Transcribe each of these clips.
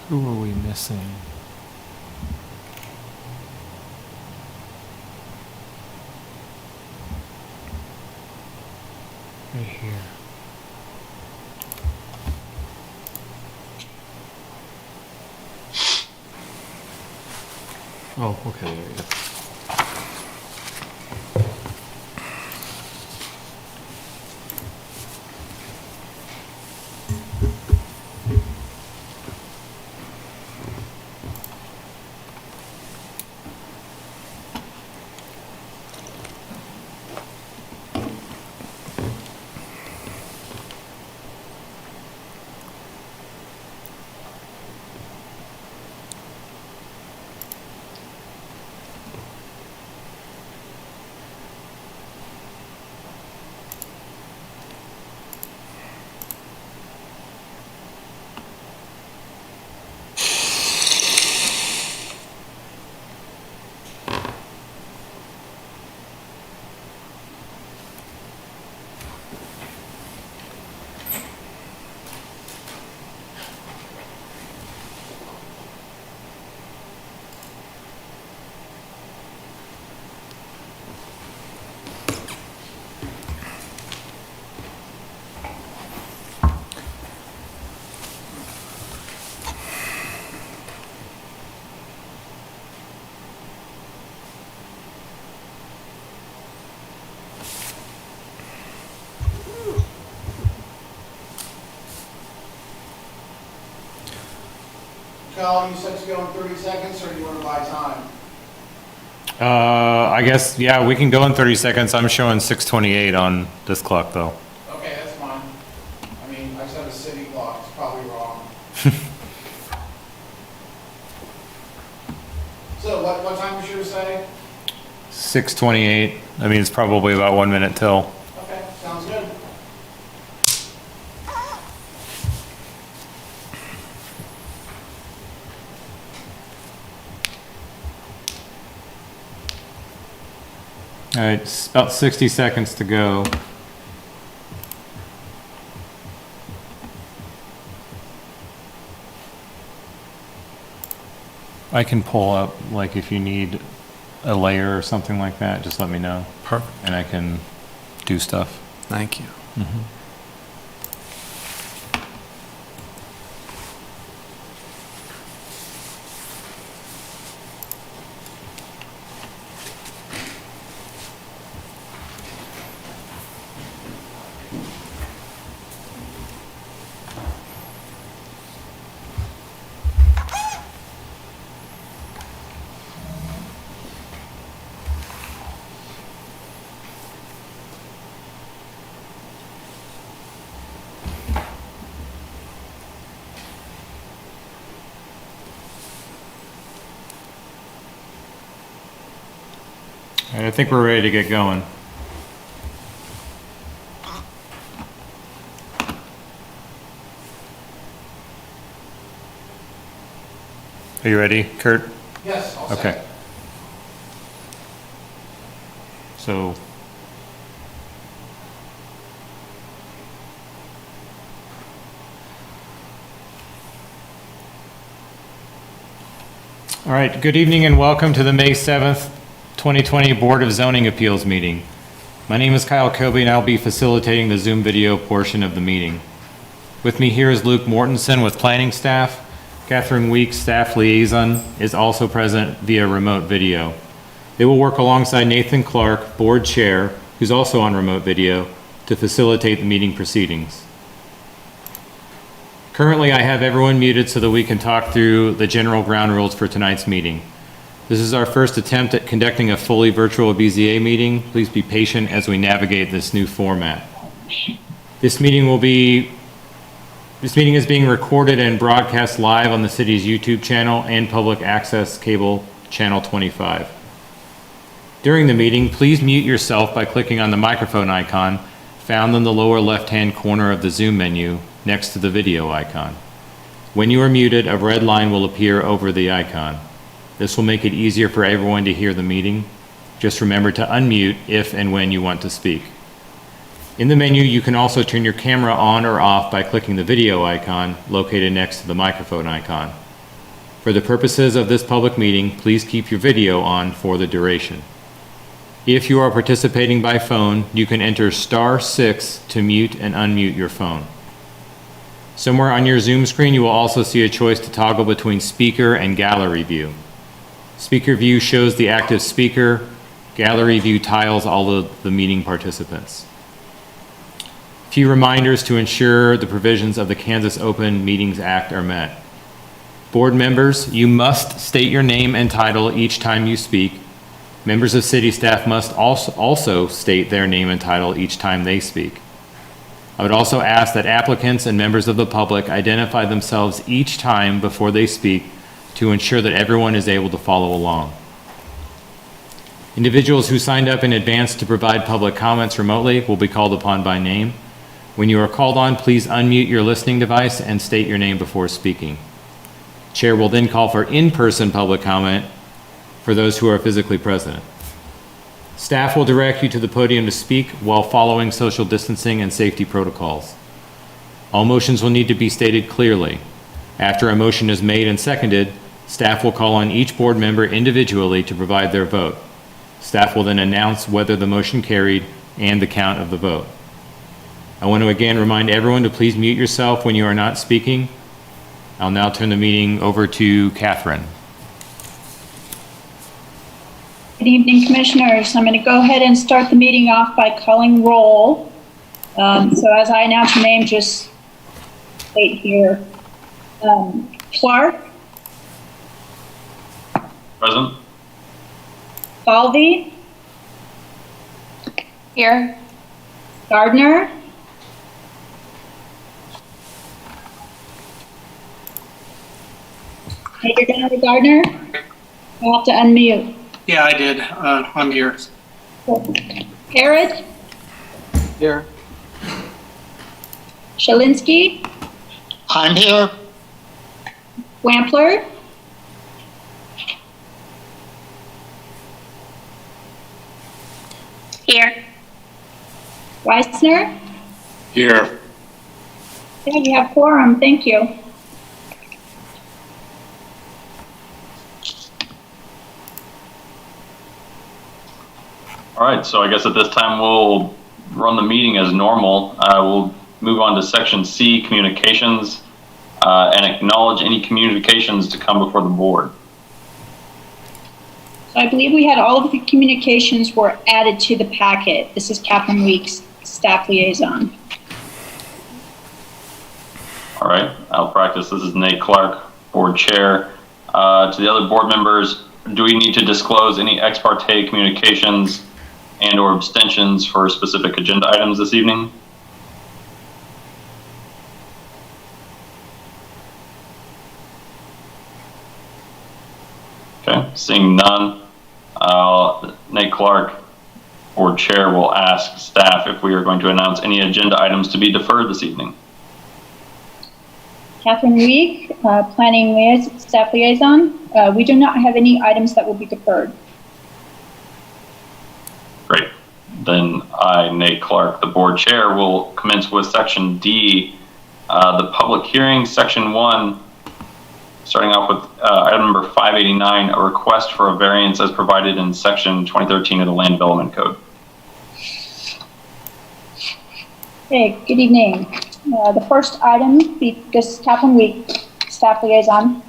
Who are we missing? Right here. Oh, okay, there you go. Cal, you said to go in 30 seconds, or do you want to buy time? I guess, yeah, we can go in 30 seconds. I'm showing 6:28 on this clock, though. Okay, that's fine. I mean, I just have a city clock, it's probably wrong. So what time was you to say? 6:28. I mean, it's probably about 1 minute till. Okay, sounds good. All right, it's about 60 seconds to go. I can pull up, like, if you need a layer or something like that, just let me know. Perfect. And I can do stuff. Thank you. All right, I think we're ready to get going. Are you ready, Kurt? Yes, I'll Okay. say. So, all right, good evening and welcome to the May 7th, 2020 Board of Zoning Appeals meeting. My name is Kyle Kobe and I'll be facilitating the Zoom video portion of the meeting. With me here is Luke Mortensen with planning staff. Catherine Weeks, staff liaison, is also present via remote video. They will work alongside Nathan Clark, board chair, who's also on remote video, to facilitate the meeting proceedings. Currently, I have everyone muted so that we can talk through the general ground rules for tonight's meeting. This is our first attempt at conducting a fully virtual BZA meeting. Please be patient as we navigate this new format. This meeting is being recorded and broadcast live on the city's YouTube channel and public access cable channel 25. During the meeting, please mute yourself by clicking on the microphone icon found in the lower left-hand corner of the Zoom menu next to the video icon. When you are muted, a red line will appear over the icon. This will make it easier for everyone to hear the meeting. Just remember to unmute if and when you want to speak. In the menu, you can also turn your camera on or off by clicking the video icon located next to the microphone icon. For the purposes of this public meeting, please keep your video on for the duration. If you are participating by phone, you can enter *6 to mute and unmute your phone. Somewhere on your Zoom screen, you will also see a choice to toggle between speaker and gallery view. Speaker view shows the active speaker. Gallery view tiles all of the meeting participants. A few reminders to ensure the provisions of the Kansas Open Meetings Act are met. Board members, you must state your name and title each time you speak. Members of city staff must also state their name and title each time they speak. I would also ask that applicants and members of the public identify themselves each time before they speak to ensure that everyone is able to follow along. Individuals who signed up in advance to provide public comments remotely will be called upon by name. When you are called on, please unmute your listening device and state your name before speaking. Chair will then call for in-person public comment for those who are physically present. Staff will direct you to the podium to speak while following social distancing and safety protocols. All motions will need to be stated clearly. After a motion is made and seconded, staff will call on each board member individually to provide their vote. Staff will then announce whether the motion carried and the count of the vote. I want to again remind everyone to please mute yourself when you are not speaking. I'll now turn the meeting over to Catherine. Good evening, Commissioners. I'm going to go ahead and start the meeting off by calling roll. So as I announce your name, just state here. Clark. Present. Falvey. Here. Gardner. Major General Gardner. You have to unmute. Yeah, I did. I'm here. Harrod. Here. Shalinsky. I'm here. Wampler. Here. Weissner. Here. Yeah, you have quorum. Thank you. All right, so I guess at this time we'll run the meeting as normal. We'll move on to section C, communications, and acknowledge any communications to come before the board. So I believe we had all of the communications were added to the packet. This is Catherine Weeks, staff liaison. All right, I'll practice. This is Nate Clark, board chair. To the other board members, do we need to disclose any ex parte communications and or abstentions for specific agenda items this evening? Okay, seeing none, Nate Clark, board chair, will ask staff if we are going to announce any agenda items to be deferred this evening. Catherine Week, planning staff liaison. We do not have any items that will be deferred. Great. Then I, Nate Clark, the board chair, will commence with section D, the public hearing, section 1, starting off with item number 589, a request for a variance as provided in section 2013 of the Land Development Code. Okay, good evening. The first item, because Catherine Week, staff liaison.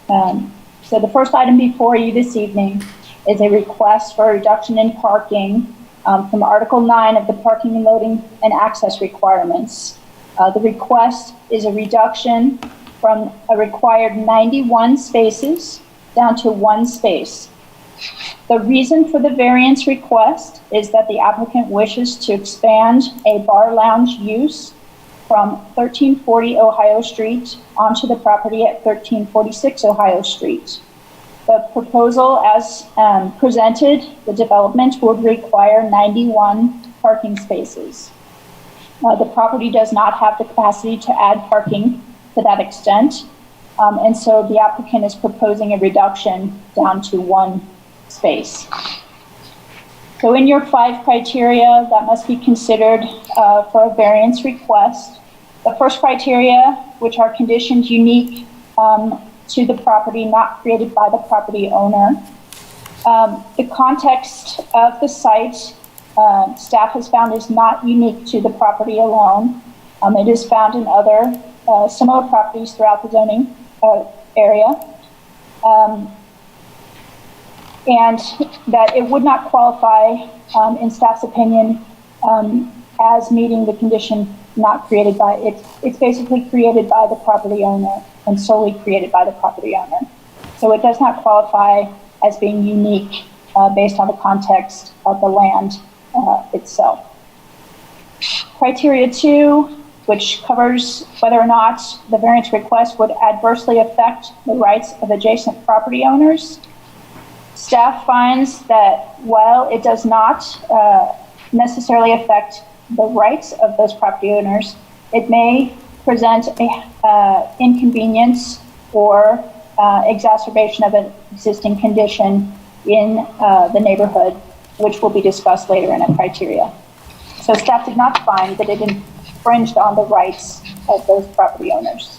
So the first item before you this evening is a request for a reduction in parking from Article 9 of the parking and loading and access requirements. The request is a reduction from a required 91 spaces down to 1 space. The reason for the variance request is that the applicant wishes to expand a bar lounge use from 1340 Ohio Street onto the property at 1346 Ohio Street. The proposal as presented, the development would require 91 parking spaces. The property does not have the capacity to add parking to that extent, and so the applicant is proposing a reduction down to 1 space. So in your 5 criteria that must be considered for a variance request, the first criteria, which are conditioned unique to the property, not created by the property owner. The context of the site, staff has found, is not unique to the property alone. It is found in other similar properties throughout the zoning area. And that it would not qualify, in staff's opinion, as meeting the condition not created by, it's basically created by the property owner and solely created by the property owner. So it does not qualify as being unique based on the context of the land itself. Criteria 2, which covers whether or not the variance request would adversely affect the rights of adjacent property owners. Staff finds that while it does not necessarily affect the rights of those property owners, it may present a inconvenience or exacerbation of an existing condition in the neighborhood, which will be discussed later in a criteria. So staff did not find that it infringed on the rights of those property owners.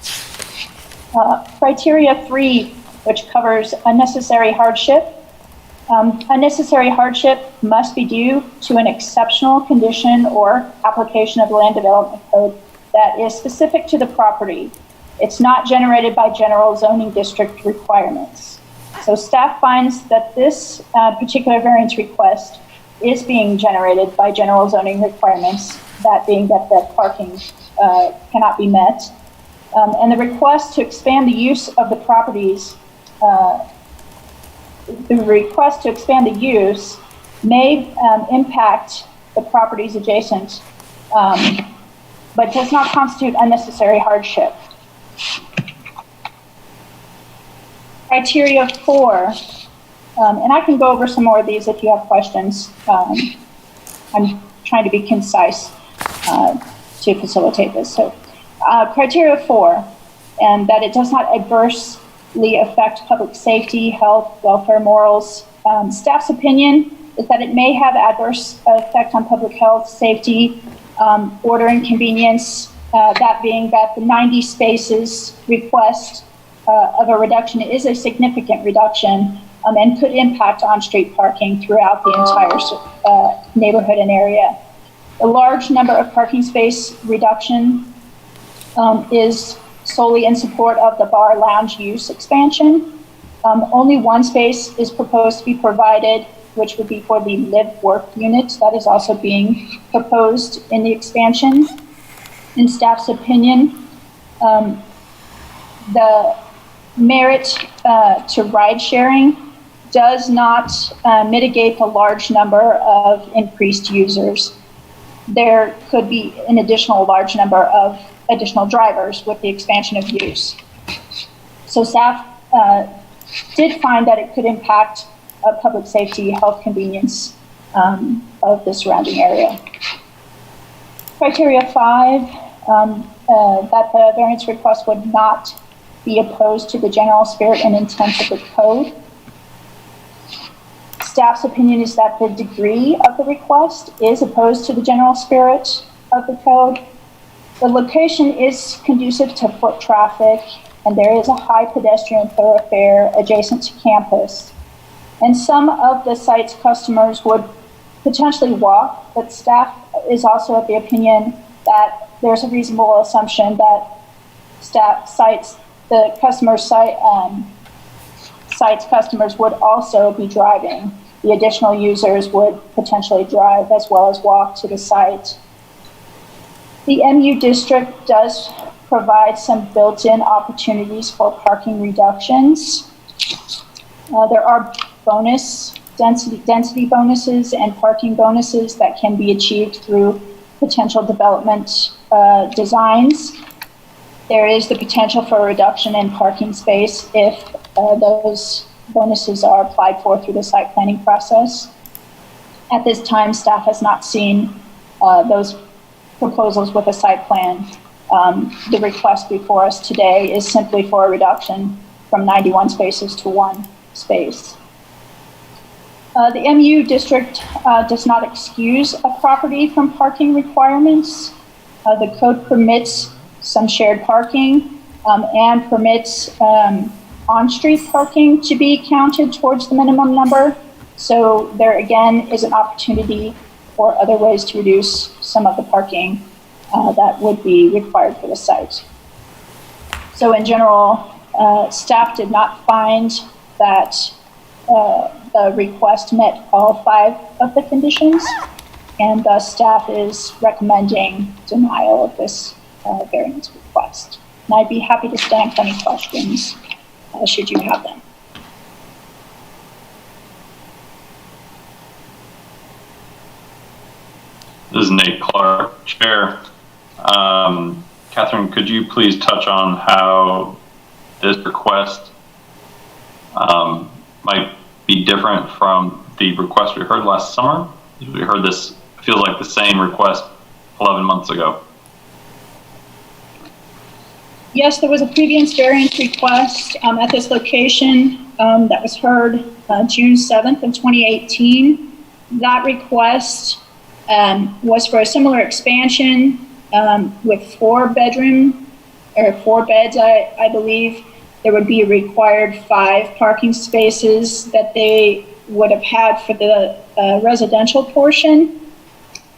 Criteria 3, which covers unnecessary hardship. Unnecessary hardship must be due to an exceptional condition or application of the land development code that is specific to the property. It's not generated by general zoning district requirements. So staff finds that this particular variance request is being generated by general zoning requirements, that being that the parking cannot be met. And the request to expand the use of the properties, the request to expand the use may impact the properties adjacent, but does not constitute unnecessary hardship. Criteria 4, and I can go over some more of these if you have questions. I'm trying to be concise to facilitate this. So criteria 4, and that it does not adversely affect public safety, health, welfare, morals. Staff's opinion is that it may have adverse effect on public health, safety, order and convenience, that being that the 90 spaces request of a reduction is a significant reduction and could impact on-street parking throughout the entire neighborhood and area. A large number of parking space reduction is solely in support of the bar lounge use expansion. Only one space is proposed to be provided, which would be for the live-work unit that is also being proposed in the expansion. In staff's opinion, the merit to ride sharing does not mitigate the large number of increased users. There could be an additional large number of additional drivers with the expansion of use. So staff did find that it could impact public safety, health, convenience of the surrounding area. Criteria 5, that the variance request would not be opposed to the general spirit and intent of the code. Staff's opinion is that the degree of the request is opposed to the general spirit of the code. The location is conducive to foot traffic, and there is a high pedestrian thoroughfare adjacent to campus. And some of the site's customers would potentially walk, but staff is also of the opinion that there's a reasonable assumption that the customer site's customers would also be driving. The additional users would potentially drive as well as walk to the site. The MU district does provide some built-in opportunities for parking reductions. There are density bonuses and parking bonuses that can be achieved through potential development designs. There is the potential for a reduction in parking space if those bonuses are applied for through the site planning process. At this time, staff has not seen those proposals with a site plan. The request before us today is simply for a reduction from 91 spaces to 1 space. The MU district does not excuse a property from parking requirements. The code permits some shared parking and permits on-street parking to be counted towards the minimum number. So there again is an opportunity for other ways to reduce some of the parking that would be required for the site. So in general, staff did not find that the request met all 5 of the conditions, and thus staff is recommending denial of this variance request. And I'd be happy to stand for any questions should you have them. This is Nate Clark, Chair. Catherine, could you please touch on how this request might be different from the request we heard last summer? We heard this, feels like the same request 11 months ago. Yes, there was a previous variance request at this location that was heard June 7th of 2018. That request was for a similar expansion with 4 beds, I believe. There would be a required 5 parking spaces that they would have had for the residential portion.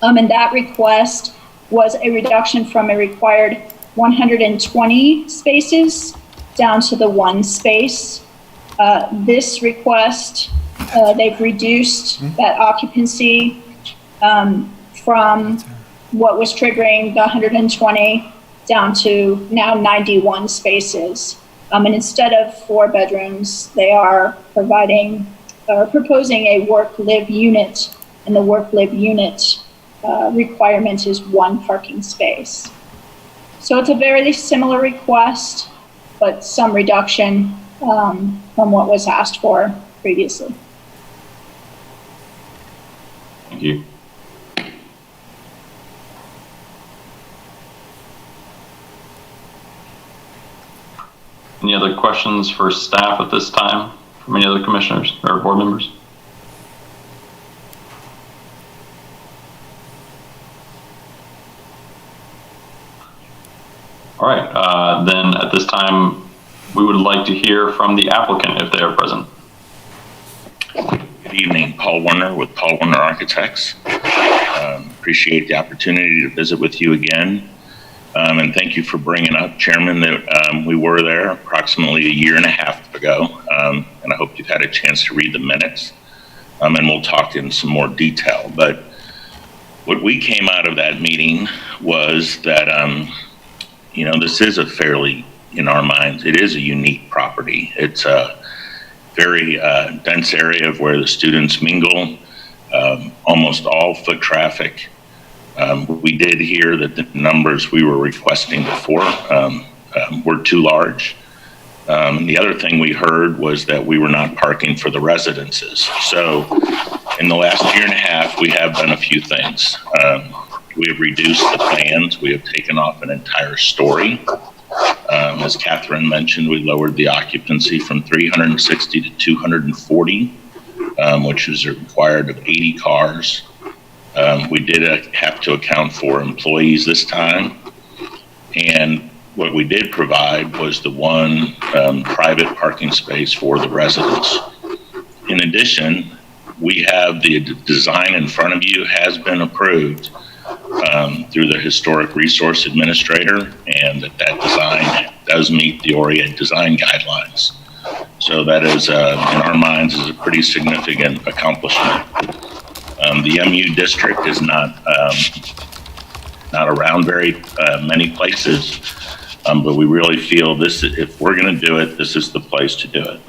And that request was a reduction from a required 120 spaces down to the 1 space. This request, they've reduced that occupancy from what was triggering the 120 down to now 91 spaces. And instead of 4 bedrooms, they are proposing a work-live unit, and the work-live unit requirement is 1 parking space. So it's a very similar request, but some reduction from what was asked for previously. Thank you. Any other questions for staff at this time from any other commissioners or board members? All right, then at this time, we would like to hear from the applicant if they are present. Good evening, Paul Werner with Paul Werner Architects. Appreciate the opportunity to visit with you again. And thank you for bringing up, Chairman, that we were there approximately a year and a half ago. And I hope you've had a chance to read the minutes. And we'll talk in some more detail. But what we came out of that meeting was that, this is a fairly, in our minds, it is a unique property. It's a very dense area of where the students mingle, almost all foot traffic. We did hear that the numbers we were requesting before were too large. The other thing we heard was that we were not parking for the residences. So in the last year and a half, we have done a few things. We have reduced the plans. We have taken off an entire story. As Catherine mentioned, we lowered the occupancy from 360 to 240, which is required of 80 cars. We did have to account for employees this time. And what we did provide was the 1 private parking space for the residents. In addition, we have the design in front of you has been approved through the Historic Resource Administrator, and that design does meet the ORIA design guidelines. So that is, in our minds, is a pretty significant accomplishment. The MU district is not around very many places, but we really feel this, if we're going to do it, this is the place to do it.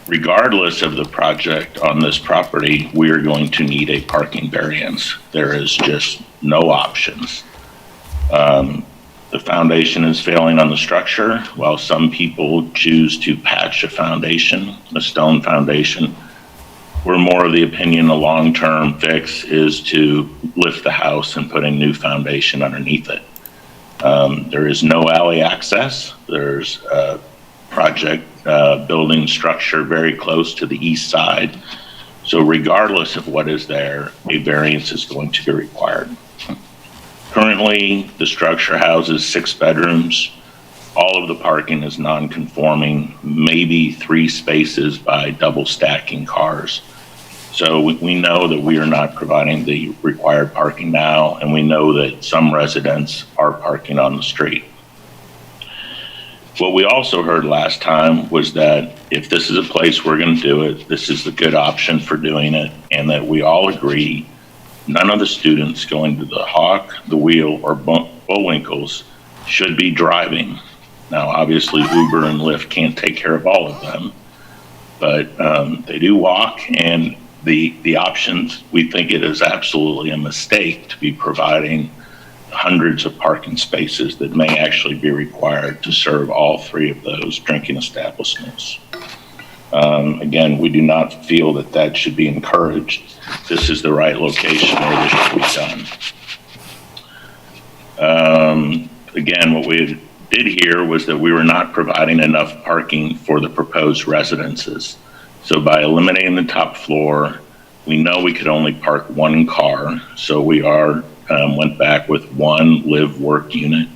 Regardless of the project on this property, we are going to need a parking variance. There is just no options. The foundation is failing on the structure. While some people choose to patch a foundation, a stone foundation, we're more of the opinion a long-term fix is to lift the house and put a new foundation underneath it. There is no alley access. There's a project building structure very close to the east side. So regardless of what is there, a variance is going to be required. Currently, the structure houses 6 bedrooms, all of the parking is non-conforming, maybe 3 spaces by double stacking cars. So we know that we are not providing the required parking now, and we know that some residents are parking on the street. What we also heard last time was that if this is a place we're going to do it, this is the good option for doing it, and that we all agree none of the students going to the Hawk, the Wheel, or Bullwinkles should be driving. Now, obviously, Uber and Lyft can't take care of all of them, but they do walk, and the options, we think it is absolutely a mistake to be providing hundreds of parking spaces that may actually be required to serve all 3 of those drinking establishments. Again, we do not feel that that should be encouraged. This is the right location where this should be done. Again, what we did hear was that we were not providing enough parking for the proposed residences. So by eliminating the top floor, we know we could only park 1 car. So we went back with 1 live-work unit,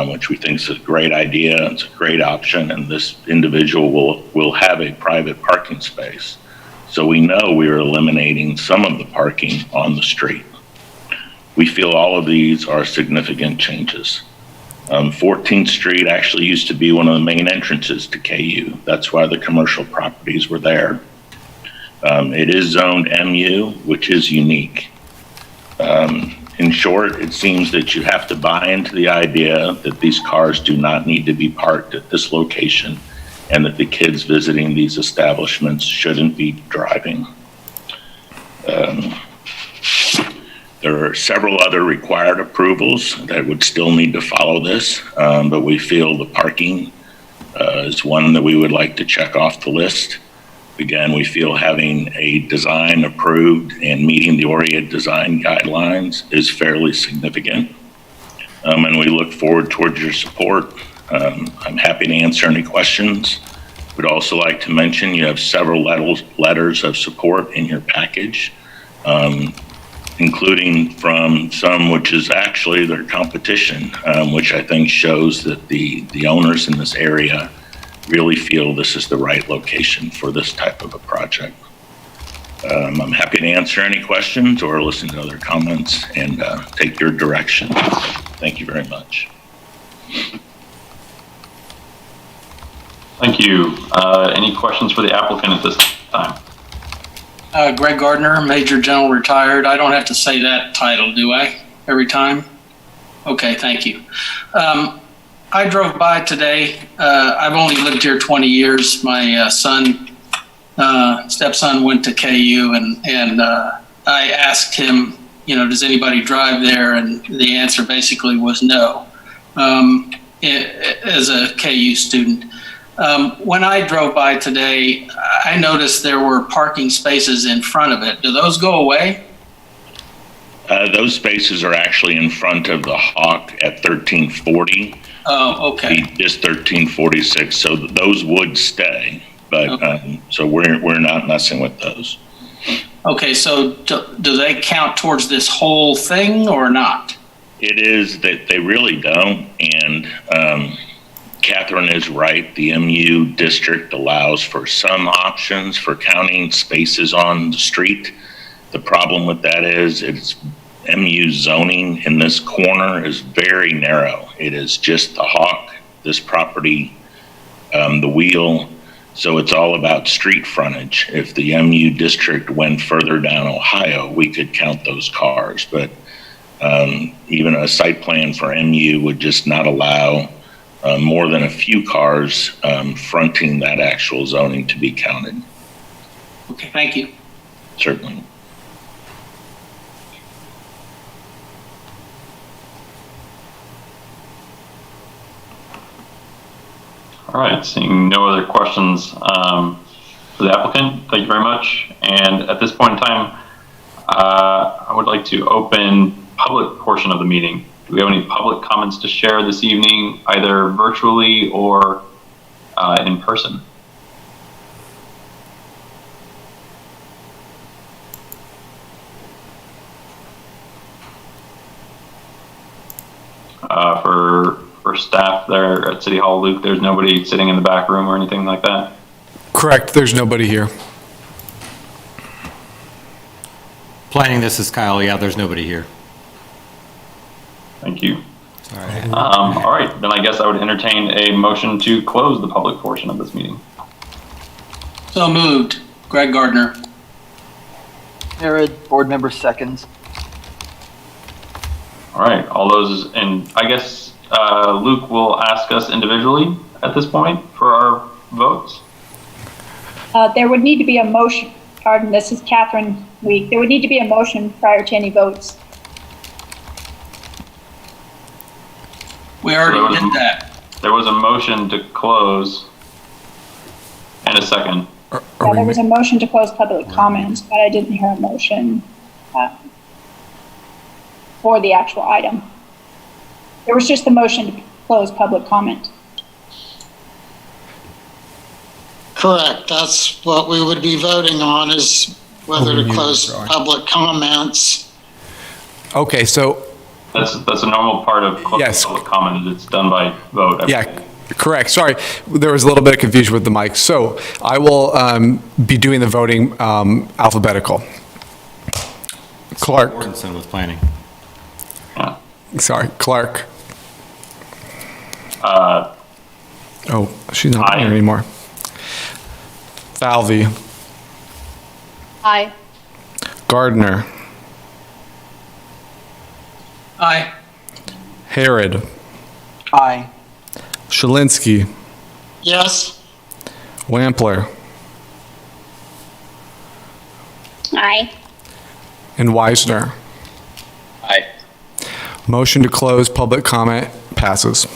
which we think is a great idea. It's a great option, and this individual will have a private parking space. So we know we are eliminating some of the parking on the street. We feel all of these are significant changes. 14th Street actually used to be one of the main entrances to KU. That's why the commercial properties were there. It is zoned MU, which is unique. In short, it seems that you have to buy into the idea that these cars do not need to be parked at this location and that the kids visiting these establishments shouldn't be driving. There are several other required approvals that would still need to follow this, but we feel the parking is one that we would like to check off the list. Again, we feel having a design approved and meeting the ORIA design guidelines is fairly significant. And we look forward towards your support. I'm happy to answer any questions. Would also like to mention you have several letters of support in your package, including from some which is actually their competition, which I think shows that the owners in this area really feel this is the right location for this type of a project. I'm happy to answer any questions or listen to other comments and take your direction. Thank you very much. Thank you. Any questions for the applicant at this time? Greg Gardner, Major General Retired. I don't have to say that title, do I, every time? Okay, thank you. I drove by today. I've only lived here 20 years. My stepson went to KU, and I asked him, does anybody drive there? And the answer basically was no, as a KU student. When I drove by today, I noticed there were parking spaces in front of it. Do those go away? Those spaces are actually in front of the Hawk at 1340. Oh, okay. Just 1346. So those would stay, but Okay. So we're not messing with those. Okay, so do they count towards this whole thing or not? It is that they really don't, and Catherine is right. The MU district allows for some options for counting spaces on the street. The problem with that is it's MU zoning in this corner is very narrow. It is just the Hawk, this property, the Wheel. So it's all about street frontage. If the MU district went further down Ohio, we could count those cars. But even a site plan for MU would just not allow more than a few cars fronting that actual zoning to be counted. Okay, thank you. Certainly. All right, seeing no other questions for the applicant, thank you very much. And at this point in time, I would like to open public portion of the meeting. Do we have any public comments to share this evening, either virtually or in person? For staff there at City Hall. Luke, there's nobody sitting in the back room or anything like that? Correct, there's nobody here. Planning, this is Kyle. Yeah, there's nobody here. Thank you. All right. All right, then I guess I would entertain a motion to close the public portion of this meeting. So moved. Greg Gardner. Harrod, board member seconds. All right, all those, and I guess Luke will ask us individually at this point for our votes. There would need to be a motion, pardon, this is Catherine Week. There would need to be a motion prior to any votes. We already did that. There was a motion to close and a second. Yeah, there was a motion to close public comments, but I didn't hear a motion for the actual item. There was just the motion to close public comment. Correct. That's what we would be voting on, is whether to close public comments. Okay, so, That's a normal part of closing Yes. public comment. It's done by vote. yeah, correct, sorry, there was a little bit of confusion with the mic. So I will be doing the voting alphabetical. Clark, Mortensen with planning. Yeah. sorry, Clark. Oh, she's not Aye. here anymore. Falvey, Aye. Gardner, Aye. Harrod, Aye. Shalinsky, Yes? Wampler, Aye. and Wisner. Aye. Motion to close public comment passes.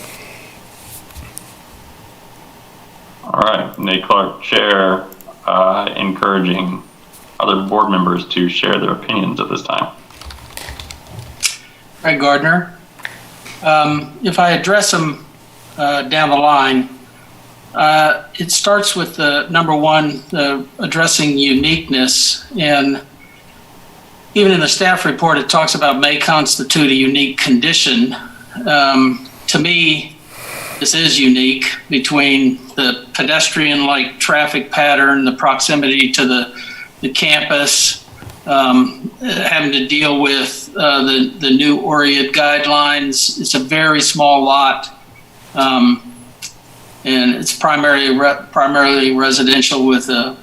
All right, Nate Clark, Chair, encouraging other board members to share their opinions at this time. Greg Gardner. If I address them down the line, it starts with the number one, addressing uniqueness. And even in the staff report, it talks about may constitute a unique condition. To me, this is unique between the pedestrian-like traffic pattern, the proximity to the campus, having to deal with the new ORIAD guidelines. It's a very small lot, and it's primarily residential with the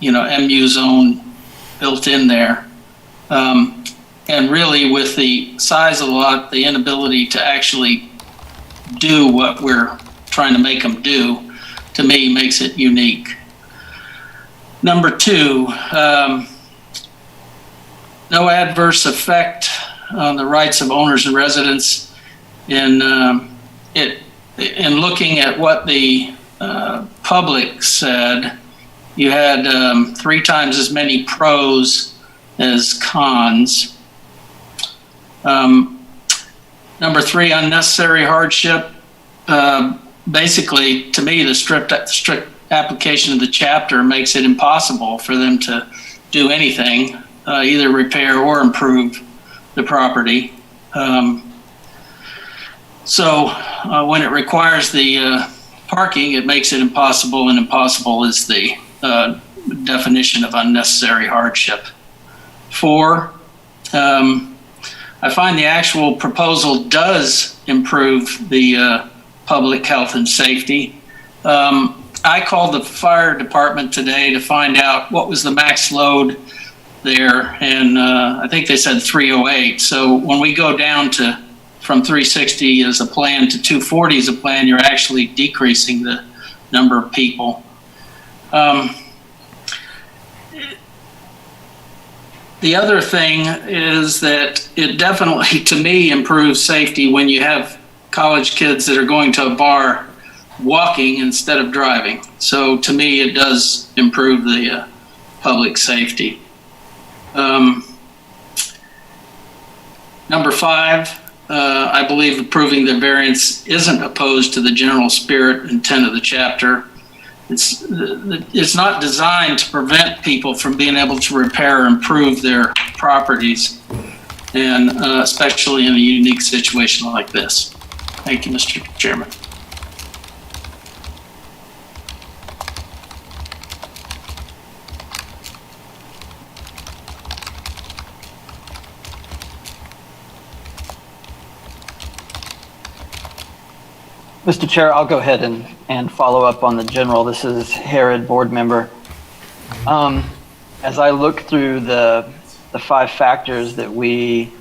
MU zone built in there. And really, with the size of the lot, the inability to actually do what we're trying to make them do, to me, makes it unique. Number two, no adverse effect on the rights of owners and residents. In looking at what the public said, you had 3 times as many pros as cons. Number 3, unnecessary hardship. Basically, to me, the strict application of the chapter makes it impossible for them to do anything, either repair or improve the property. So when it requires the parking, it makes it impossible, and impossible is the definition of unnecessary hardship. 4, I find the actual proposal does improve the public health and safety. I called the fire department today to find out what was the max load there, and I think they said 308. So when we go down to from 360 as a plan to 240 as a plan, you're actually decreasing the number of people. The other thing is that it definitely, to me, improves safety when you have college kids that are going to a bar walking instead of driving. So to me, it does improve the public safety. Number 5, I believe approving the variance isn't opposed to the general spirit and intent of the chapter. It's not designed to prevent people from being able to repair or improve their properties, and especially in a unique situation like this. Thank you, Mr. Chairman. Mr. Chair, I'll go ahead and follow up on the general. This is Harrod, board member. As I look through the 5 factors that we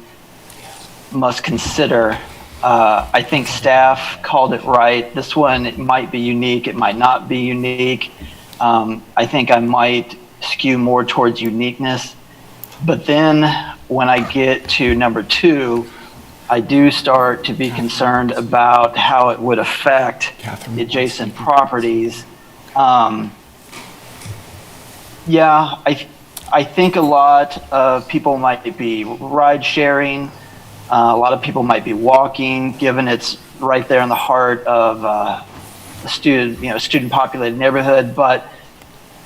must consider, I think staff called it right. This one, it might be unique, it might not be unique. I think I might skew more towards uniqueness. But then when I get to number 2, I do start to be concerned about how it would affect the adjacent properties. Yeah, I think a lot of people might be ride sharing. A lot of people might be walking, given it's right there in the heart of a student populated neighborhood. But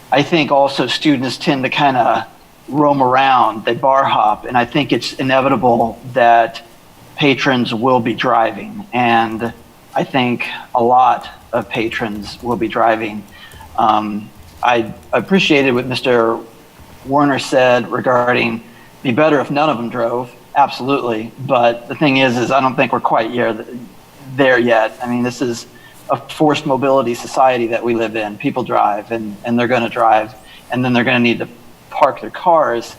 I think also students tend to kind of roam around, they bar hop, and I think it's inevitable that patrons will be driving, and I think a lot of patrons will be driving. I appreciated what Mr. Warner said regarding be better if none of them drove, absolutely, but the thing is I don't think we're quite there yet. I mean, this is a forced mobility society that we live in. People drive, and they're going to drive, and then they're going to need to park their cars.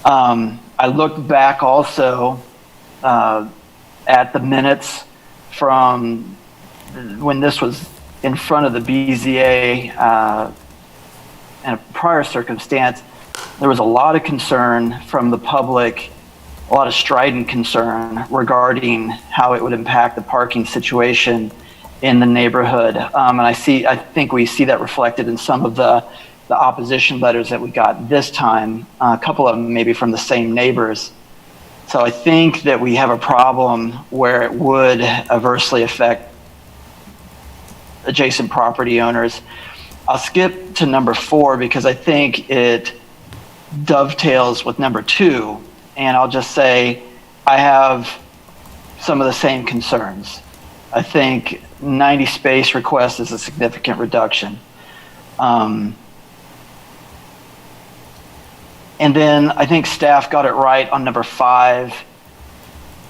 I looked back also at the minutes from when this was in front of the BZA in a prior circumstance. There was a lot of concern from the public, a lot of strident concern regarding how it would impact the parking situation in the neighborhood. And I think we see that reflected in some of the opposition letters that we got this time, a couple of them maybe from the same neighbors. So I think that we have a problem where it would adversely affect adjacent property owners. I'll skip to number 4 because I think it dovetails with number 2. And I'll just say I have some of the same concerns. I think 90 space request is a significant reduction. And then I think staff got it right on number 5.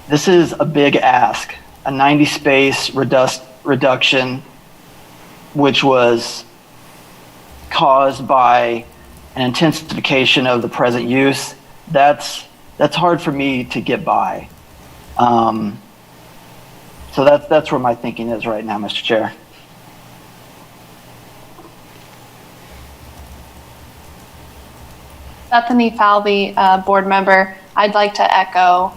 This is a big ask, a 90 space reduction, which was caused by an intensification of the present use. That's hard for me to get by. So that's where my thinking is right now, Mr. Chair. Bethany Falvey, board member. I'd like to echo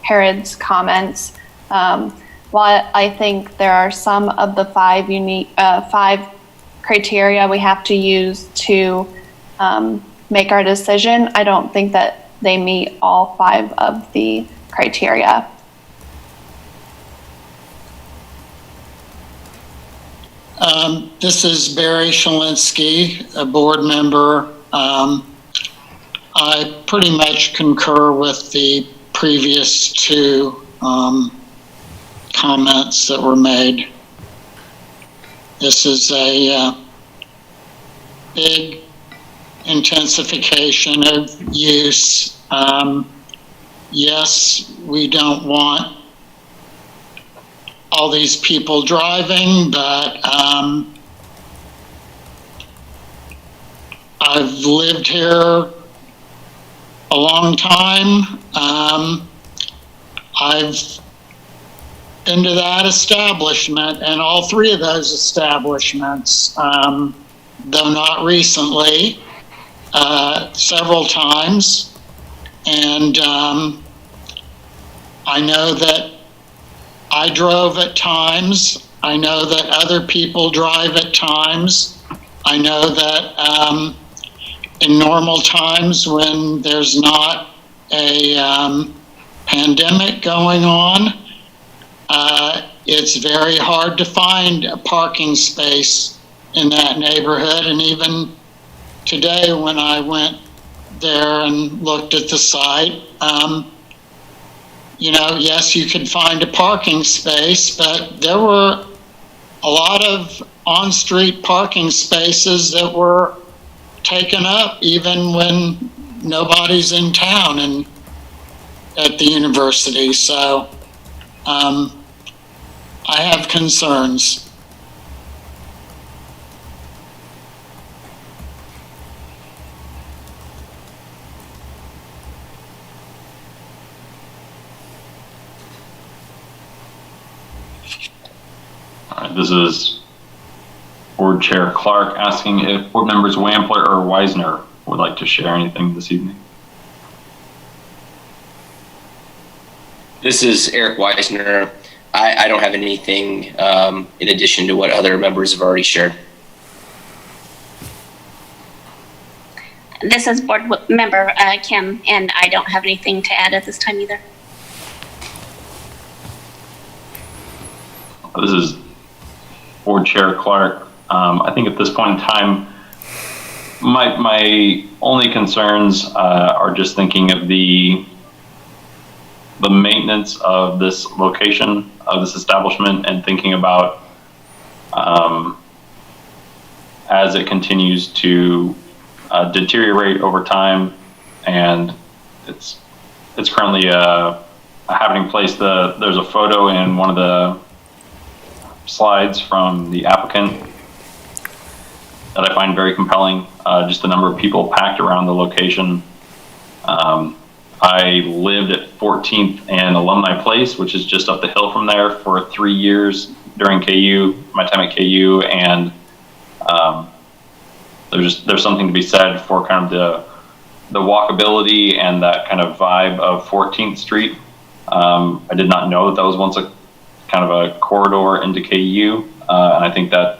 Harrod's comments. While I think there are some of the 5 criteria we have to use to make our decision, I don't think that they meet all 5 of the criteria. This is Barry Shalinsky, a board member. I pretty much concur with the previous 2 comments that were made. This is a big intensification of use. Yes, we don't want all these people driving, but I've lived here a long time. I've been to that establishment and all 3 of those establishments, though not recently, several times. And I know that I drove at times. I know that other people drive at times. I know that in normal times when there's not a pandemic going on, it's very hard to find a parking space in that neighborhood. And even today when I went there and looked at the site, yes, you could find a parking space, but there were a lot of on-street parking spaces that were taken up even when nobody's in town and at the university. So I have concerns. All right, this is Board Chair Clark asking if Board members Wampler or Weisner would like to share anything this evening. This is Eric Weisner. I don't have anything in addition to what other members have already shared. This is board member Kim, and I don't have anything to add at this time either. This is Board Chair Clark. I think at this point in time, my only concerns are just thinking of the maintenance of this location, of this establishment, and thinking about as it continues to deteriorate over time, and it's currently a happening place. There's a photo in one of the slides from the applicant that I find very compelling, just the number of people packed around the location. I lived at 14th and Alumni Place, which is just up the hill from there, for 3 years during my time at KU, and there's something to be said for kind of the walkability and that kind of vibe of 14th Street. I did not know that was once a kind of a corridor into KU, and I think that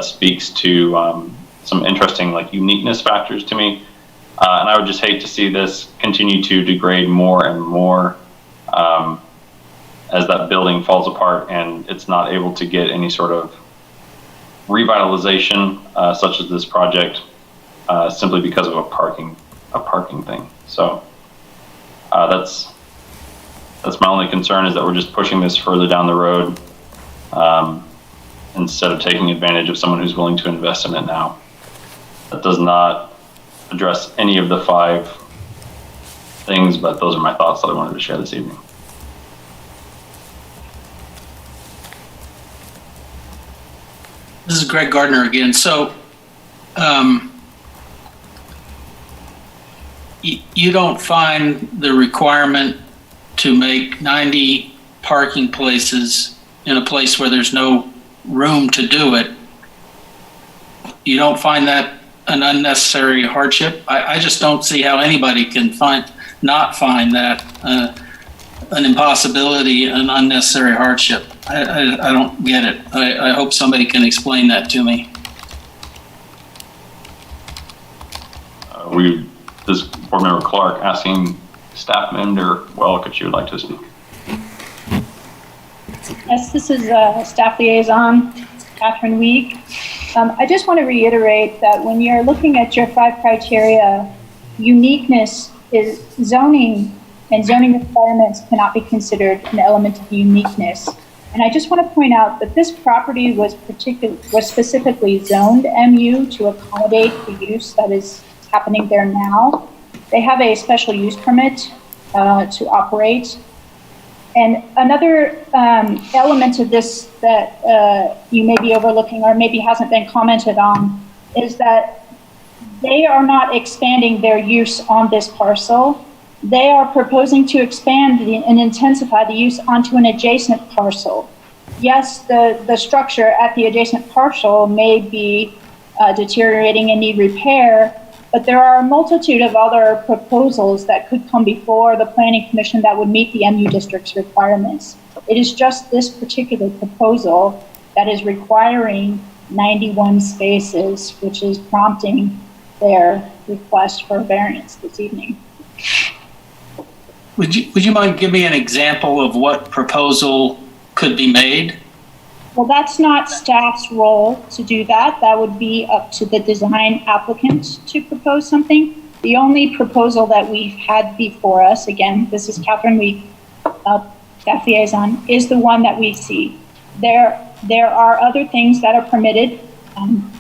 speaks to some interesting uniqueness factors to me. And I would just hate to see this continue to degrade more and more as that building falls apart and it's not able to get any sort of revitalization such as this project simply because of a parking thing. So that's my only concern, is that we're just pushing this further down the road instead of taking advantage of someone who's willing to invest in it now. That does not address any of the 5 things, but those are my thoughts that I wanted to share this evening. This is Greg Gardner again. So you don't find the requirement to make 90 parking places in a place where there's no room to do it. You don't find that an unnecessary hardship? I just don't see how anybody can not find that an impossibility, an unnecessary hardship. I don't get it. I hope somebody can explain that to me. This Board Member Clark asking Staff Member Welk if she would like to speak. Yes, this is Staff Liaison Catherine Week. I just want to reiterate that when you're looking at your 5 criteria, uniqueness is zoning, and zoning requirements cannot be considered an element of uniqueness. And I just want to point out that this property was specifically zoned MU to accommodate the use that is happening there now. They have a special use permit to operate. And another element of this that you may be overlooking or maybe hasn't been commented on is that they are not expanding their use on this parcel. They are proposing to expand and intensify the use onto an adjacent parcel. Yes, the structure at the adjacent parcel may be deteriorating and need repair, but there are a multitude of other proposals that could come before the Planning Commission that would meet the MU District's requirements. It is just this particular proposal that is requiring 91 spaces, which is prompting their request for variance this evening. Would you mind giving me an example of what proposal could be made? Well, that's not staff's role to do that. That would be up to the design applicant to propose something. The only proposal that we've had before us, again, this is Catherine Week, staff liaison, is the one that we see. There are other things that are permitted.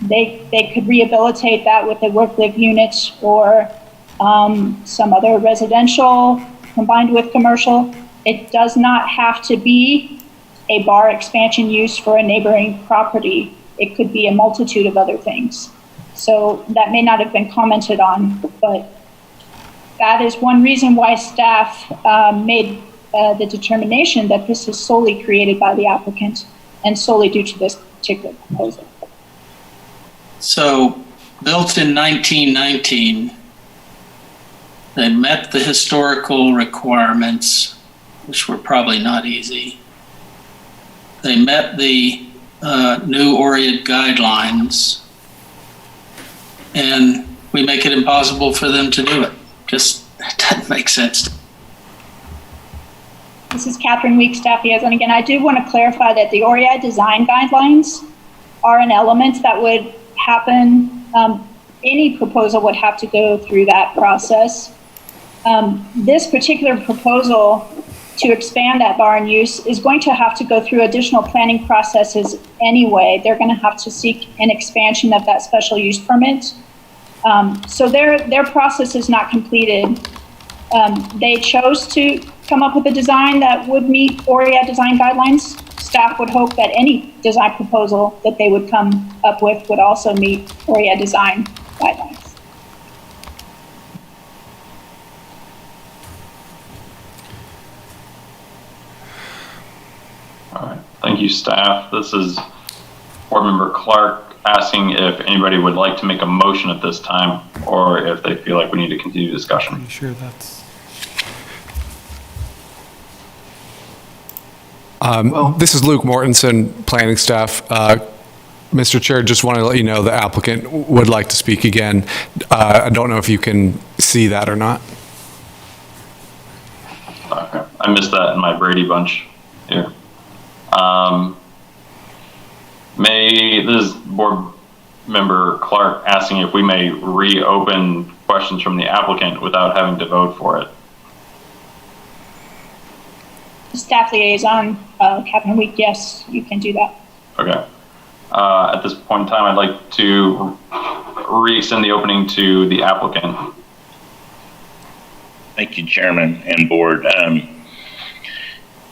They could rehabilitate that with the work-live units or some other residential combined with commercial. It does not have to be a bar expansion use for a neighboring property. It could be a multitude of other things. So that may not have been commented on, but that is one reason why staff made the determination that this is solely created by the applicant and solely due to this particular proposal. So, built in 1919, they met the historical requirements, which were probably not easy. They met the new ORIAD guidelines, and we make it impossible for them to do it. Just, it doesn't make sense. This is Catherine Week, staff liaison. Again, I do want to clarify that the ORIAD design guidelines are an element that would happen. Any proposal would have to go through that process. This particular proposal to expand that barn use is going to have to go through additional planning processes anyway. They're going to have to seek an expansion of that special use permit. So their process is not completed. They chose to come up with a design that would meet ORIAD design guidelines. Staff would hope that any design proposal that they would come up with would also meet ORIAD design guidelines. All right, thank you, staff. This is Board Member Clark asking if anybody would like to make a motion at this time, or if they feel like we need to continue discussion. Pretty sure that's. This is Luke Mortensen, planning staff. Mr. Chair, just want to let you know the applicant would like to speak again. I don't know if you can see that or not. Okay, I missed that in my Brady Bunch here. This is Board Member Clark asking if we may reopen questions from the applicant without having to vote for it. Staff liaison, Catherine Week, yes, you can do that. Okay. At this point in time, I'd like to re-extend the opening to the applicant. Thank you, Chairman and Board.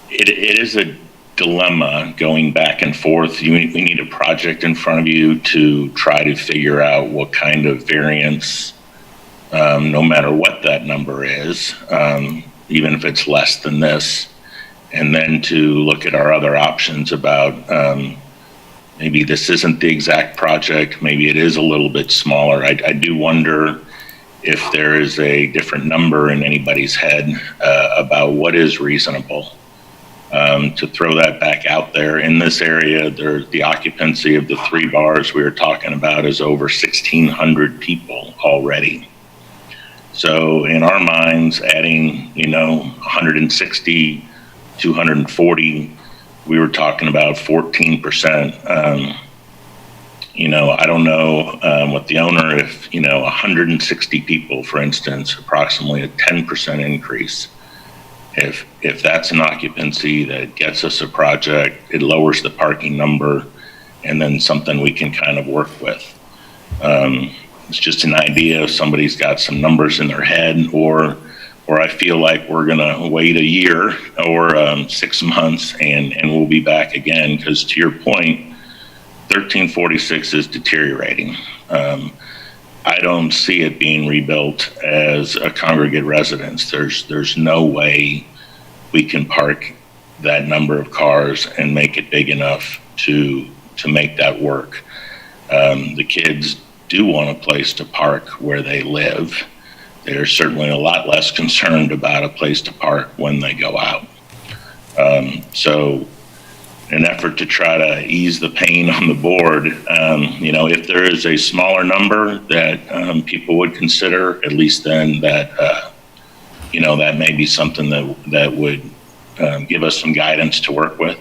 It is a dilemma going back and forth. We need a project in front of you to try to figure out what kind of variance, no matter what that number is, even if it's less than this, and then to look at our other options about maybe this isn't the exact project, maybe it is a little bit smaller. I do wonder if there is a different number in anybody's head about what is reasonable. To throw that back out there in this area, the occupancy of the 3 bars we were talking about is over 1,600 people already. So in our minds, adding 160, 240, we were talking about 14%. I don't know what the owner, if 160 people, for instance, approximately a 10% increase. If that's an occupancy that gets us a project, it lowers the parking number, and then something we can kind of work with. It's just an idea if somebody's got some numbers in their head, or I feel like we're gonna wait a year or 6 months and we'll be back again, because to your point, 1346 is deteriorating. I don't see it being rebuilt as a congregate residence. There's no way we can park that number of cars and make it big enough to make that work. The kids do want a place to park where they live. They're certainly a lot less concerned about a place to park when they go out. So in an effort to try to ease the pain on the board, if there is a smaller number that people would consider, at least then that may be something that would give us some guidance to work with,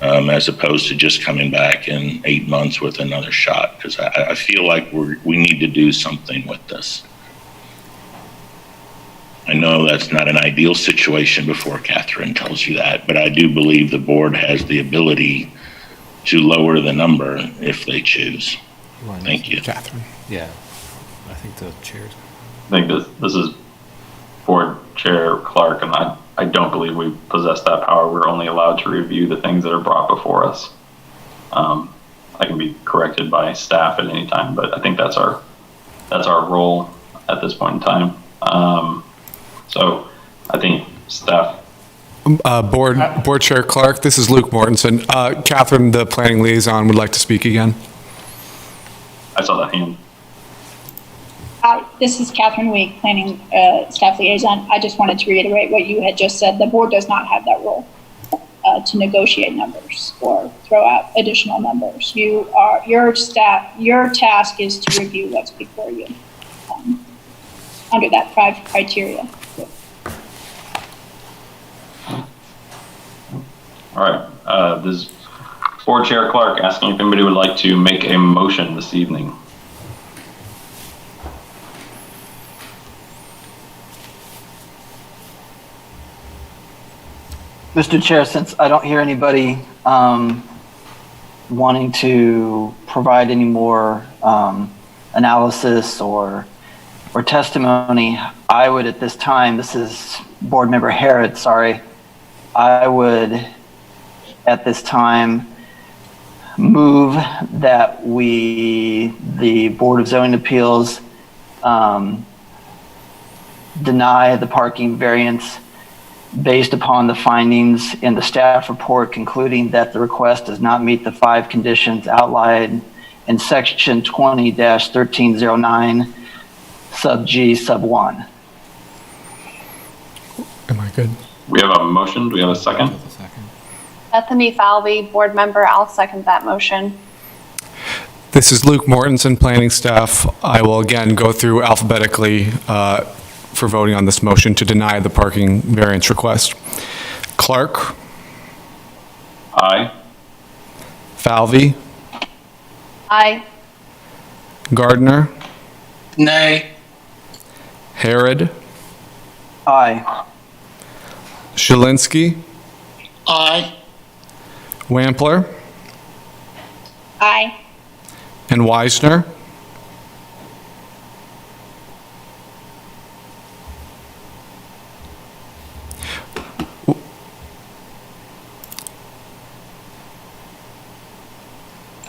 as opposed to just coming back in 8 months with another shot, because I feel like we need to do something with this. I know that's not an ideal situation before Catherine tells you that, but I do believe the board has the ability to lower the number if they choose. Thank you. Catherine. Yeah, I think the chairs. I think this is Board Chair Clark, and I don't believe we possess that power. We're only allowed to review the things that are brought before us. I can be corrected by staff at any time, but I think that's our role at this point in time. So I think staff. Board Chair Clark, this is Luke Mortensen. Catherine, the planning liaison, would like to speak again. I saw that hand. This is Catherine Week, planning staff liaison. I just wanted to reiterate what you had just said. The board does not have that role to negotiate numbers or throw out additional numbers. Your task is to review what's before you under that 5 criteria. All right. This is Board Chair Clark asking if anybody would like to make a motion this evening. Mr. Chair, since I don't hear anybody wanting to provide any more analysis or testimony, I would at this time, this is Board Member Harrod, sorry, I would at this time move that the Board of Zoning Appeals deny the parking variance based upon the findings in the staff report concluding that the request does not meet the 5 conditions outlined in section 20-1309 sub G sub 1. Am I good? We have a motion. Do we have a second? Bethany Falvey, board member, I'll second that motion. This is Luke Mortensen, planning staff. I will again go through alphabetically for voting on this motion to deny the parking variance request. Clark. Aye. Falvey. Aye. Gardner. Nay. Harrod. Aye. Shalinsky. Aye. Wampler. Aye. And Weisner.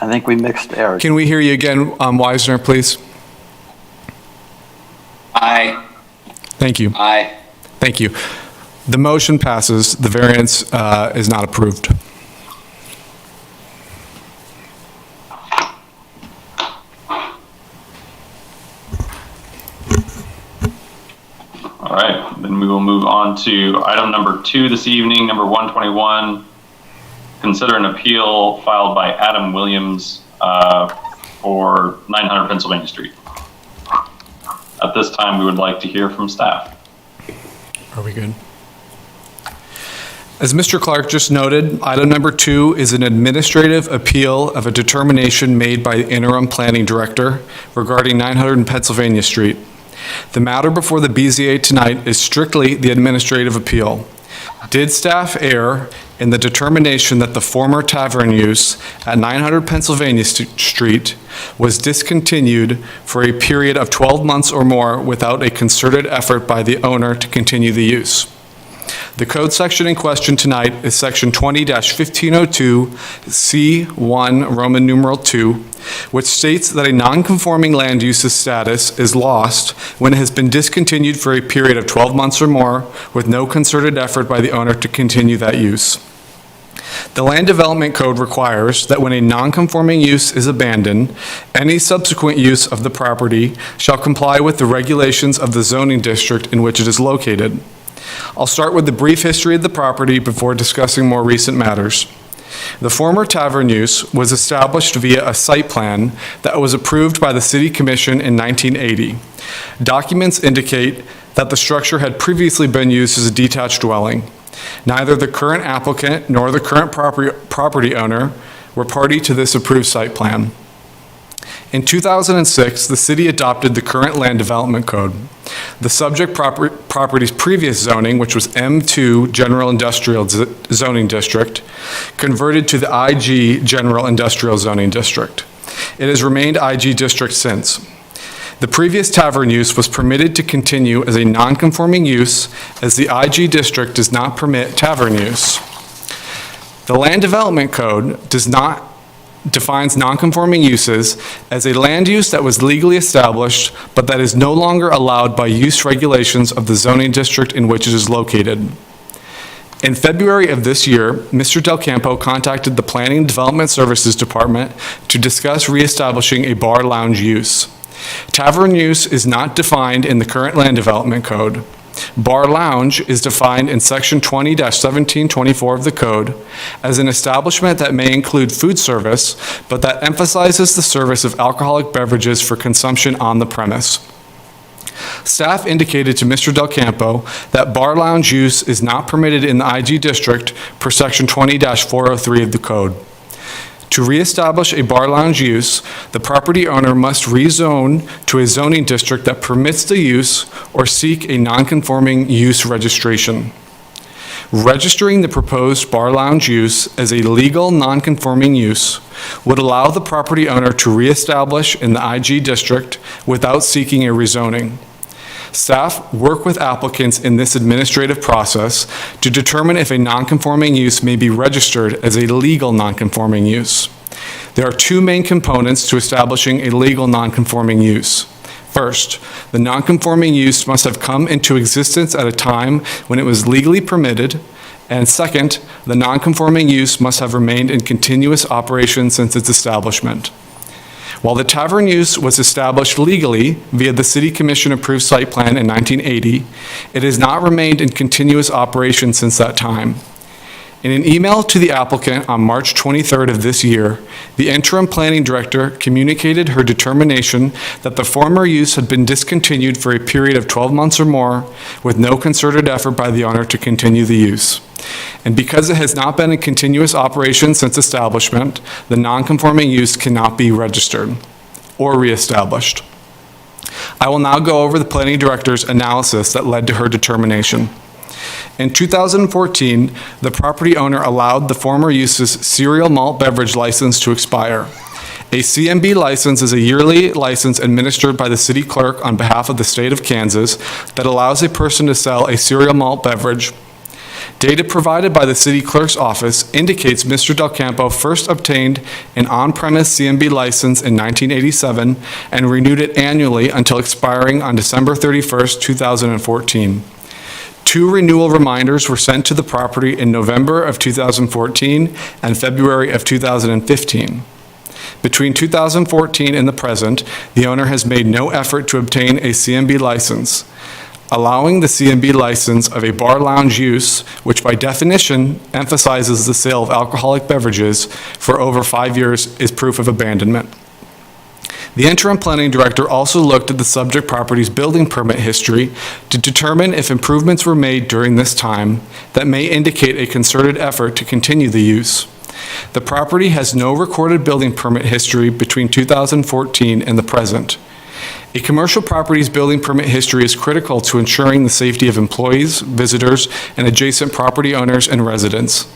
I think we mixed Eric. Can we hear you again, Weisner, please? Aye. Thank you. Aye. Thank you. The motion passes. The variance is not approved. All right, then we will move on to item number 2 this evening, number 121. Consider an appeal filed by Adam Williams for 900 Pennsylvania Street. At this time, we would like to hear from staff. Are we good? As Mr. Clark just noted, item number 2 is an administrative appeal of a determination made by the interim planning director regarding 900 Pennsylvania Street. The matter before the BZA tonight is strictly the administrative appeal. Did staff err in the determination that the former tavern use at 900 Pennsylvania Street was discontinued for a period of 12 months or more without a concerted effort by the owner to continue the use? The code section in question tonight is section 20-1502 C1 Roman numeral 2, which states that a non-conforming land use's status is lost when it has been discontinued for a period of 12 months or more with no concerted effort by the owner to continue that use. The Land Development Code requires that when a non-conforming use is abandoned, any subsequent use of the property shall comply with the regulations of the zoning district in which it is located. I'll start with the brief history of the property before discussing more recent matters. The former tavern use was established via a site plan that was approved by the City Commission in 1980. Documents indicate that the structure had previously been used as a detached dwelling. Neither the current applicant nor the current property owner were party to this approved site plan. In 2006, the city adopted the current Land Development Code. The subject property's previous zoning, which was M2 General Industrial Zoning District, converted to the IG General Industrial Zoning District. It has remained IG District since. The previous tavern use was permitted to continue as a non-conforming use, as the IG District does not permit tavern use. The Land Development Code defines non-conforming uses as a land use that was legally established but that is no longer allowed by use regulations of the zoning district in which it is located. In February of this year, Mr. Del Campo contacted the Planning and Development Services Department to discuss reestablishing a bar lounge use. Tavern use is not defined in the current Land Development Code. Bar lounge is defined in Section 20-1724 of the Code as an establishment that may include food service, but that emphasizes the service of alcoholic beverages for consumption on the premise. Staff indicated to Mr. Del Campo that bar lounge use is not permitted in the IG District per Section 20-403 of the Code. To reestablish a bar lounge use, the property owner must rezone to a zoning district that permits the use or seek a nonconforming use registration. Registering the proposed bar lounge use as a legal nonconforming use would allow the property owner to reestablish in the IG district without seeking a rezoning. Staff work with applicants in this administrative process to determine if a nonconforming use may be registered as a legal nonconforming use. There are two main components to establishing a legal nonconforming use. First, the nonconforming use must have come into existence at a time when it was legally permitted, and second, the nonconforming use must have remained in continuous operation since its establishment. While the tavern use was established legally via the City Commission approved site plan in 1980, it has not remained in continuous operation since that time. In an email to the applicant on March 23rd of this year, the interim planning director communicated her determination that the former use had been discontinued for a period of 12 months or more with no concerted effort by the owner to continue the use. And because it has not been in continuous operation since establishment, the nonconforming use cannot be registered or reestablished. I will now go over the planning director's analysis that led to her determination. In 2014, the property owner allowed the former use's cereal malt beverage license to expire. A CMB license is a yearly license administered by the city clerk on behalf of the state of Kansas that allows a person to sell a cereal malt beverage. Data provided by the city clerk's office indicates Mr. Del Campo first obtained an on-premise CMB license in 1987 and renewed it annually until expiring on December 31st, 2014. Two renewal reminders were sent to the property in November of 2014 and February of 2015. Between 2014 and the present, the owner has made no effort to obtain a CMB license. Allowing the CMB license of a bar lounge use, which by definition emphasizes the sale of alcoholic beverages for over 5 years, is proof of abandonment. The interim planning director also looked at the subject property's building permit history to determine if improvements were made during this time that may indicate a concerted effort to continue the use. The property has no recorded building permit history between 2014 and the present. A commercial property's building permit history is critical to ensuring the safety of employees, visitors, and adjacent property owners and residents.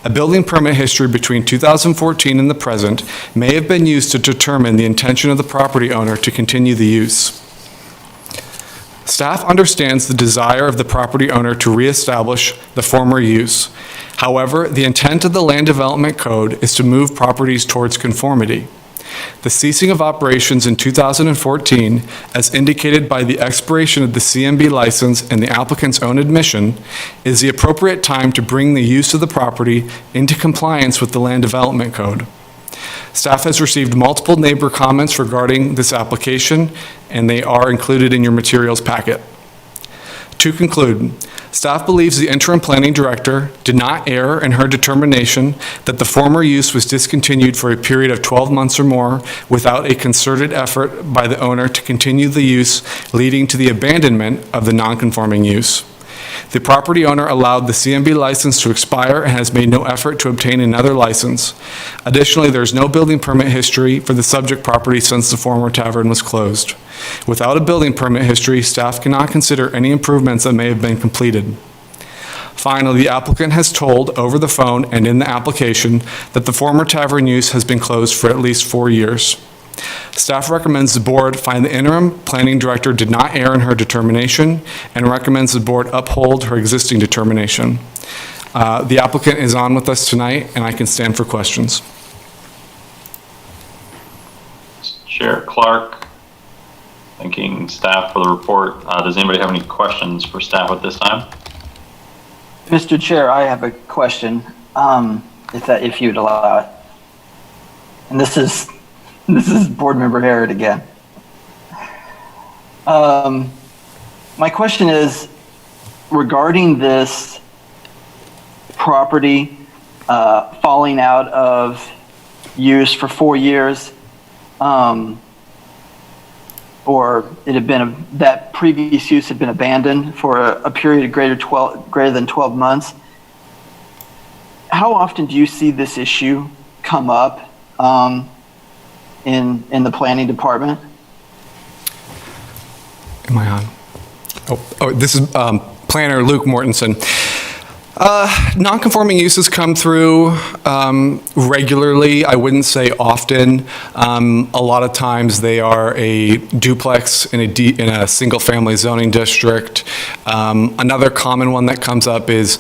A building permit history between 2014 and the present may have been used to determine the intention of the property owner to continue the use. Staff understands the desire of the property owner to reestablish the former use. However, the intent of the Land Development Code is to move properties towards conformity. The ceasing of operations in 2014, as indicated by the expiration of the CMB license and the applicant's own admission, is the appropriate time to bring the use of the property into compliance with the Land Development Code. Staff has received multiple neighbor comments regarding this application, and they are included in your materials packet. To conclude, staff believes the interim planning director did not err in her determination that the former use was discontinued for a period of 12 months or more without a concerted effort by the owner to continue the use, leading to the abandonment of the nonconforming use. The property owner allowed the CMB license to expire and has made no effort to obtain another license. Additionally, there is no building permit history for the subject property since the former tavern was closed. Without a building permit history, staff cannot consider any improvements that may have been completed. Finally, the applicant has told over the phone and in the application that the former tavern use has been closed for at least 4 years. Staff recommends the board find the interim planning director did not err in her determination and recommends the board uphold her existing determination. The applicant is on with us tonight, and I can stand for questions. Chair Clark, thanking staff for the report. Does anybody have any questions for staff at this time? Mr. Chair, I have a question, if you'd allow it. And this is Board Member Harrod again. My question is regarding this property falling out of use for 4 years, or it had been that previous use had been abandoned for a period greater than 12 months. How often do you see this issue come up in the planning department? Am I on? Oh, this is Planner Luke Mortensen. Non-conforming uses come through regularly. I wouldn't say often. A lot of times they are a duplex in a single-family zoning district. Another common one that comes up is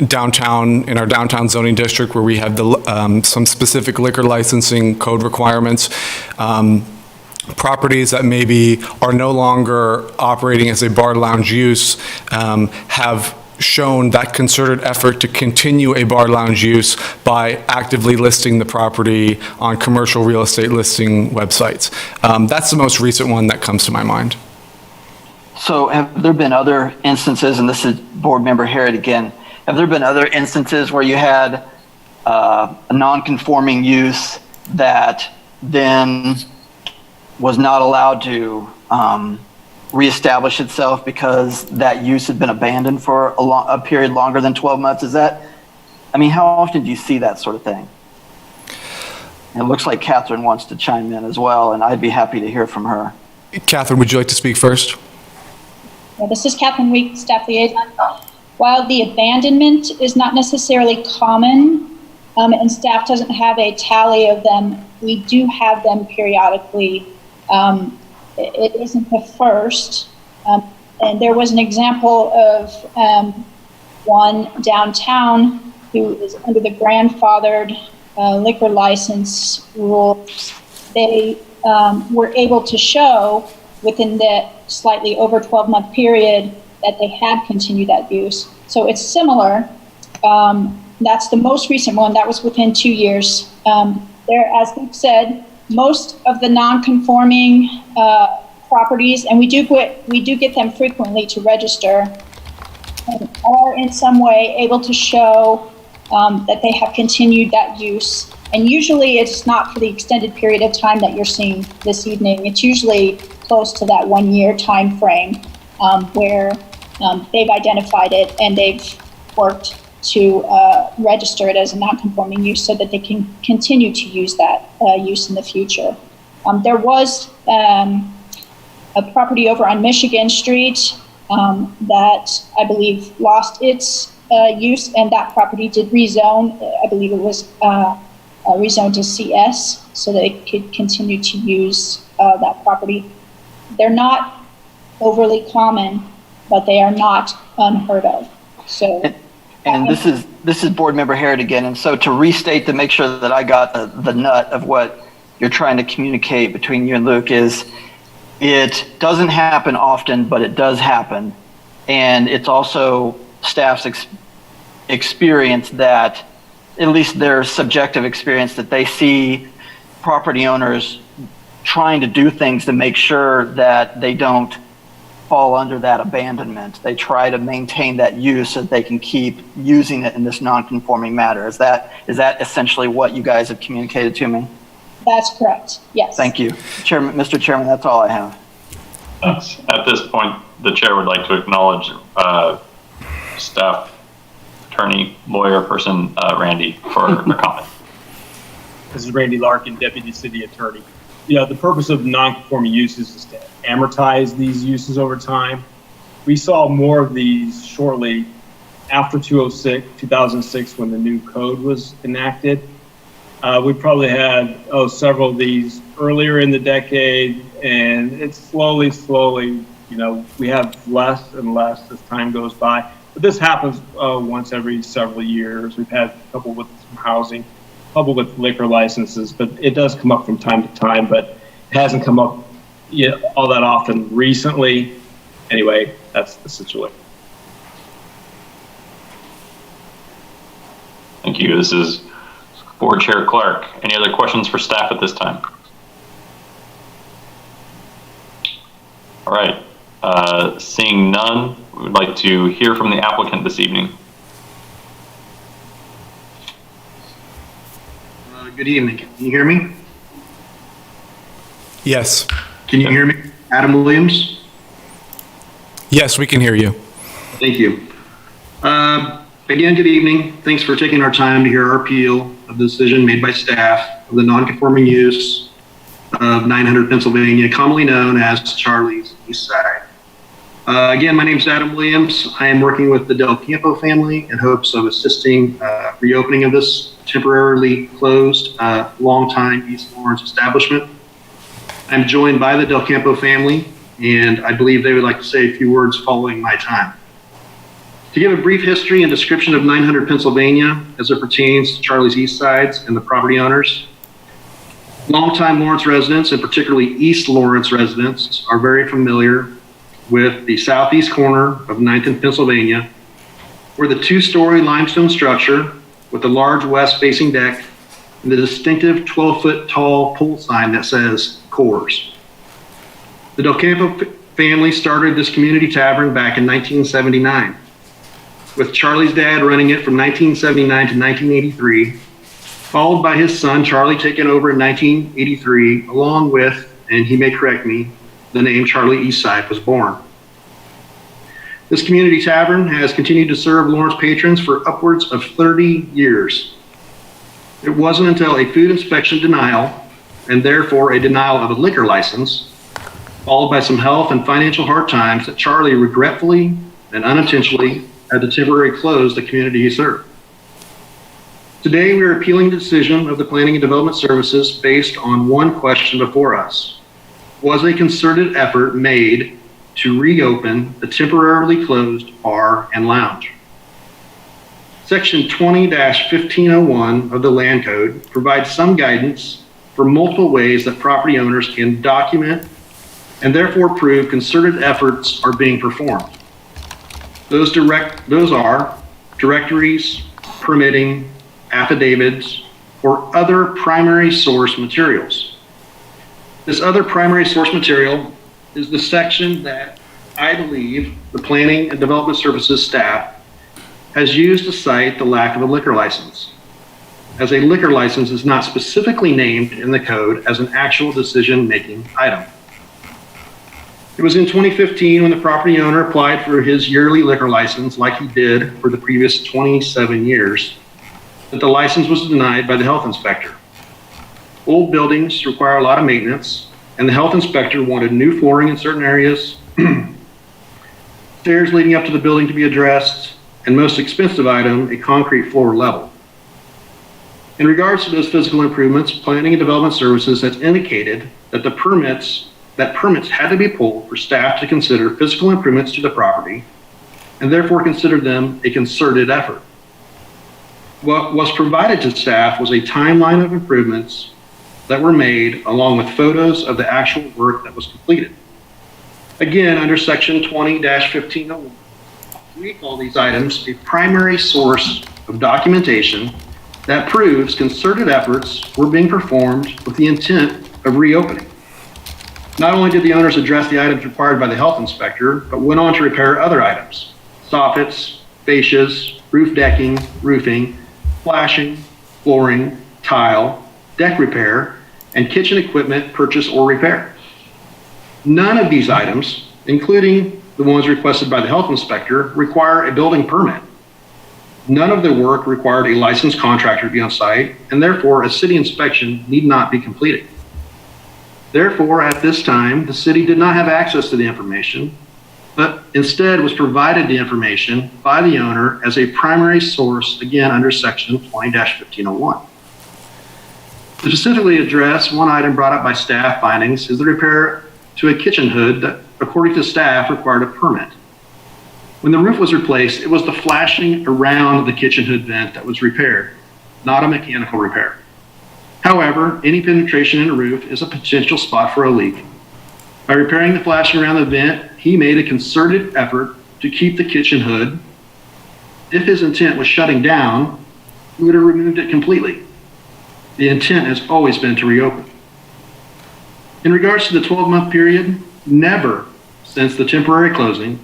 downtown, in our downtown zoning district, where we have some specific liquor licensing code requirements. Properties that maybe are no longer operating as a bar lounge use have shown that concerted effort to continue a bar lounge use by actively listing the property on commercial real estate listing websites. That's the most recent one that comes to my mind. So have there been other instances, and this is Board Member Harrod again, have there been other instances where you had a non-conforming use that then was not allowed to reestablish itself because that use had been abandoned for a period longer than 12 months? Is that, I mean, how often do you see that sort of thing? It looks like Catherine wants to chime in as well, and I'd be happy to hear from her. Catherine, would you like to speak first? Yeah, this is Catherine Week, staff liaison. While the abandonment is not necessarily common, and staff doesn't have a tally of them, we do have them periodically. It isn't the first. And there was an example of one downtown who is under the grandfathered liquor license rules. They were able to show within the slightly over 12-month period that they had continued that use. So it's similar. That's the most recent one. That was within 2 years. There, as Luke said, most of the non-conforming properties, and we do get them frequently to register, are in some way able to show that they have continued that use. And usually it's not for the extended period of time that you're seeing this evening. It's usually close to that 1 year time frame where they've identified it and they've worked to register it as a non-conforming use so that they can continue to use that use in the future. There was a property over on Michigan Street that I believe lost its use, and that property did rezone. I believe it was rezoned to CS so they could continue to use that property. They're not overly common, but they are not unheard of. So. And this is Board Member Harrod again. And so to restate, to make sure that I got the nut of what you're trying to communicate between you and Luke, is it doesn't happen often, but it does happen. And it's also staff's experience that, at least their subjective experience, that they see property owners trying to do things to make sure that they don't fall under that abandonment. They try to maintain that use so that they can keep using it in this non-conforming matter. Is that essentially what you guys have communicated to me? That's correct, yes. Thank you. Mr. Chairman, that's all I have. Thanks. At this point, the chair would like to acknowledge staff attorney, lawyer person, Randy, for a comment. This is Randy Larkin, Deputy City Attorney. The purpose of non-conforming uses is to amortize these uses over time. We saw more of these shortly after 2006, when the new code was enacted. We probably had several of these earlier in the decade, and it's slowly, we have less and less as time goes by. But this happens once every several years. We've had a couple with some housing, a couple with liquor licenses, but it does come up from time to time, but it hasn't come up all that often recently. Anyway, that's the situation. Thank you. This is Board Chair Clark. Any other questions for staff at this time? All right. Seeing none, we would like to hear from the applicant this evening. Good evening. Can you hear me? Yes. Can you hear me? Adam Williams? Yes, we can hear you. Thank you. Again, good evening. Thanks for taking our time to hear our appeal of the decision made by staff of the non-conforming use of 900 Pennsylvania, commonly known as Charlie's East Side. Again, my name is Adam Williams. I am working with the Del Campo family in hopes of assisting reopening of this temporarily closed longtime East Lawrence establishment. I'm joined by the Del Campo family, and I believe they would like to say a few words following my time. To give a brief history and description of 900 Pennsylvania as it pertains to Charlie's East Sides and the property owners. Longtime Lawrence residents, and particularly East Lawrence residents, are very familiar with the southeast corner of 9th and Pennsylvania, where the two-story limestone structure with the large west-facing deck and the distinctive 12-foot tall pole sign that says Coors. The Del Campo family started this community tavern back in 1979, with Charlie's dad running it from 1979 to 1983, followed by his son Charlie taking over in 1983, along with, and he may correct me, the name Charlie Eastside was born. This community tavern has continued to serve Lawrence patrons for upwards of 30 years. It wasn't until a food inspection denial, and therefore a denial of a liquor license, followed by some health and financial hard times, that Charlie regretfully and unintentionally had to temporarily close the community he served. Today, we are appealing the decision of the Planning and Development Services based on one question before us. Was a concerted effort made to reopen the temporarily closed bar and lounge? Section 20-1501 of the Land Code provides some guidance for multiple ways that property owners can document and therefore prove concerted efforts are being performed. Those are directories, permitting, affidavits, or other primary source materials. This other primary source material is the section that I believe the Planning and Development Services staff has used to cite the lack of a liquor license, as a liquor license is not specifically named in the code as an actual decision-making item. It was in 2015 when the property owner applied for his yearly liquor license, like he did for the previous 27 years, that the license was denied by the health inspector. Old buildings require a lot of maintenance, and the health inspector wanted new flooring in certain areas, stairs leading up to the building to be addressed, and most expensive item, a concrete floor level. In regards to those physical improvements, Planning and Development Services has indicated that permits had to be pulled for staff to consider physical improvements to the property, and therefore considered them a concerted effort. What was provided to staff was a timeline of improvements that were made, along with photos of the actual work that was completed. Again, under section 20-1501, we call these items a primary source of documentation that proves concerted efforts were being performed with the intent of reopening. Not only did the owners address the items required by the health inspector, but went on to repair other items: soffits, fascias, roof decking, roofing, flashing, flooring, tile, deck repair, and kitchen equipment purchase or repair. None of these items, including the ones requested by the health inspector, require a building permit. None of the work required a licensed contractor to be on site, and therefore a city inspection need not be completed. Therefore, at this time, the city did not have access to the information, but instead was provided the information by the owner as a primary source, again under section 20-1501. To specifically address one item brought up by staff findings is the repair to a kitchen hood that, according to staff, required a permit. When the roof was replaced, it was the flashing around the kitchen hood vent that was repaired, not a mechanical repair. However, any penetration in a roof is a potential spot for a leak. By repairing the flashing around the vent, he made a concerted effort to keep the kitchen hood. If his intent was shutting down, he would have removed it completely. The intent has always been to reopen. In regards to the 12-month period, never since the temporary closing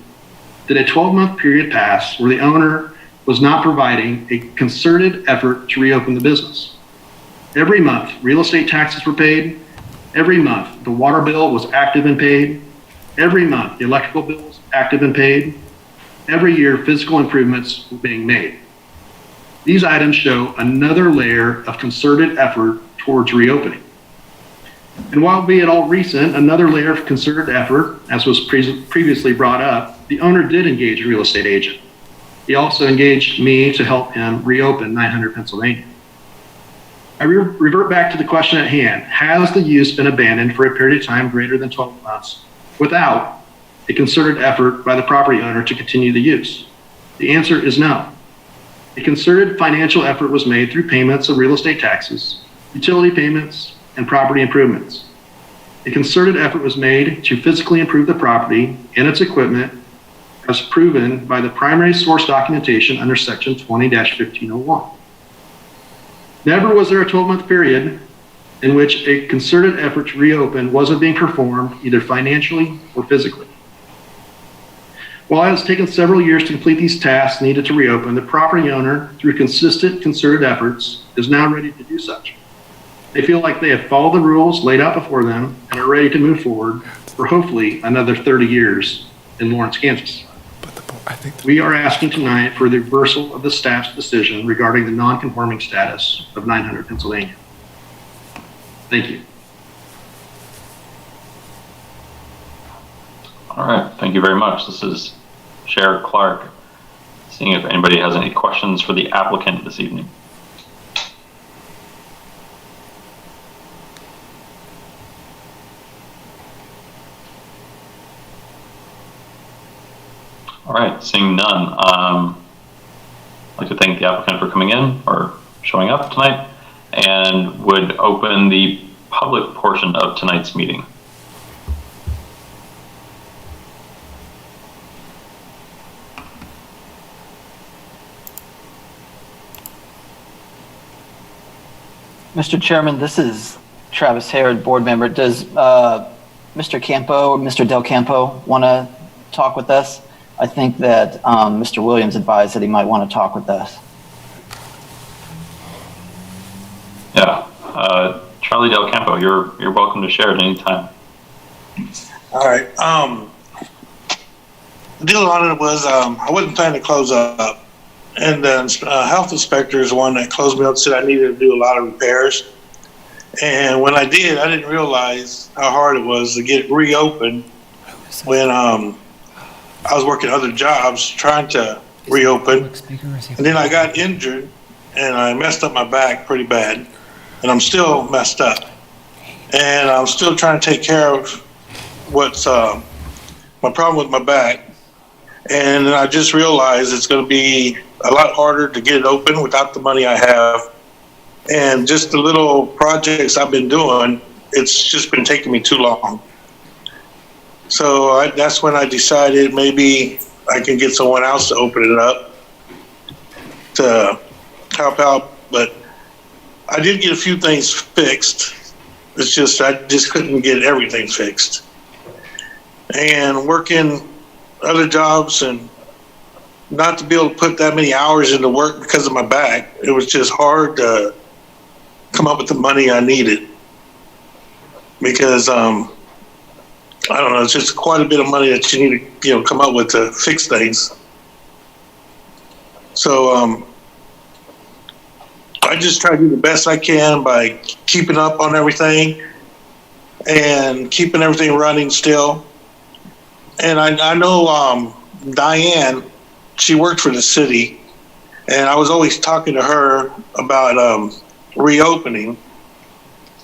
did a 12-month period pass where the owner was not providing a concerted effort to reopen the business. Every month, real estate taxes were paid. Every month, the water bill was active and paid. Every month, the electrical bill was active and paid. Every year, physical improvements were being made. These items show another layer of concerted effort towards reopening. And while be it all recent, another layer of concerted effort, as was previously brought up, the owner did engage a real estate agent. He also engaged me to help him reopen 900 Pennsylvania. I revert back to the question at hand. Has the use been abandoned for a period of time greater than 12 months without a concerted effort by the property owner to continue the use? The answer is no. A concerted financial effort was made through payments of real estate taxes, utility payments, and property improvements. A concerted effort was made to physically improve the property and its equipment as proven by the primary source documentation under section 20-1501. Never was there a 12-month period in which a concerted effort to reopen wasn't being performed either financially or physically. While it has taken several years to complete these tasks needed to reopen, the property owner, through consistent concerted efforts, is now ready to do such. They feel like they have followed the rules laid out before them and are ready to move forward for hopefully another 30 years in Lawrence, Kansas. We are asking tonight for the reversal of the staff's decision regarding the non-conforming status of 900 Pennsylvania. Thank you. All right, thank you very much. This is Chair Clark. Seeing if anybody has any questions for the applicant this evening. All right, seeing none, I'd like to thank the applicant for coming in or showing up tonight, and would open the public portion of tonight's meeting. Mr. Chairman, this is Travis Harrod, board member. Does Mr. Campo or Mr. Del Campo want to talk with us? I think that Mr. Williams advised that he might want to talk with us. Yeah, Charlie Del Campo, you're welcome to share at any time. All right. The deal on it was I wasn't planning to close up, and then health inspector is the one that closed me up, said I needed to do a lot of repairs. And when I did, I didn't realize how hard it was to get reopened when I was working other jobs trying to reopen. And then I got injured and I messed up my back pretty bad, and I'm still messed up. And I'm still trying to take care of what's my problem with my back. And then I just realized it's going to be a lot harder to get it open without the money I have. And just the little projects I've been doing, it's just been taking me too long. So that's when I decided maybe I can get someone else to open it up to help out. But I did get a few things fixed. It's just I just couldn't get everything fixed. And working other jobs and not to be able to put that many hours into work because of my back, it was just hard to come up with the money I needed. Because I don't know, it's just quite a bit of money that you need to, come up with to fix things. So, I just try to do the best I can by keeping up on everything and keeping everything running still. And I know Diane, she worked for the city, and I was always talking to her about reopening.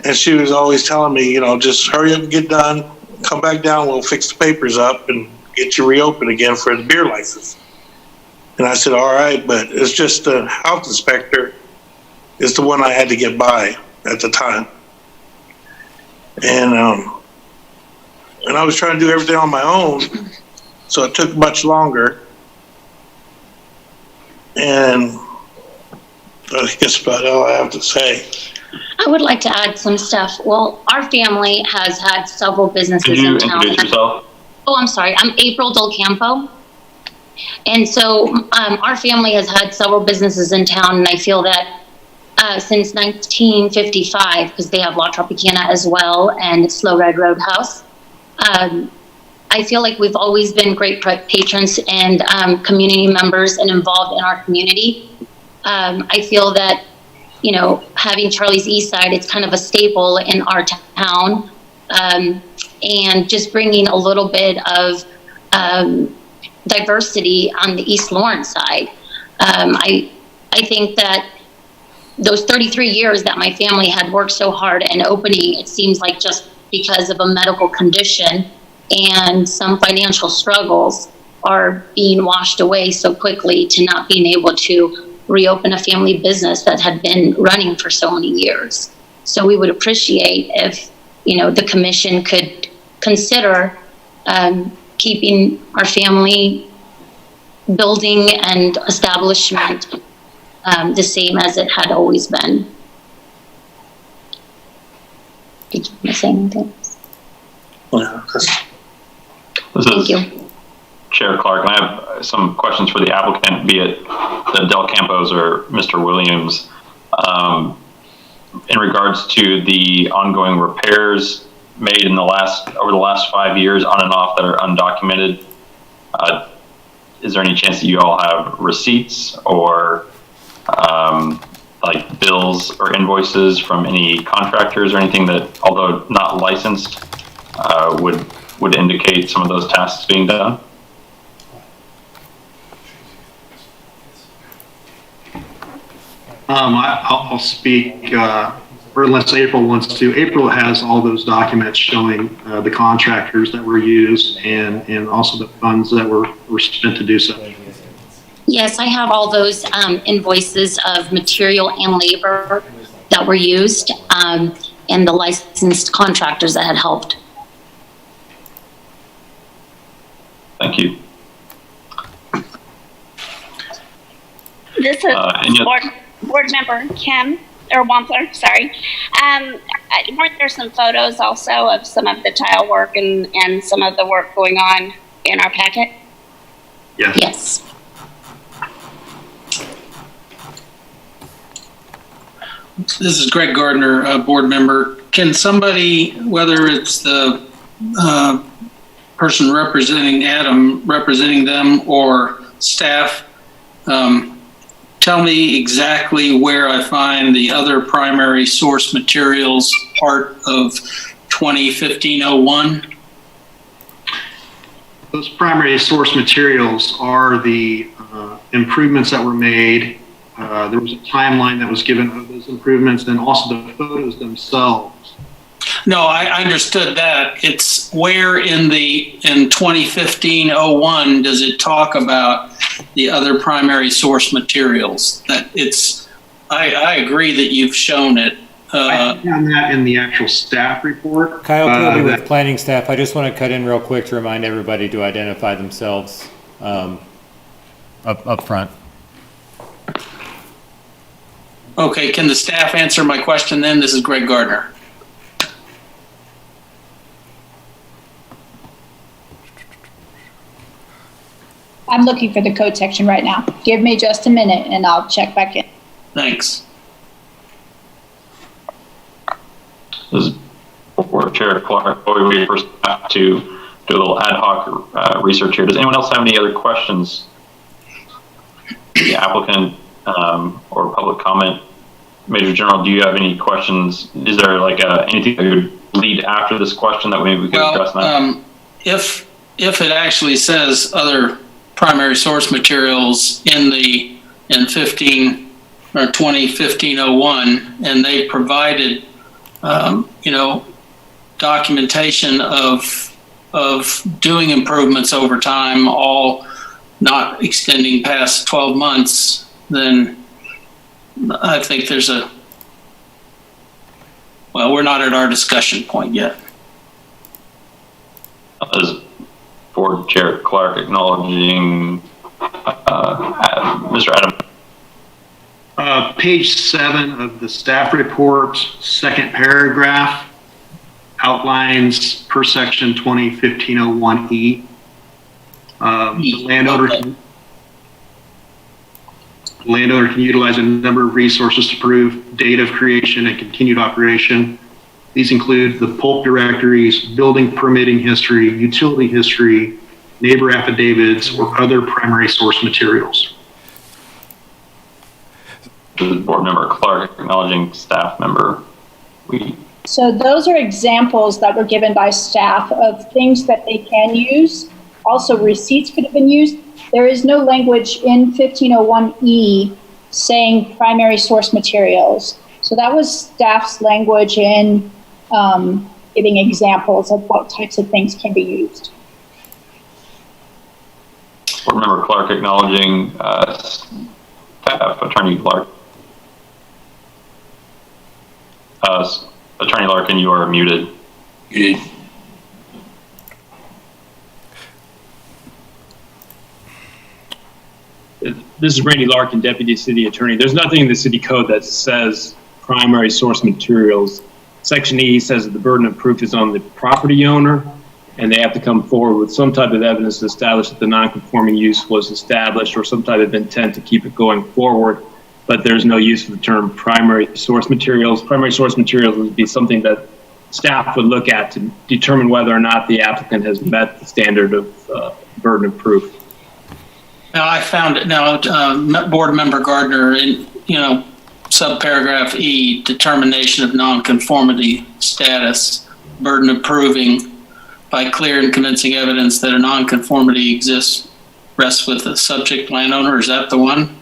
And she was always telling me, just hurry up and get done, come back down, we'll fix the papers up and get you reopened again for the beer license. And I said, all right, but it's just the health inspector is the one I had to get by at the time. And I was trying to do everything on my own, so it took much longer. And I guess about all I have to say. I would like to add some stuff. Well, our family has had several businesses Could you in town. introduce yourself? Oh, I'm sorry. I'm April Del Campo. And so our family has had several businesses in town, and I feel that since 1955, because they have La Tropicana as well and Slow Red Roadhouse, I feel like we've always been great patrons and community members and involved in our community. I feel that, having Charlie's East Side, it's kind of a staple in our town, and just bringing a little bit of diversity on the East Lawrence side. I think that those 33 years that my family had worked so hard in opening, it seems like just because of a medical condition and some financial struggles are being washed away so quickly to not being able to reopen a family business that had been running for so many years. So we would appreciate if, the commission could consider keeping our family building and establishment the same as it had always been. Did you want to say anything? Thank you. Chair Clark, I have some questions for the applicant, be it the Del Campos or Mr. Williams. In regards to the ongoing repairs made over the last 5 years on and off that are undocumented, is there any chance that you all have receipts or like bills or invoices from any contractors or anything that, although not licensed, would indicate some of those tasks being done? I'll speak, or unless April wants to. April has all those documents showing the contractors that were used and also the funds that were spent to do so. Yes, I have all those invoices of material and labor that were used, and the licensed contractors that had helped. Thank you. This is board member Kim, or Wampler, sorry. Weren't there some photos also of some of the tile work and some of the work going on in our packet? Yes. Yes. This is Greg Gardner, board member. Can somebody, whether it's the person representing Adam, representing them, or staff, tell me exactly where I find the other primary source materials part of 2015-01? Those primary source materials are the improvements that were made. There was a timeline that was given of those improvements, and also the photos themselves. No, I understood that. It's where in 2015-01 does it talk about the other primary source materials? That it's, I agree that you've shown it. I found that in the actual staff report. Kyle Kirby with planning staff. I just want to cut in real quick to remind everybody to identify themselves up front. Okay, can the staff answer my question then? This is Greg Gardner. I'm looking for the code section right now. Give me just a minute and I'll check back in. Thanks. This is Chair Chair Clark, before we first have to do a little ad hoc research here, does anyone else have any other questions? The applicant or public comment? Major General, do you have any questions? Is there like anything that would lead after this question that maybe we could address now? If it actually says other primary source materials in 15 or 2015-01, and they provided, documentation of doing improvements over time, all not extending past 12 months, then I think we're not at our discussion point yet. As Board Chair Clark acknowledging Mr. Adam. Page 7 of the staff report, second paragraph, outlines per section 2015-01E. The landowner can utilize a number of resources to prove date of creation and continued operation. These include the pulp directories, building permitting history, utility history, neighbor affidavits, or other primary source materials. Board Member Clark acknowledging staff member. So those are examples that were given by staff of things that they can use. Also, receipts could have been used. There is no language in 1501E saying primary source materials. So that was staff's language in giving examples of what types of things can be used. Board Member Clark acknowledging staff. Attorney Clark. Attorney Larkin, you are muted. Muted. This is Randy Larkin, Deputy City Attorney. There's nothing in the city code that says primary source materials. Section E says that the burden of proof is on the property owner, and they have to come forward with some type of evidence to establish that the non-conforming use was established or some type of intent to keep it going forward. But there's no use of the term primary source materials. Primary source materials would be something that staff would look at to determine whether or not the applicant has met the standard of burden of proof. Now I found it now, Board Member Gardner, in subparagraph E, determination of nonconformity status, burden of proving by clear and convincing evidence that a nonconformity exists rests with the subject landowner. Is that the one?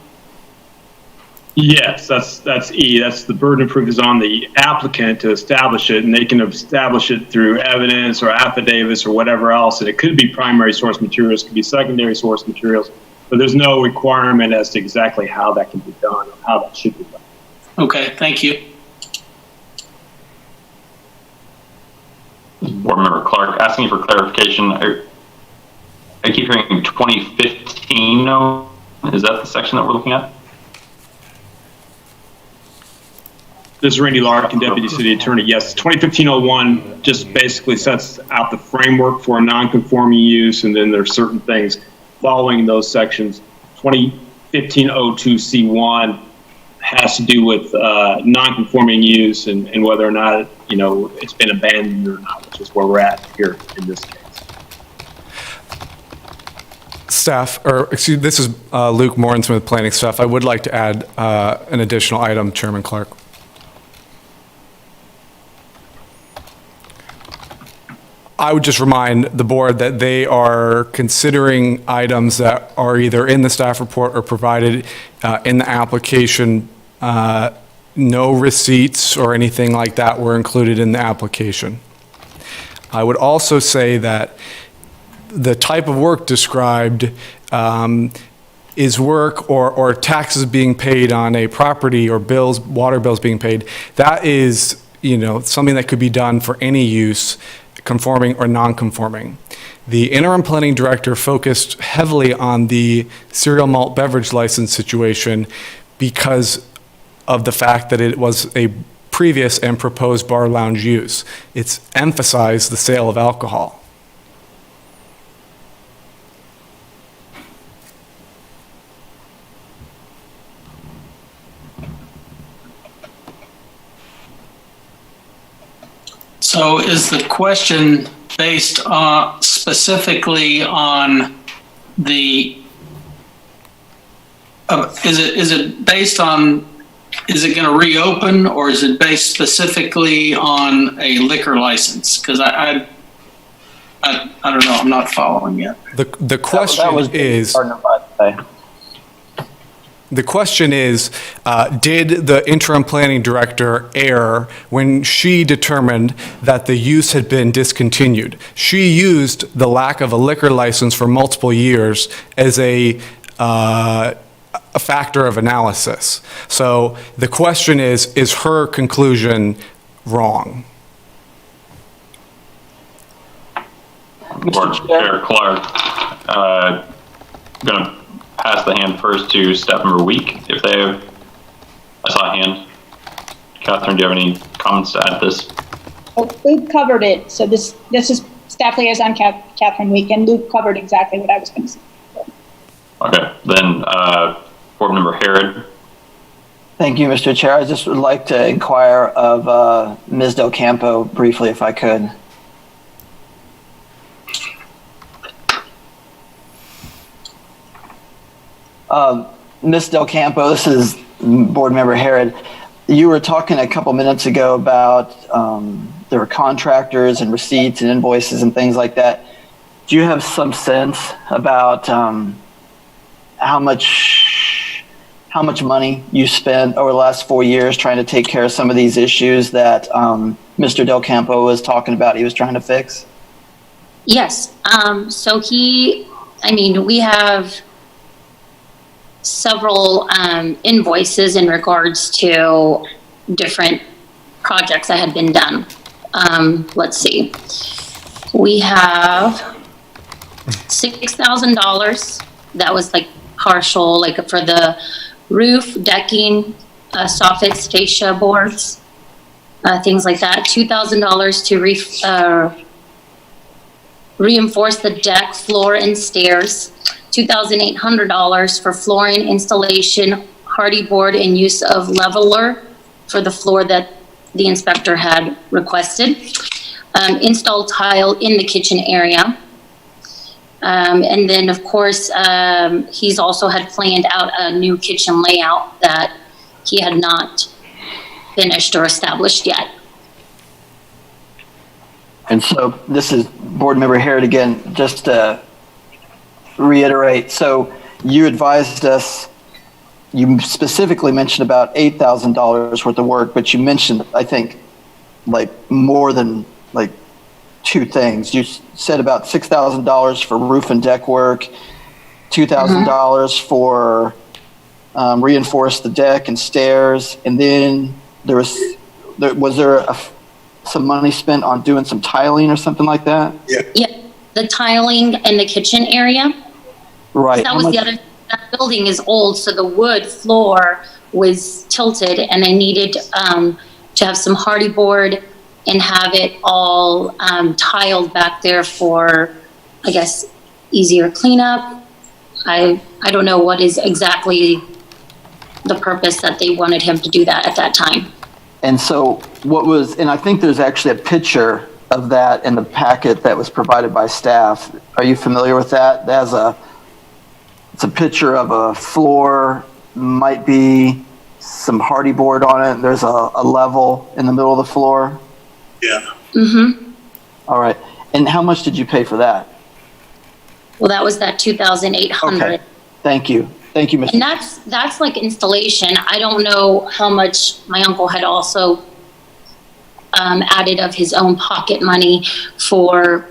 Yes, that's E. That's the burden of proof is on the applicant to establish it, and they can establish it through evidence or affidavits or whatever else. And it could be primary source materials, could be secondary source materials, but there's no requirement as to exactly how that can be done or how that should be done. Okay, thank you. Board Member Clark asking for clarification. I keep hearing 2015. Is that the section that we're looking at? This is Randy Larkin, Deputy City Attorney. Yes, 2015-01 just basically sets out the framework for a non-conforming use, and then there's certain things following those sections. 2015-02C1 has to do with non-conforming use and whether or not it's been abandoned or not, which is where we're at here in this case. This is Luke Mortensen with Planning Staff. I would like to add an additional item, Chairman Clark. I would just remind the board that they are considering items that are either in the staff report or provided in the application. No receipts or anything like that were included in the application. I would also say that the type of work described is work or taxes being paid on a property or bills, water bills being paid. That is, something that could be done for any use, conforming or non-conforming. The interim planning director focused heavily on the cereal malt beverage license situation because of the fact that it was a previous and proposed bar lounge use. It's emphasized the sale of alcohol. So is the question based specifically on the, is it based on, is it going to reopen, or is it based specifically on a liquor license? Because I don't know, I'm not following yet. The question is, the question is, did the interim planning director err when she determined that the use had been discontinued? She used the lack of a liquor license for multiple years as a factor of analysis. So the question is her conclusion wrong? Board Chair Clark, I'm going to pass the hand first to staff member Week. If they have, I saw a hand. Catherine, do you have any comments to add to this? Oh, Luke covered it. So this is staff liaison Catherine Week, and Luke covered exactly what I was going to say. Okay, then board member Harrod. Thank you, Mr. Chair. I just would like to inquire of Ms. Del Campo briefly, if I could. Ms. Del Campo, this is board member Harrod. You were talking a couple minutes ago about there were contractors and receipts and invoices and things like that. Do you have some sense about how much money you spent over the last 4 years trying to take care of some of these issues that Mr. Del Campo was talking about he was trying to fix? Yes. So we have several invoices in regards to different projects that had been done. Let's see. We have $6,000 that was like partial, like for the roof, decking, soffits, fascia boards, things like that. $2,000 to reinforce the deck, floor, and stairs. $2,800 for flooring installation, hardy board, and use of leveler for the floor that the inspector had requested. Install tile in the kitchen area. And then, of course, he's also had planned out a new kitchen layout that he had not finished or established yet. And so this is board member Harrod again, just to reiterate. So you advised us, you specifically mentioned about $8,000 worth of work, but you mentioned, I think, like more than like two things. You said about $6,000 for roof and deck work, $2,000 for reinforce the deck and stairs, and then was there some money spent on doing some tiling or something like that? Yeah, the tiling in the kitchen area. Right. That was the other. That building is old, so the wood floor was tilted, and I needed to have some hardy board and have it all tiled back there for, I guess, easier cleanup. I don't know what is exactly the purpose that they wanted him to do that at that time. And so and I think there's actually a picture of that in the packet that was provided by staff. Are you familiar with that? It's a picture of a floor, might be some hardy board on it. There's a level in the middle of the floor. Yeah. Mm-hmm. All right. And how much did you pay for that? Well, that was that $2,800. Okay. Thank you. Thank you, Mr. And that's like installation. I don't know how much my uncle had also added of his own pocket money for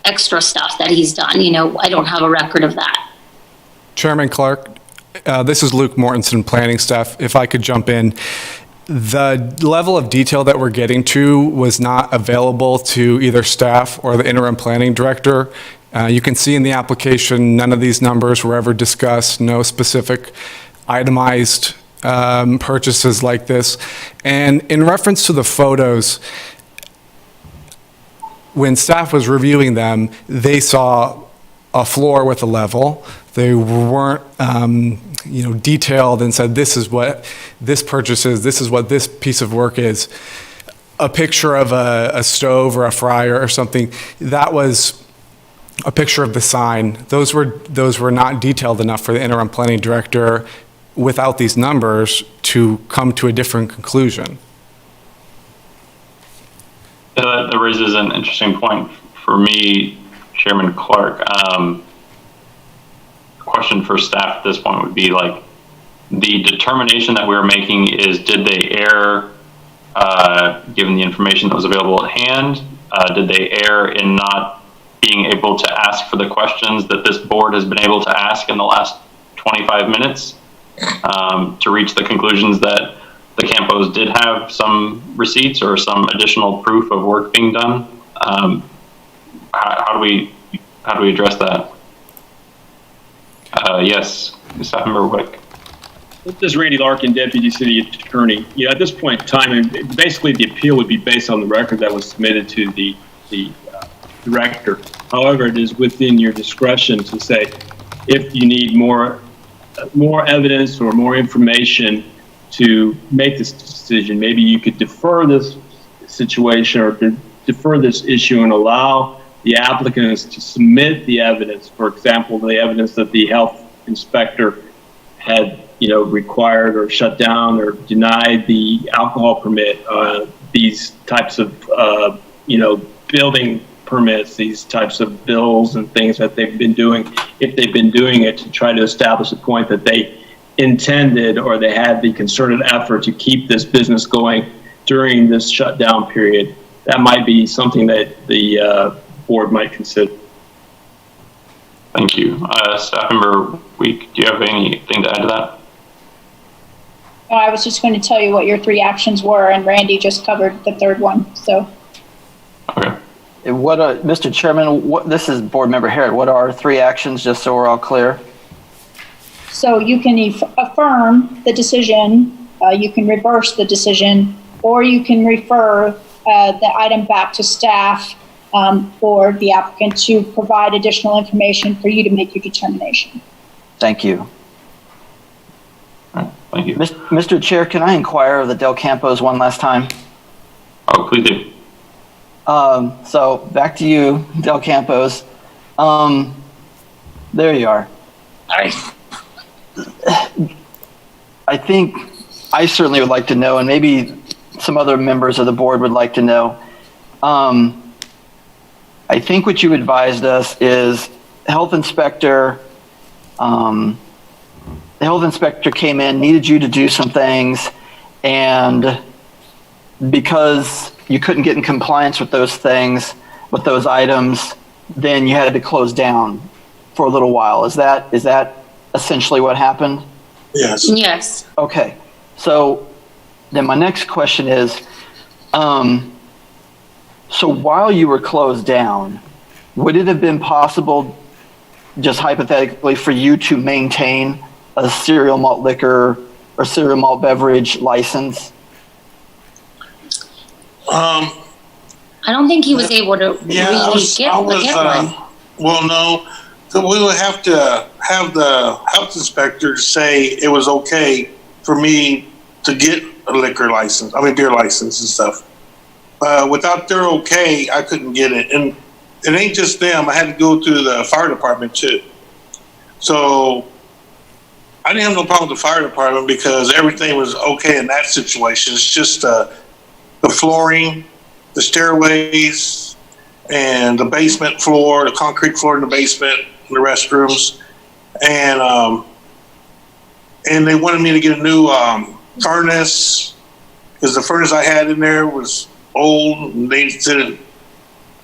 extra stuff that he's done. I don't have a record of that. Chairman Clark, this is Luke Mortensen, planning staff. If I could jump in. The level of detail that we're getting to was not available to either staff or the interim planning director. You can see in the application, none of these numbers were ever discussed, no specific itemized purchases like this. And in reference to the photos, when staff was reviewing them, they saw a floor with a level. They weren't, detailed and said, this is what this purchase is, this is what this piece of work is. a picture of a stove or a fryer or something. That was a picture of the sign. Those were not detailed enough for the interim planning director without these numbers to come to a different conclusion. That raises an interesting point for me, Chairman Clark. Question for staff at this point would be like, the determination that we were making is, did they err given the information that was available at hand? Did they err in not being able to ask for the questions that this board has been able to ask in the last 25 minutes to reach the conclusions that the Campos did have some receipts or some additional proof of work being done? How do we address that? Yes, Staff Member Wick. This is Randy Larkin, Deputy City Attorney. At this point in time, basically the appeal would be based on the record that was submitted to the director. However, it is within your discretion to say if you need more evidence or more information to make this decision. Maybe you could defer this situation or defer this issue and allow the applicants to submit the evidence. For example, the evidence that the health inspector had, required or shut down or denied the alcohol permit, these types of, building permits, these types of bills and things that they've been doing, if they've been doing it to try to establish a point that they intended or they had the concerted effort to keep this business going during this shutdown period. That might be something that the board might consider. Thank you. Staff Member Week, do you have anything to add to that? I was just going to tell you what your 3 actions were, and Randy just covered the 3rd one. So. Okay. Mr. Chairman, this is Board Member Harrod. What are our 3 actions, just so we're all clear? So you can affirm the decision, you can reverse the decision, or you can refer the item back to staff or the applicant to provide additional information for you to make your determination. Thank you. All right, thank you. Mr. Chair, can I inquire of the Del Campos one last time? Oh, please do. So back to you, Del Campos. There you are. All right. I think I certainly would like to know, and maybe some other members of the board would like to know. I think what you advised us is the health inspector came in, needed you to do some things, and because you couldn't get in compliance with those things, with those items, then you had to close down for a little while. Is that essentially what happened? Yes. Yes. Okay. So then my next question is, so while you were closed down, would it have been possible, just hypothetically, for you to maintain a cereal malt liquor or cereal malt beverage license? I don't think he was able to really get one. Well, no. So we would have to have the health inspector say it was okay for me to get a beer license and stuff. Without their okay, I couldn't get it. And it ain't just them. I had to go through the fire department too. So I didn't have no problem with the fire department because everything was okay in that situation. It's just the flooring, the stairways, and the basement floor, the concrete floor in the basement, the restrooms, and they wanted me to get a new furnace because the furnace I had in there was old, and they said it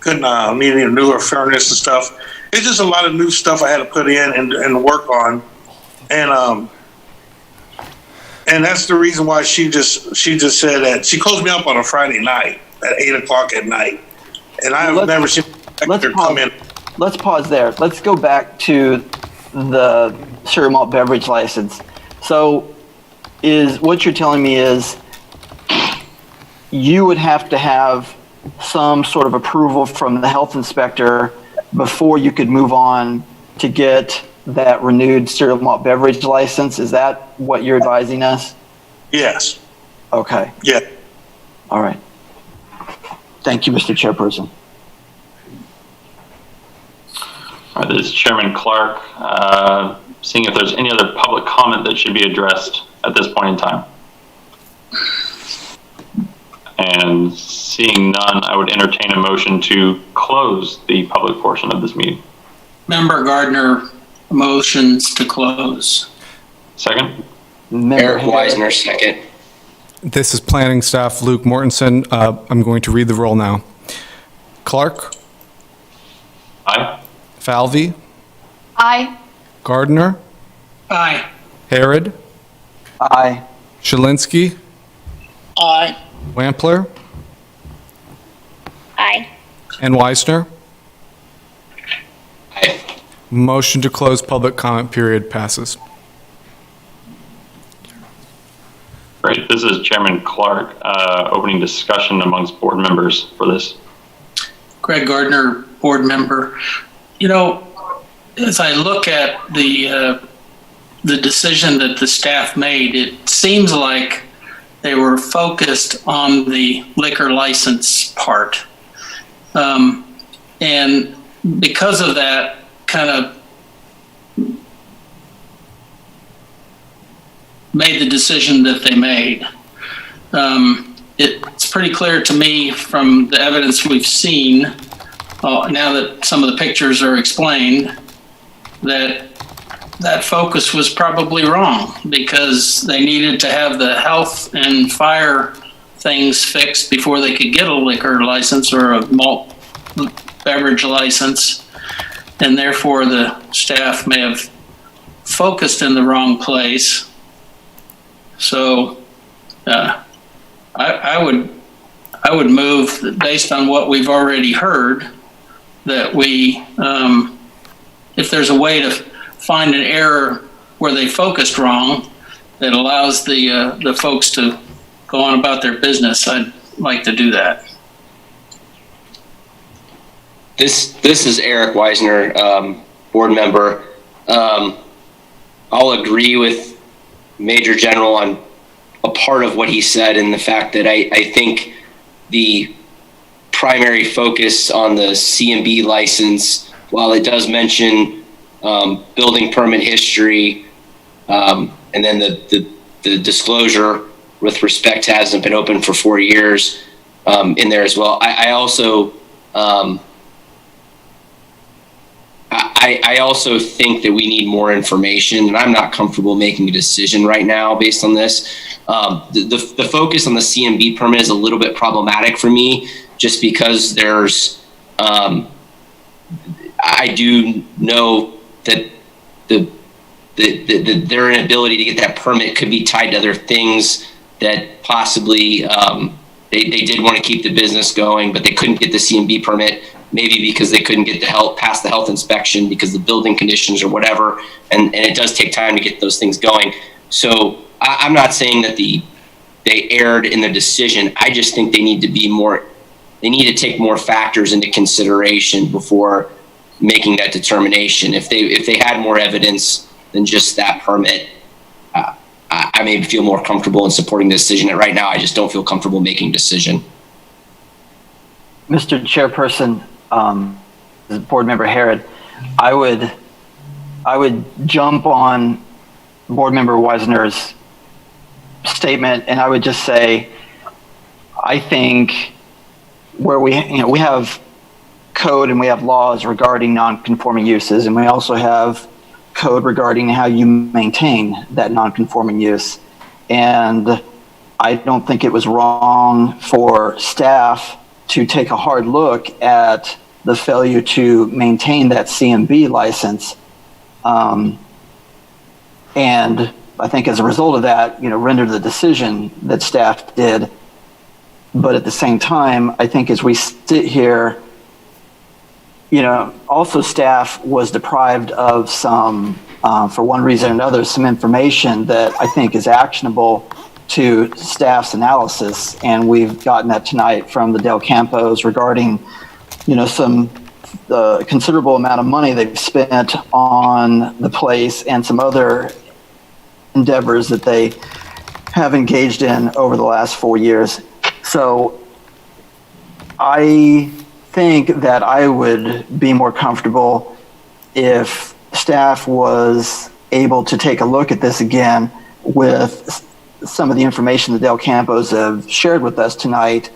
couldn't need a newer furnace and stuff. It's just a lot of new stuff I had to put in and work on, and that's the reason why she just said that she closed me up on a Friday night at 8:00 at night, and I've never seen her come in. Let's pause there. Let's go back to the cereal malt beverage license. So what you're telling me is you would have to have some sort of approval from the health inspector before you could move on to get that renewed cereal malt beverage license. Is that what you're advising us? Yes. Okay. Yeah. All right. Thank you, Mr. Chairperson. All right, this is Chairman Clark. Seeing if there's any other public comment that should be addressed at this point in time. And seeing none, I would entertain a motion to close the public portion of this meeting. Member Gardner motions to close. Second? Eric Weisner, second. This is planning staff Luke Mortensen. I'm going to read the roll now. Clark? Aye. Falvey? Aye. Gardner? Aye. Harrod? Aye. Shalinsky? Aye. Wampler? Aye. And Weisner? Aye. Motion to close public comment period passes. Great. This is Chairman Clark, opening discussion amongst board members for this. Greg Gardner, board member. You know, as I look at the decision that the staff made, it seems like they were focused on the liquor license part. And because of that, kind of made the decision that they made. It's pretty clear to me from the evidence we've seen, now that some of the pictures are explained, that that focus was probably wrong because they needed to have the health and fire things fixed before they could get a liquor license or a malt beverage license, and therefore the staff may have focused in the wrong place. So I would move that based on what we've already heard, that we, if there's a way to find an error where they focused wrong that allows the folks to go on about their business, I'd like to do that. This is Eric Weisner, board member. I'll agree with Major General on a part of what he said, and the fact that I think the primary focus on the CMB license, while it does mention building permit history, and then the disclosure with respect to hasn't been open for 4 years in there as well. I also think that we need more information, and I'm not comfortable making a decision right now based on this. The focus on the CMB permit is a little bit problematic for me, just because there's, I do know that their inability to get that permit could be tied to other things that possibly they did want to keep the business going, but they couldn't get the CMB permit. Maybe because they couldn't get past the health inspection because the building conditions or whatever, and it does take time to get those things going. So I'm not saying that they erred in their decision. I just think they need to be more. They need to take more factors into consideration before making that determination. If they had more evidence than just that permit, I may feel more comfortable in supporting the decision. And right now, I just don't feel comfortable making a decision. Mr. Chairperson, Board Member Harrod, I would jump on Board Member Weisner's statement, and I would just say, I think where we have code and we have laws regarding non-conforming uses, and we also have code regarding how you maintain that non-conforming use. And I don't think it was wrong for staff to take a hard look at the failure to maintain that CMB license. And I think as a result of that, render the decision that staff did. But at the same time, I think as we sit here, also staff was deprived of some, for one reason or another, some information that I think is actionable to staff's analysis, and we've gotten that tonight from the Del Campos regarding, some considerable amount of money they've spent on the place and some other endeavors that they have engaged in over the last 4 years. So I think that I would be more comfortable if staff was able to take a look at this again with some of the information that Del Campos have shared with us tonight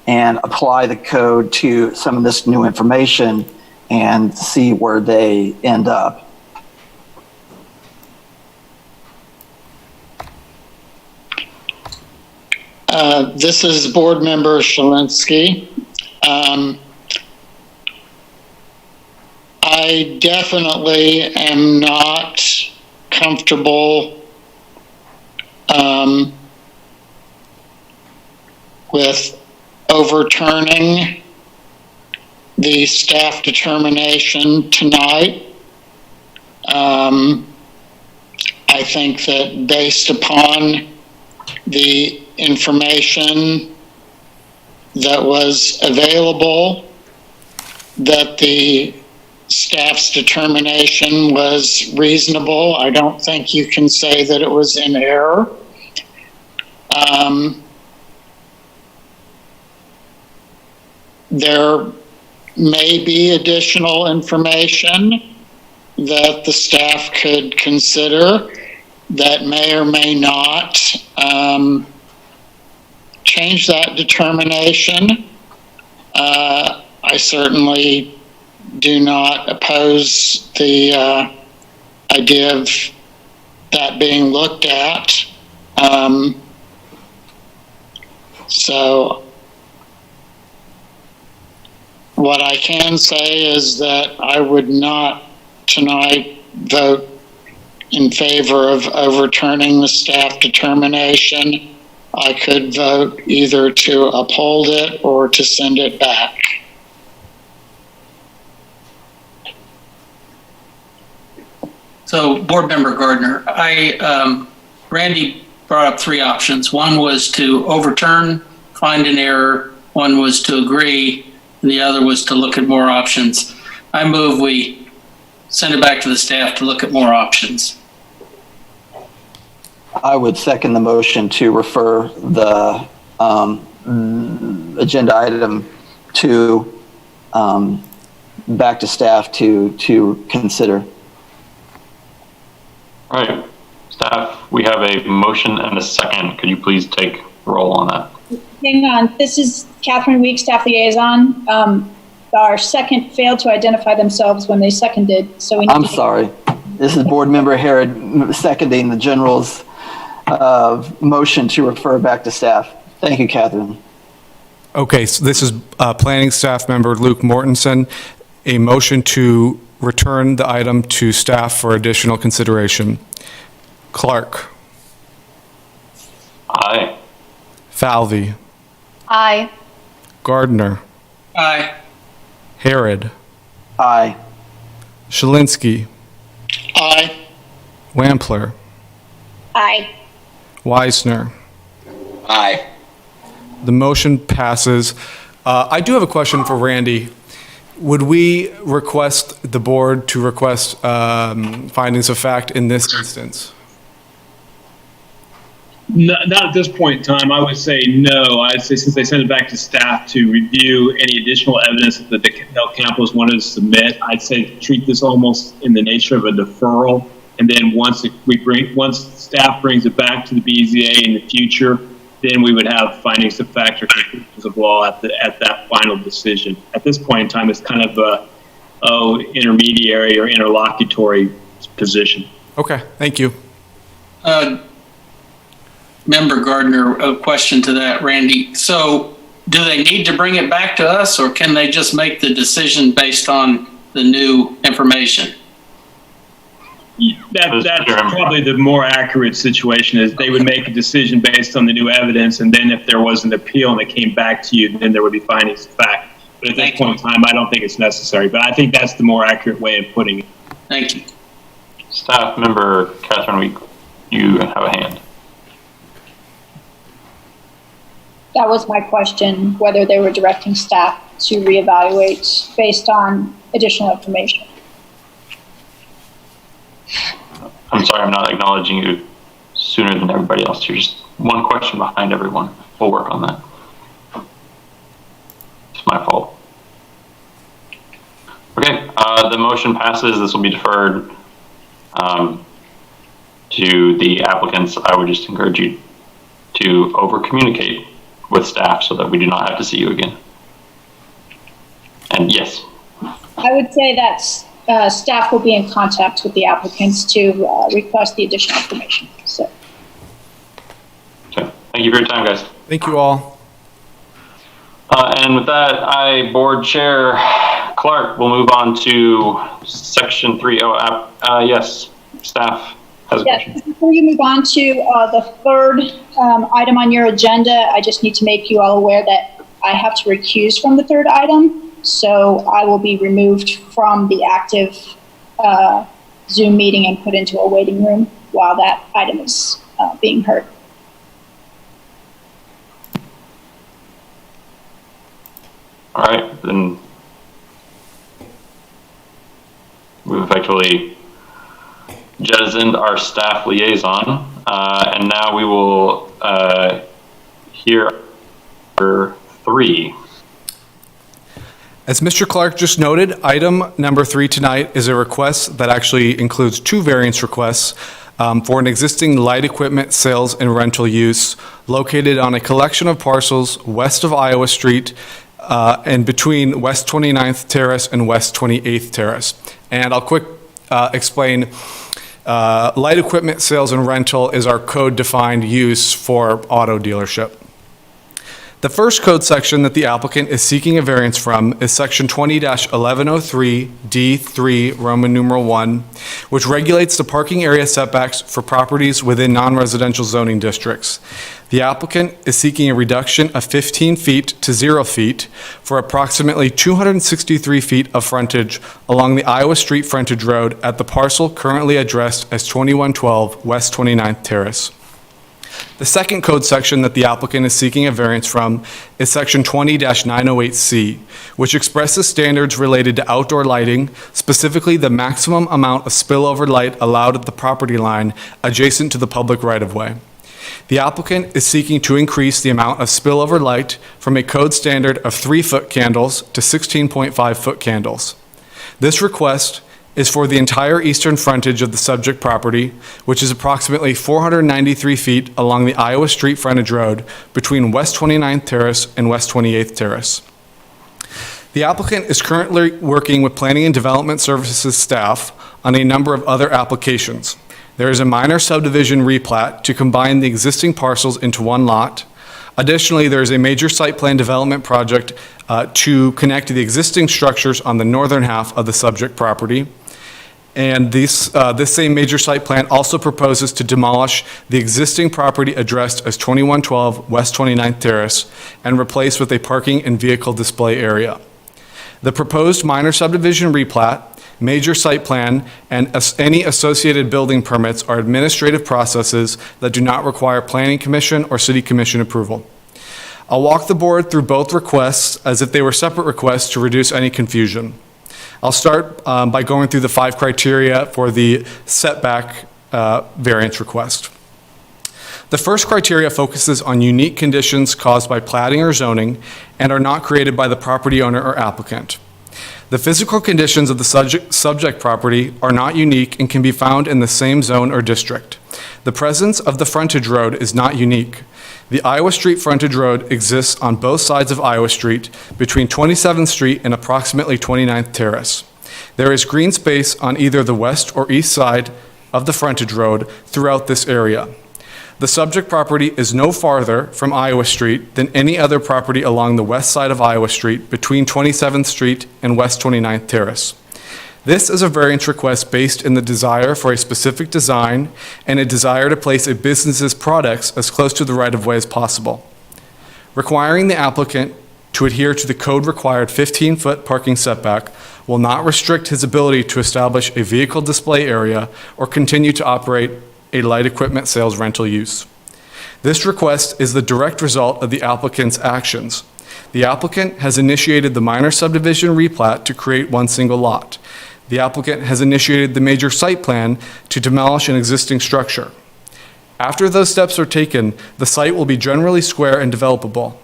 and apply the code to some of this new information and see where they end up. This is Board Member Shalinsky. I definitely am not comfortable with overturning the staff determination tonight. I think that based upon the information that was available, that the staff's determination was reasonable. I don't think you can say that it was in error. There may be additional information that the staff could consider that may or may not change that determination. I certainly do not oppose the idea of that being looked at. So what I can say is that I would not tonight vote in favor of overturning the staff determination. I could vote either to uphold it or to send it back. So, Board Member Gardner, Randy brought up three options. One was to overturn, find an error. One was to agree, and the other was to look at more options. I move we send it back to the staff to look at more options. I would second the motion to refer the agenda item to back to staff to consider. All right, staff, we have a motion and a second. Could you please take roll on that? Hang on, this is Catherine Week, staff liaison. Our second failed to identify themselves when they seconded, so we need I'm sorry. This is Board Member Harrod seconding the general's motion to refer back to staff. Thank you, Catherine. Okay, so this is Planning Staff Member Luke Mortensen. A motion to return the item to staff for additional consideration. Clark. Aye. Falvey. Aye. Gardner. Aye. Harrod. Aye. Shalinsky. Aye. Wampler. Aye. Weisner. Aye. The motion passes. I do have a question for Randy. Would we request the board to request findings of fact in this instance? Not at this point in time. I would say no. I'd say since they sent it back to staff to review any additional evidence that the Del Campos wanted to submit, I'd say treat this almost in the nature of a deferral. And then once staff brings it back to the BZA in the future, then we would have findings of fact or conclusions of law at that final decision. At this point in time, it's kind of a intermediary or interlocutory position. Okay, thank you. Member Gardner, a question to that, Randy. So do they need to bring it back to us, or can they just make the decision based on the new information? That's probably the more accurate situation, is they would make a decision based on the new evidence, and then if there was an appeal and it came back to you, then there would be findings of fact. But at this point in time, I don't think it's necessary, but I think that's the more accurate way of putting it. Thank you. Staff Member Catherine Week, you have a hand. That was my question, whether they were directing staff to reevaluate based on additional information. I'm sorry, I'm not acknowledging you sooner than everybody else. You're just one question behind everyone. We'll work on that. It's my the motion passes. This will be deferred to the applicants. I would just encourage you to over-communicate with staff so that we do not have to see you again. And yes. I would say that staff will be in contact with the applicants to request the additional information. So. Okay. Thank you for your time, guys. Thank you all. And with that, Board Chair Clark will move on to section 3. Yes, staff has a question. Before you move on to the third item on your agenda, I just need to make you all aware that I have to recuse from the third item. So I will be removed from the active Zoom meeting and put into a waiting room while that item is being heard. All right, then we've effectively jettisoned our staff liaison, and now we will hear number 3. As Mr. Clark just noted, item number 3 tonight is a request that actually includes 2 variance requests for an existing light equipment sales and rental use located on a collection of parcels west of Iowa Street and between West 29th Terrace and West 28th Terrace. And I'll quick explain. Light equipment sales and rental is our code-defined use for auto dealership. The first code section that the applicant is seeking a variance from is section 20-1103 D3 Roman numeral 1, which regulates the parking area setbacks for properties within non-residential zoning districts. The applicant is seeking a reduction of 15 feet to 0 feet for approximately 263 feet of frontage along the Iowa Street frontage road at the parcel currently addressed as 2112 West 29th Terrace. The second code section that the applicant is seeking a variance from is section 20-908C, which expresses standards related to outdoor lighting, specifically the maximum amount of spillover light allowed at the property line adjacent to the public right-of-way. The applicant is seeking to increase the amount of spillover light from a code standard of 3-foot candles to 16.5-foot candles. This request is for the entire eastern frontage of the subject property, which is approximately 493 feet along the Iowa Street frontage road between West 29th Terrace and West 28th Terrace. The applicant is currently working with Planning and Development Services staff on a number of other applications. There is a minor subdivision replat to combine the existing parcels into one lot. Additionally, there is a major site plan development project to connect the existing structures on the northern half of the subject property. And this same major site plan also proposes to demolish the existing property addressed as 2112 West 29th Terrace and replace with a parking and vehicle display area. The proposed minor subdivision replat, major site plan, and any associated building permits are administrative processes that do not require Planning Commission or City Commission approval. I'll walk the board through both requests as if they were separate requests to reduce any confusion. I'll start by going through the 5 criteria for the setback variance request. The first criteria focuses on unique conditions caused by platting or zoning and are not created by the property owner or applicant. The physical conditions of the subject property are not unique and can be found in the same zone or district. The presence of the frontage road is not unique. The Iowa Street frontage road exists on both sides of Iowa Street between 27th Street and approximately 29th Terrace. There is green space on either the west or east side of the frontage road throughout this area. The subject property is no farther from Iowa Street than any other property along the west side of Iowa Street between 27th Street and West 29th Terrace. This is a variance request based in the desire for a specific design and a desire to place a business's products as close to the right-of-way as possible. Requiring the applicant to adhere to the code-required 15-foot parking setback will not restrict his ability to establish a vehicle display area or continue to operate a light equipment sales rental use. This request is the direct result of the applicant's actions. The applicant has initiated the minor subdivision replat to create one single lot. The applicant has initiated the major site plan to demolish an existing structure. After those steps are taken, the site will be generally square and developable.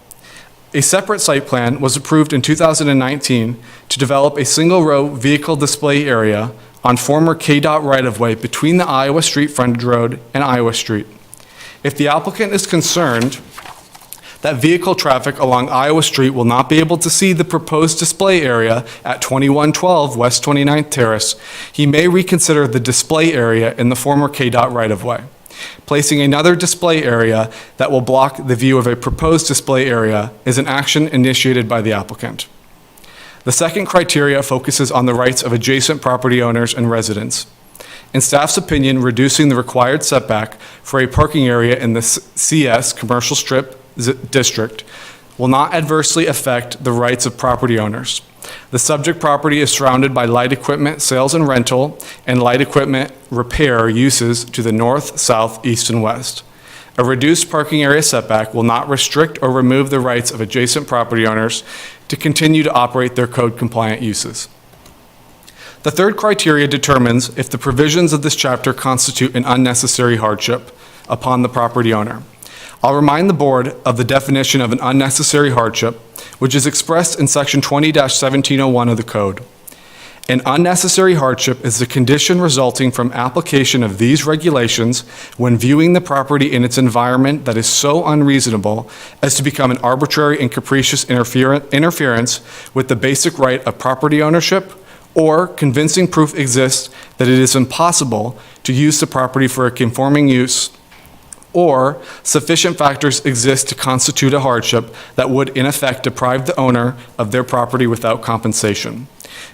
A separate site plan was approved in 2019 to develop a single-row vehicle display area on former KDOT right-of-way between the Iowa Street frontage road and Iowa Street. If the applicant is concerned that vehicle traffic along Iowa Street will not be able to see the proposed display area at 2112 West 29th Terrace, he may reconsider the display area in the former KDOT right-of-way. Placing another display area that will block the view of a proposed display area is an action initiated by the applicant. The second criteria focuses on the rights of adjacent property owners and residents. In staff's opinion, reducing the required setback for a parking area in the CS Commercial Strip District will not adversely affect the rights of property owners. The subject property is surrounded by light equipment sales and rental and light equipment repair uses to the north, south, east, and west. A reduced parking area setback will not restrict or remove the rights of adjacent property owners to continue to operate their code-compliant uses. The third criteria determines if the provisions of this chapter constitute an unnecessary hardship upon the property owner. I'll remind the board of the definition of an unnecessary hardship, which is expressed in section 20-1701 of the code. An unnecessary hardship is the condition resulting from application of these regulations when viewing the property in its environment that is so unreasonable as to become an arbitrary and capricious interference with the basic right of property ownership, or convincing proof exists that it is impossible to use the property for a conforming use, or sufficient factors exist to constitute a hardship that would in effect deprive the owner of their property without compensation.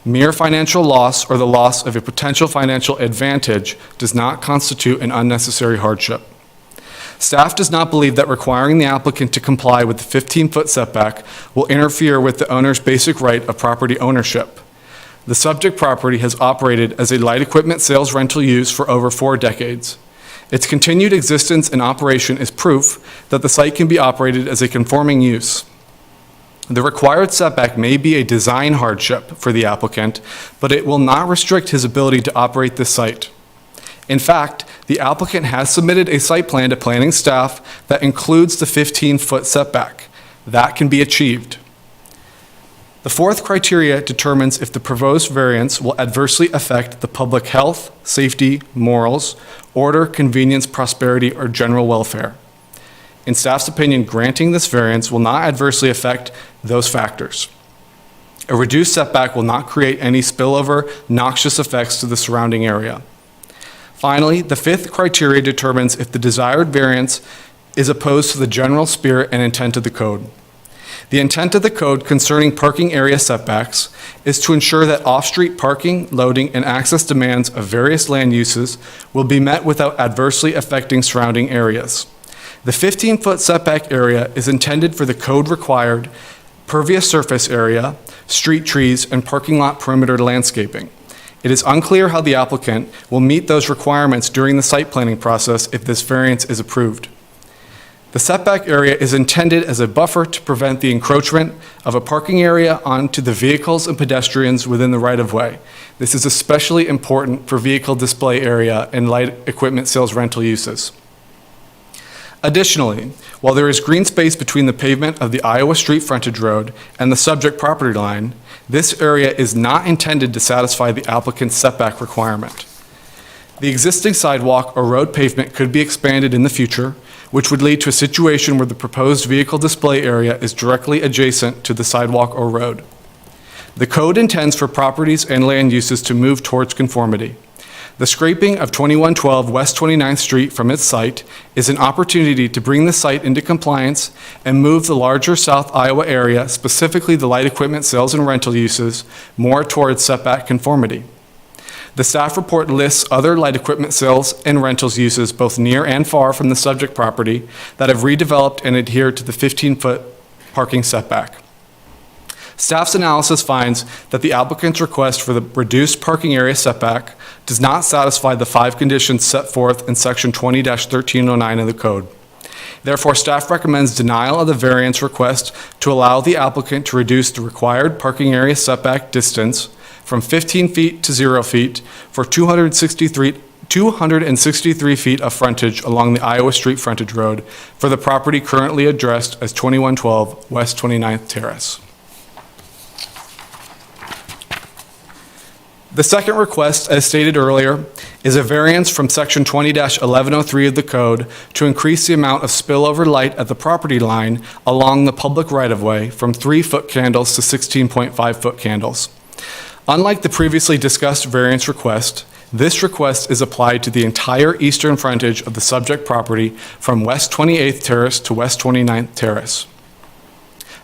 Mere financial loss or the loss of a potential financial advantage does not constitute an unnecessary hardship. Staff does not believe that requiring the applicant to comply with the 15-foot setback will interfere with the owner's basic right of property ownership. The subject property has operated as a light equipment sales rental use for over 4 decades. Its continued existence and operation is proof that the site can be operated as a conforming use. The required setback may be a design hardship for the applicant, but it will not restrict his ability to operate this site. In fact, the applicant has submitted a site plan to planning staff that includes the 15-foot setback. That can be achieved. The fourth criteria determines if the proposed variance will adversely affect the public health, safety, morals, order, convenience, prosperity, or general welfare. In staff's opinion, granting this variance will not adversely affect those factors. A reduced setback will not create any spillover, noxious effects to the surrounding area. Finally, the fifth criteria determines if the desired variance is opposed to the general spirit and intent of the code. The intent of the code concerning parking area setbacks is to ensure that off-street parking, loading, and access demands of various land uses will be met without adversely affecting surrounding areas. The 15-foot setback area is intended for the code-required pervious surface area, street trees, and parking lot perimeter landscaping. It is unclear how the applicant will meet those requirements during the site planning process if this variance is approved. The setback area is intended as a buffer to prevent the encroachment of a parking area onto the vehicles and pedestrians within the right-of-way. This is especially important for vehicle display area and light equipment sales rental uses. Additionally, while there is green space between the pavement of the Iowa Street frontage road and the subject property line, this area is not intended to satisfy the applicant's setback requirement. The existing sidewalk or road pavement could be expanded in the future, which would lead to a situation where the proposed vehicle display area is directly adjacent to the sidewalk or road. The code intends for properties and land uses to move towards conformity. The scraping of 2112 West 29th Street from its site is an opportunity to bring the site into compliance and move the larger South Iowa area, specifically the light equipment sales and rental uses, more towards setback conformity. The staff report lists other light equipment sales and rentals uses both near and far from the subject property that have redeveloped and adhere to the 15-foot parking setback. Staff's analysis finds that the applicant's request for the reduced parking area setback does not satisfy the 5 conditions set forth in section 20-1309 of the code. Therefore, staff recommends denial of the variance request to allow the applicant to reduce the required parking area setback distance from 15 feet to 0 feet for 263 263 feet of frontage along the Iowa Street frontage road for the property currently addressed as 2112 West 29th Terrace. The second request, as stated earlier, is a variance from Section 20-1103 of the code to increase the amount of spillover light at the property line along the public right-of-way from 3-foot candles to 16.5-foot candles. Unlike the previously discussed variance request, this request is applied to the entire eastern frontage of the subject property from West 28th Terrace to West 29th Terrace.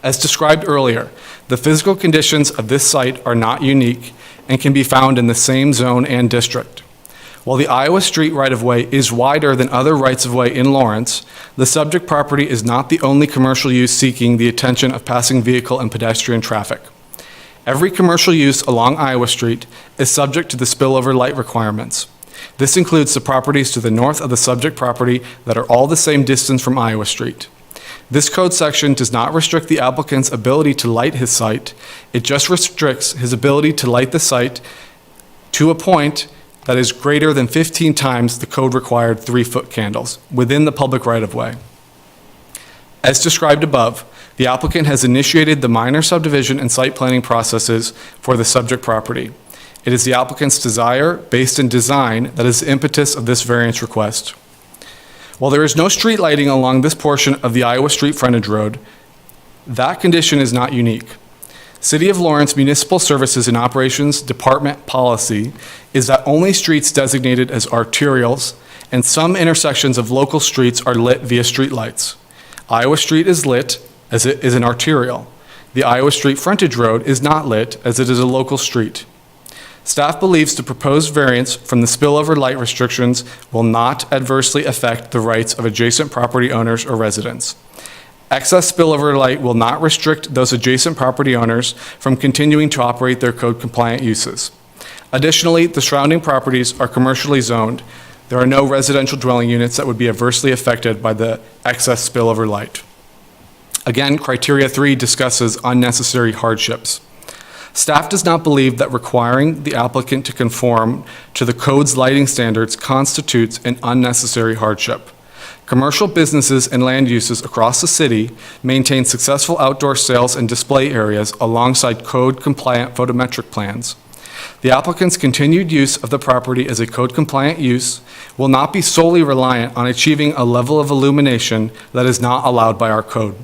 As described earlier, the physical conditions of this site are not unique and can be found in the same zone and district. While the Iowa Street right-of-way is wider than other rights-of-way in Lawrence, the subject property is not the only commercial use seeking the attention of passing vehicle and pedestrian traffic. Every commercial use along Iowa Street is subject to the spillover light requirements. This includes the properties to the north of the subject property that are all the same distance from Iowa Street. This code section does not restrict the applicant's ability to light his site. It just restricts his ability to light the site to a point that is greater than 15 times the code-required 3-foot candles within the public right-of-way. As described above, the applicant has initiated the minor subdivision and site planning processes for the subject property. It is the applicant's desire, based in design, that is the impetus of this variance request. While there is no street lighting along this portion of the Iowa Street frontage road, that condition is not unique. City of Lawrence Municipal Services and Operations Department policy is that only streets designated as arterials and some intersections of local streets are lit via street lights. Iowa Street is lit as it is an arterial. The Iowa Street frontage road is not lit as it is a local street. Staff believes the proposed variance from the spillover light restrictions will not adversely affect the rights of adjacent property owners or residents. Excess spillover light will not restrict those adjacent property owners from continuing to operate their code-compliant uses. Additionally, the surrounding properties are commercially zoned. There are no residential dwelling units that would be adversely affected by the excess spillover light. Again, criteria 3 discusses unnecessary hardships. Staff does not believe that requiring the applicant to conform to the code's lighting standards constitutes an unnecessary hardship. Commercial businesses and land uses across the city maintain successful outdoor sales and display areas alongside code-compliant photometric plans. The applicant's continued use of the property as a code-compliant use will not be solely reliant on achieving a level of illumination that is not allowed by our code.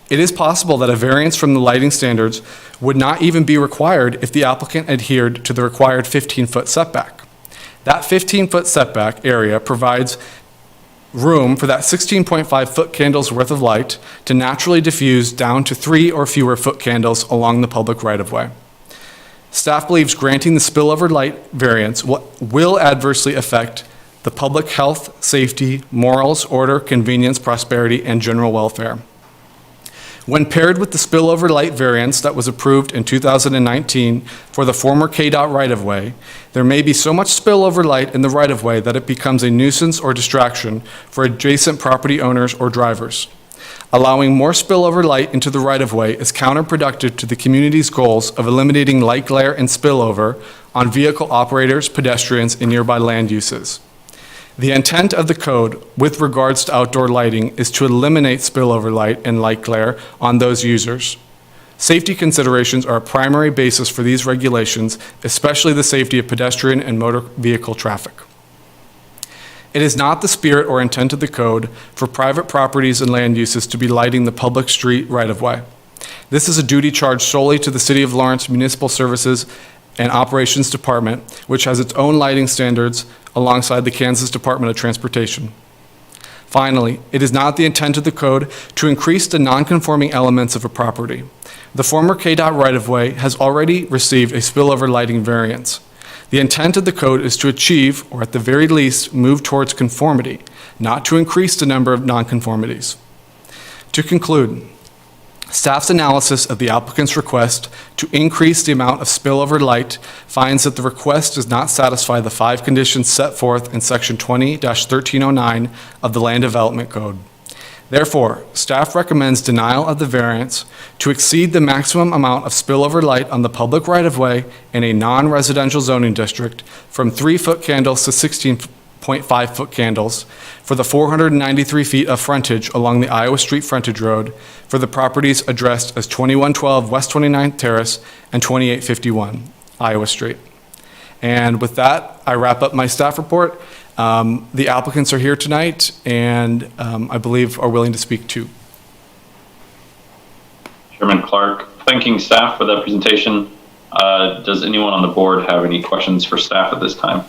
It is possible that a variance from the lighting standards would not even be required if the applicant adhered to the required 15-foot setback. That 15-foot setback area provides room for that 16.5-foot candles worth of light to naturally diffuse down to 3 or fewer foot candles along the public right-of-way. Staff believes granting the spillover light variance will adversely affect the public health, safety, morals, order, convenience, prosperity, and general welfare. When paired with the spillover light variance that was approved in 2019 for the former KDOT right-of-way, there may be so much spillover light in the right-of-way that it becomes a nuisance or distraction for adjacent property owners or drivers. Allowing more spillover light into the right-of-way is counterproductive to the community's goals of eliminating light glare and spillover on vehicle operators, pedestrians, and nearby land uses. The intent of the code with regards to outdoor lighting is to eliminate spillover light and light glare on those users. Safety considerations are a primary basis for these regulations, especially the safety of pedestrian and motor vehicle traffic. It is not the spirit or intent of the code for private properties and land uses to be lighting the public street right-of-way. This is a duty charged solely to the City of Lawrence Municipal Services and Operations Department, which has its own lighting standards alongside the Kansas Department of Transportation. Finally, it is not the intent of the code to increase the non-conforming elements of a property. The former KDOT right-of-way has already received a spillover lighting variance. The intent of the code is to achieve, or at the very least, move towards conformity, not to increase the number of nonconformities. To conclude, staff's analysis of the applicant's request to increase the amount of spillover light finds that the request does not satisfy the 5 conditions set forth in Section 20-1309 of the Land Development Code. Therefore, staff recommends denial of the variance to exceed the maximum amount of spillover light on the public right-of-way in a non-residential zoning district from 3-foot candles to 16.5-foot candles for the 493 feet of frontage along the Iowa Street frontage road for the properties addressed as 2112 West 29th Terrace and 2851 Iowa Street. And with that, I wrap up my staff report. The applicants are here tonight and I believe are willing to speak too. Chairman Clark, thanking staff for that presentation. Does anyone on the board have any questions for staff at this time?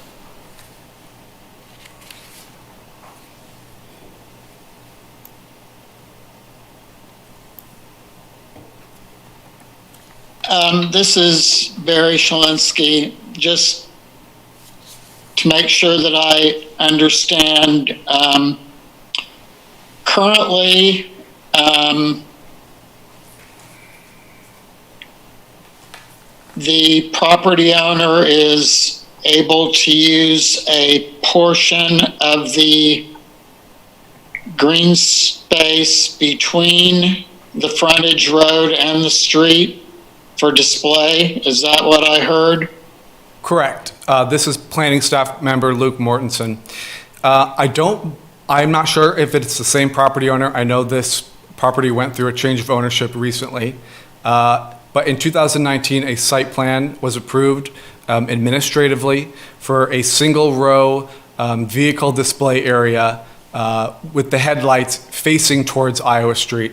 This is Barry Shalinsky. Just to make sure that I understand, currently, the property owner is able to use a portion of the green space between the frontage road and the street for display. Is that what I heard? Correct. This is planning staff member Luke Mortensen. I'm not sure if it's the same property owner. I know this property went through a change of ownership recently. But in 2019, a site plan was approved administratively for a single row vehicle display area with the headlights facing towards Iowa Street.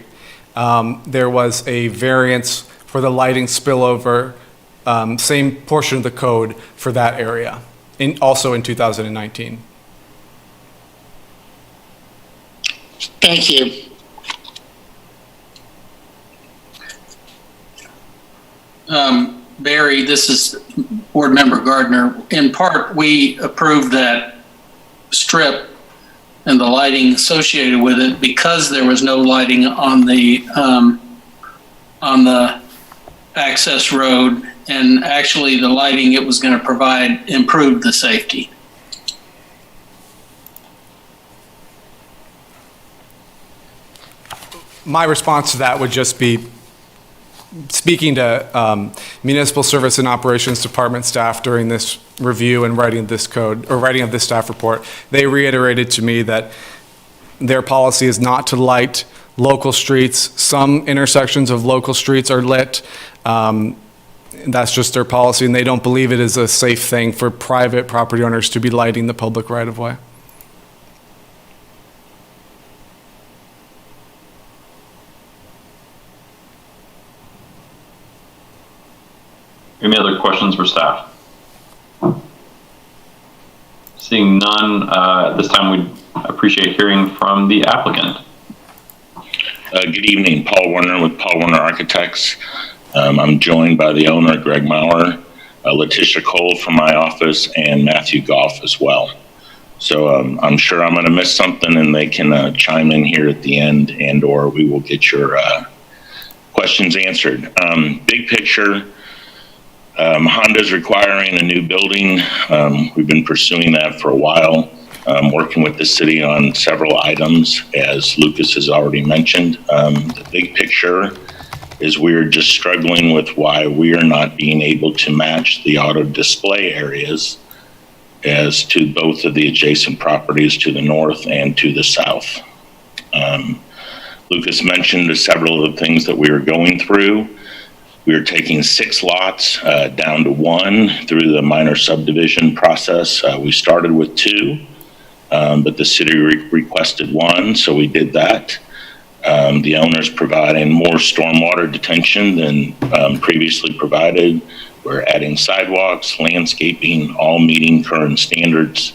There was a variance for the lighting spillover, same portion of the code for that area, also in 2019. Thank you. Barry, this is Board Member Gardner. In part, we approved that strip and the lighting associated with it because there was no lighting on the access road, and actually the lighting it was going to provide improved the safety. My response to that would just be speaking to Municipal Service and Operations Department staff during this review and writing this code, or writing of this staff report. They reiterated to me that their policy is not to light local streets. Some intersections of local streets are lit. That's just their policy, and they don't believe it is a safe thing for private property owners to be lighting the public right-of-way. Any other questions for staff? Seeing none, at this time we'd appreciate hearing from the applicant. Good evening, Paul Werner with Paul Werner Architects. I'm joined by the owner, Greg Maurer, Letitia Cole from my office, and Matthew Goff as well. So I'm sure I'm going to miss something, and they can chime in here at the end, and or we will get your questions answered. Big picture, Honda's requiring a new building. We've been pursuing that for a while, working with the city on several items, as Lucas has already mentioned. The big picture is we're just struggling with why we are not being able to match the auto display areas as to both of the adjacent properties to the north and to the south. Lucas mentioned several of the things that we are going through. We are taking 6 lots down to 1 through the minor subdivision process. We started with 2, but the city requested 1, so we did that. The owner's providing more stormwater detention than previously provided. We're adding sidewalks, landscaping, all meeting current standards.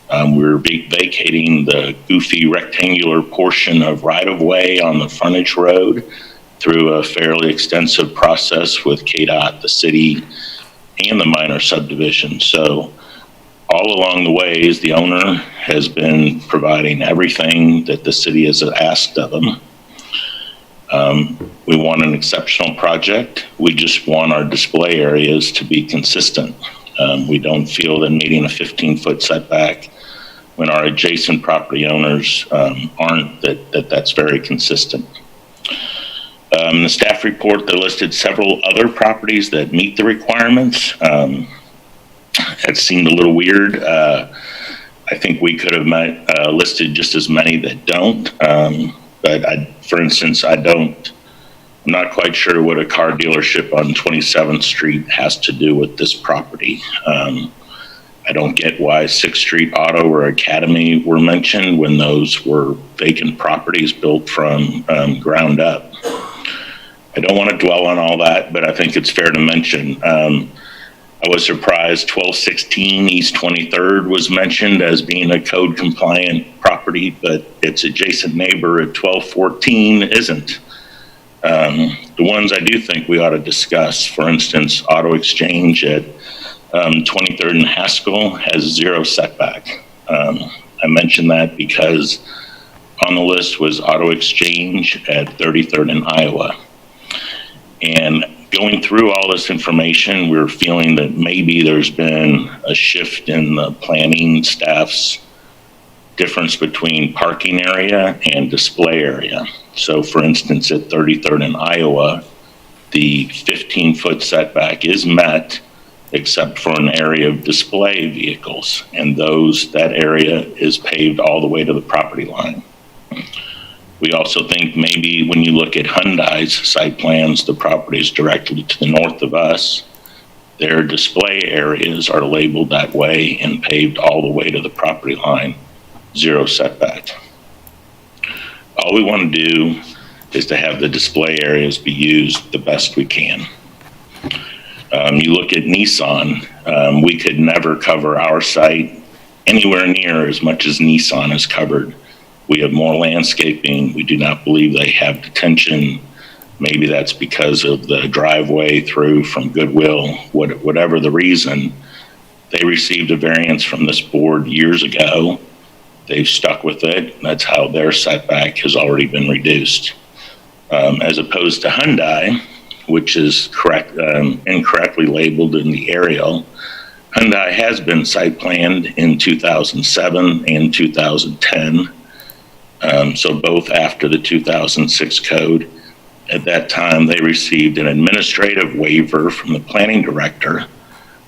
We're vacating the goofy rectangular portion of right-of-way on the frontage road through a fairly extensive process with KDOT, the city, and the minor subdivision. So all along the ways, the owner has been providing everything that the city has asked of them. We want an exceptional project. We just want our display areas to be consistent. We don't feel that meeting a 15-foot setback when our adjacent property owners aren't, that's very consistent. In the staff report, they listed several other properties that meet the requirements. That seemed a little weird. I think we could have listed just as many that don't. But for instance, I'm not quite sure what a car dealership on 27th Street has to do with this property. I don't get why 6th Street Auto or Academy were mentioned when those were vacant properties built from ground up. I don't want to dwell on all that, but I think it's fair to mention. I was surprised 1216 East 23rd was mentioned as being a code compliant property, but its adjacent neighbor at 1214 isn't. The ones I do think we ought to discuss, for instance, Auto Exchange at 23rd and Haskell has 0 setback. I mention that because on the list was Auto Exchange at 33rd and Iowa. And going through all this information, we're feeling that maybe there's been a shift in the planning staff's difference between parking area and display area. So for instance, at 33rd and Iowa, the 15-foot setback is met except for an area of display vehicles, and that area is paved all the way to the property line. We also think maybe when you look at Hyundai's site plans, the properties directly to the north of us, their display areas are labeled that way and paved all the way to the property line, 0 setback. All we want to do is to have the display areas be used the best we can. You look at Nissan, we could never cover our site anywhere near as much as Nissan is covered. We have more landscaping. We do not believe they have detention. Maybe that's because of the driveway through from Goodwill, whatever the reason. They received a variance from this board years ago. They've stuck with it. That's how their setback has already been reduced. As opposed to Hyundai, which is incorrectly labeled in the aerial. Hyundai has been site planned in 2007 and 2010. So both after the 2006 code. At that time, they received an administrative waiver from the planning director.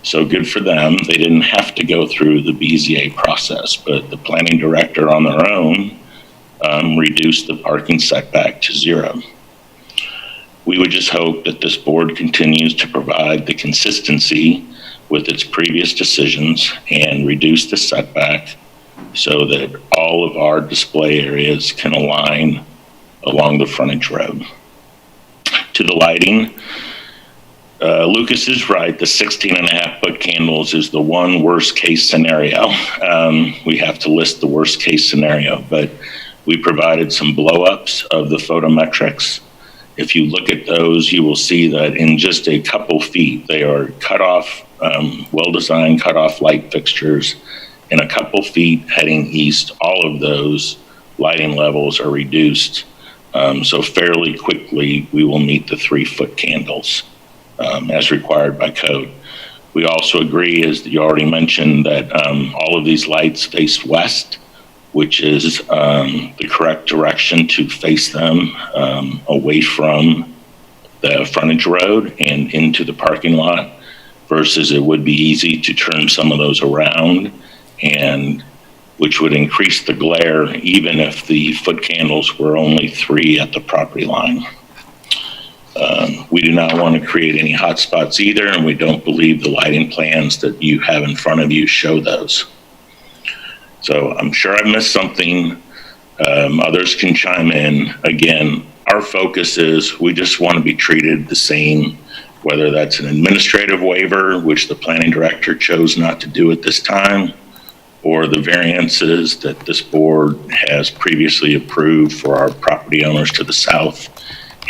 So good for them. They didn't have to go through the BZA process, but the planning director on their own reduced the parking setback to 0. We would just hope that this board continues to provide the consistency with its previous decisions and reduce the setback so that all of our display areas can align along the frontage road. To the lighting, Lucas is right. The 16.5-foot candles is the one worst case scenario. We have to list the worst case scenario, but we provided some blow-ups of the photometrics. If you look at those, you will see that in just a couple feet, they are cut off, well-designed cut-off light fixtures. In a couple feet heading east, all of those lighting levels are reduced. So fairly quickly, we will meet the 3-foot candles as required by code. We also agree, as you already mentioned, that all of these lights face west, which is the correct direction to face them away from the frontage road and into the parking lot, versus it would be easy to turn some of those around, and which would increase the glare even if the foot candles were only 3 at the property line. We do not want to create any hot spots either, and we don't believe the lighting plans that you have in front of you show those. So I'm sure I missed something. Others can chime in. Again, our focus is we just want to be treated the same, whether that's an administrative waiver, which the planning director chose not to do at this time, or the variances that this board has previously approved for our property owners to the south.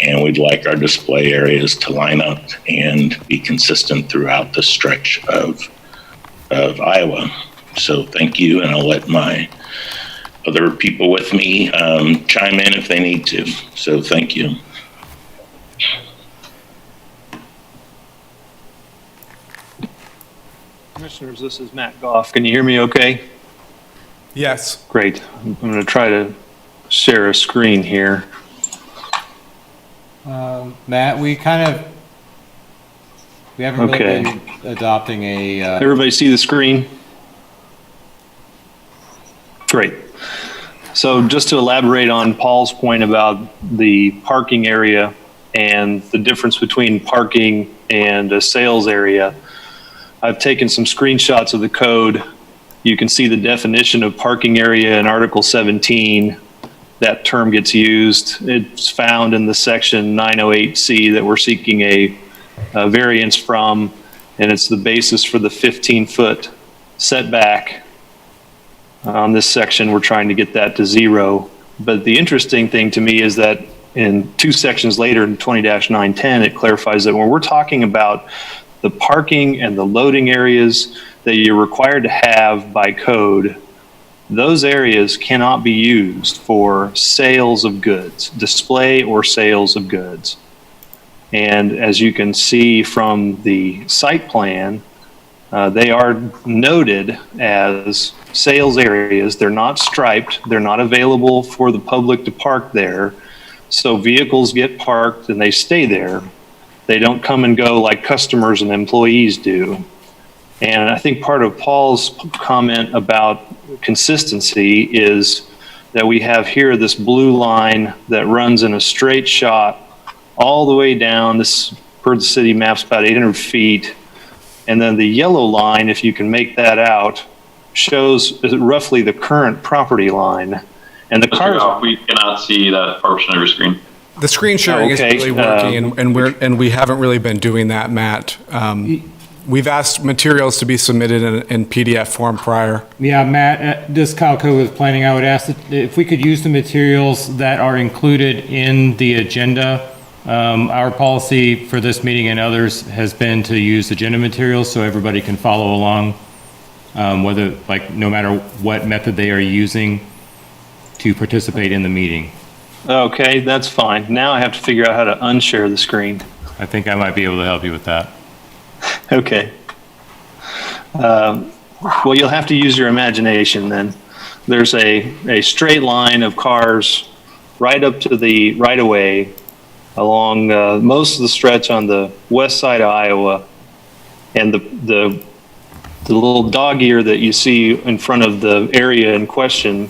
And we'd like our display areas to line up and be consistent throughout the stretch of Iowa. So thank you, and I'll let my other people with me chime in if they need to. So thank you. Commissioners, this is Matt Goff. Can you hear me okay? Yes. Great. I'm going to try to share a screen here. Matt, we haven't really Okay. been adopting a, Everybody see the screen? Great. So just to elaborate on Paul's point about the parking area and the difference between parking and a sales area, I've taken some screenshots of the code. You can see the definition of parking area in Article 17. That term gets used. It's found in the section 908C that we're seeking a variance from, and it's the basis for the 15-foot setback. On this section, we're trying to get that to 0. But the interesting thing to me is that in 2 sections later in 20-910, it clarifies that when we're talking about the parking and the loading areas that you're required to have by code, those areas cannot be used for sales of goods, display or sales of goods. And as you can see from the site plan, they are noted as sales areas. They're not striped. They're not available for the public to park there. So vehicles get parked and they stay there. They don't come and go like customers and employees do. And I think part of Paul's comment about consistency is that we have here this blue line that runs in a straight shot all the way down. This, per the city maps, about 800 feet. And then the yellow line, if you can make that out, shows roughly the current property line. And the cars. We cannot see that portion of your screen. The screen sharing isn't really working, and we haven't really been doing that, Matt. We've asked materials to be submitted in PDF form prior. yeah, Matt, this Kyle Code was planning, I would ask that if we could use the materials that are included in the agenda. Our policy for this meeting and others has been to use agenda materials so everybody can follow along, whether, like, no matter what method they are using to participate in the meeting. Okay, that's fine. Now I have to figure out how to unshare the screen. I think I might be able to help you with that. Okay. Well, you'll have to use your imagination then. There's a straight line of cars right up to the right-of-way along most of the stretch on the west side of Iowa. And the little dog ear that you see in front of the area in question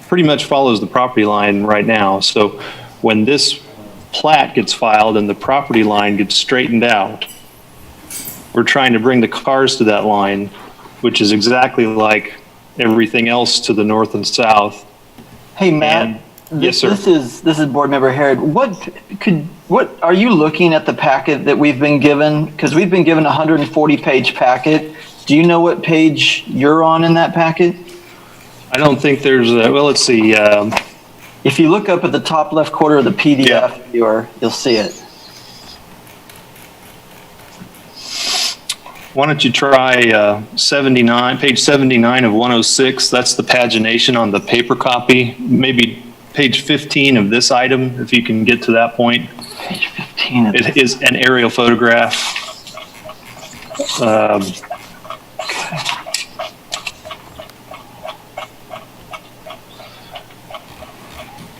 pretty much follows the property line right now. So when this plat gets filed and the property line gets straightened out, we're trying to bring the cars to that line, which is exactly like everything else to the north and south. Hey, Matt. Yes, sir. This is Board Member Harrod. What are you looking at the packet that we've been given? Because we've been given a 140-page packet. Do you know what page you're on in that packet? I don't think there's a, well, let's see. If you look up at the top left corner of the PDF viewer, you'll see it. Why don't you try page 79 of 106? That's the pagination on the paper copy. Maybe page 15 of this item, if you can get to that point. Page 15. It is an aerial photograph.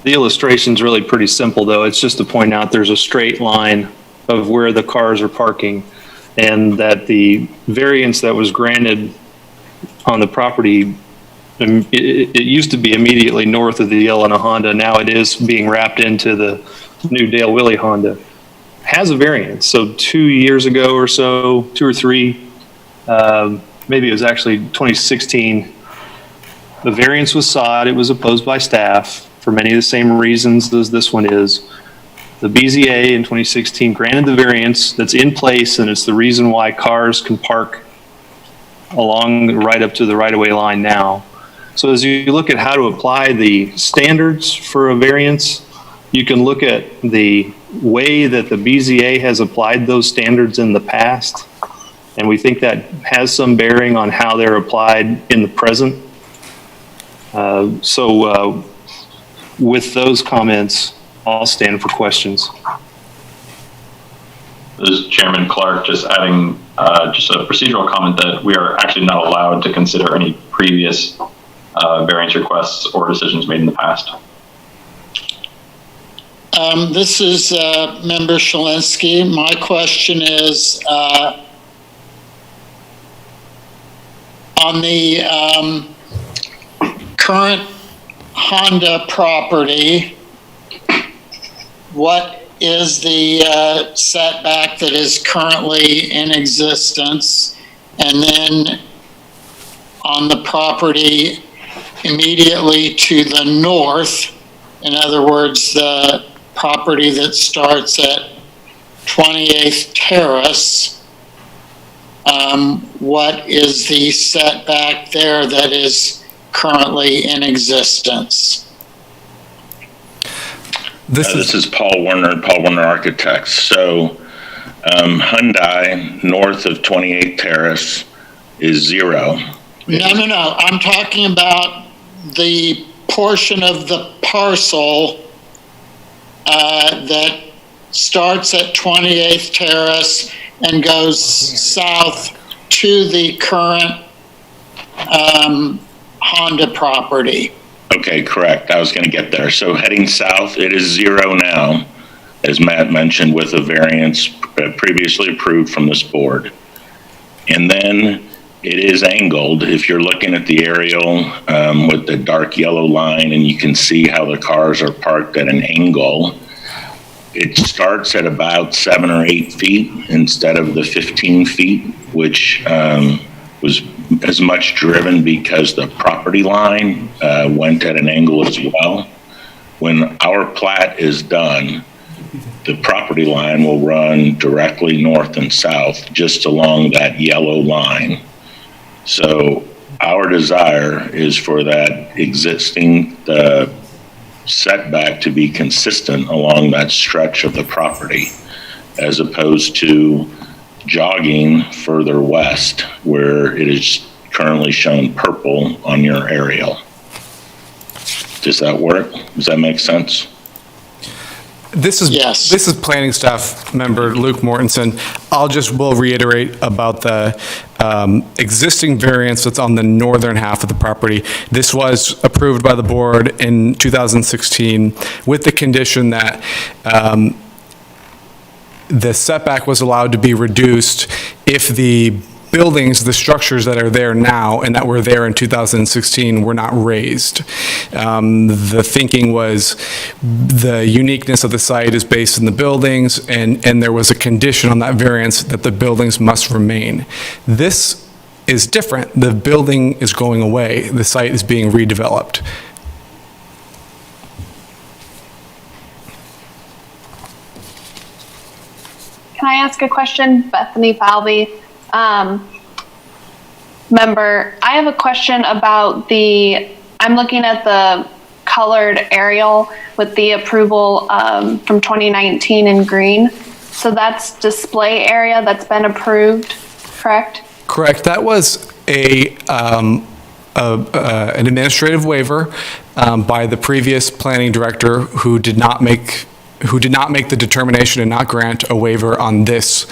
The illustration's really pretty simple, though. It's just to point out there's a straight line of where the cars are parking, and that the variance that was granted on the property, it used to be immediately north of the Yelena Honda. Now it is being wrapped into the new Dale Willie Honda. Has a variance. So 2 years ago or so, 2 or 3, maybe it was actually 2016, the variance was sought. It was opposed by staff for many of the same reasons as this one is. The BZA in 2016 granted the variance that's in place, and it's the reason why cars can park along right up to the right-of-way line now. So as you look at how to apply the standards for a variance, you can look at the way that the BZA has applied those standards in the past, and we think that has some bearing on how they're applied in the present. With those comments, I'll stand for questions. This is Chairman Clark, just adding just a procedural comment that we are actually not allowed to consider any previous variance requests or decisions made in the past. This is Member Shalinsky. My question is on the current Honda property, what is the setback that is currently in existence? And then on the property immediately to the north, in other words, the property that starts at 28th Terrace, what is the setback there that is currently in existence? This is Paul Werner Architects. So Hyundai north of 28th Terrace is 0. No. I'm talking about the portion of the parcel that starts at 28th Terrace and goes south to the current Honda property. Okay, correct. I was going to get there. So heading south, it is 0 now, as Matt mentioned, with a variance previously approved from this board. And then it is angled. If you're looking at the aerial with the dark yellow line, and you can see how the cars are parked at an angle, it starts at about 7 or 8 feet instead of the 15 feet, which was as much driven because the property line went at an angle as well. When our plat is done, the property line will run directly north and south just along that yellow line. So our desire is for that existing setback to be consistent along that stretch of the property, as opposed to jogging further west where it is currently shown purple on your aerial. Does that work? Does that make sense? This is planning staff member Luke Mortensen. We'll reiterate about the existing variance that's on the northern half of the property. This was approved by the board in 2016 with the condition that the setback was allowed to be reduced if the buildings, the structures that are there now and that were there in 2016 were not raised. The thinking was the uniqueness of the site is based in the buildings, and there was a condition on that variance that the buildings must remain. This is different. The building is going away. The site is being redeveloped. Can I ask a question? Bethany Falvey. Member, I have a question about I'm looking at the colored aerial with the approval from 2019 in green. So that's display area that's been approved, correct? Correct. That was an administrative waiver by the previous planning director who did not make the determination and not grant a waiver on this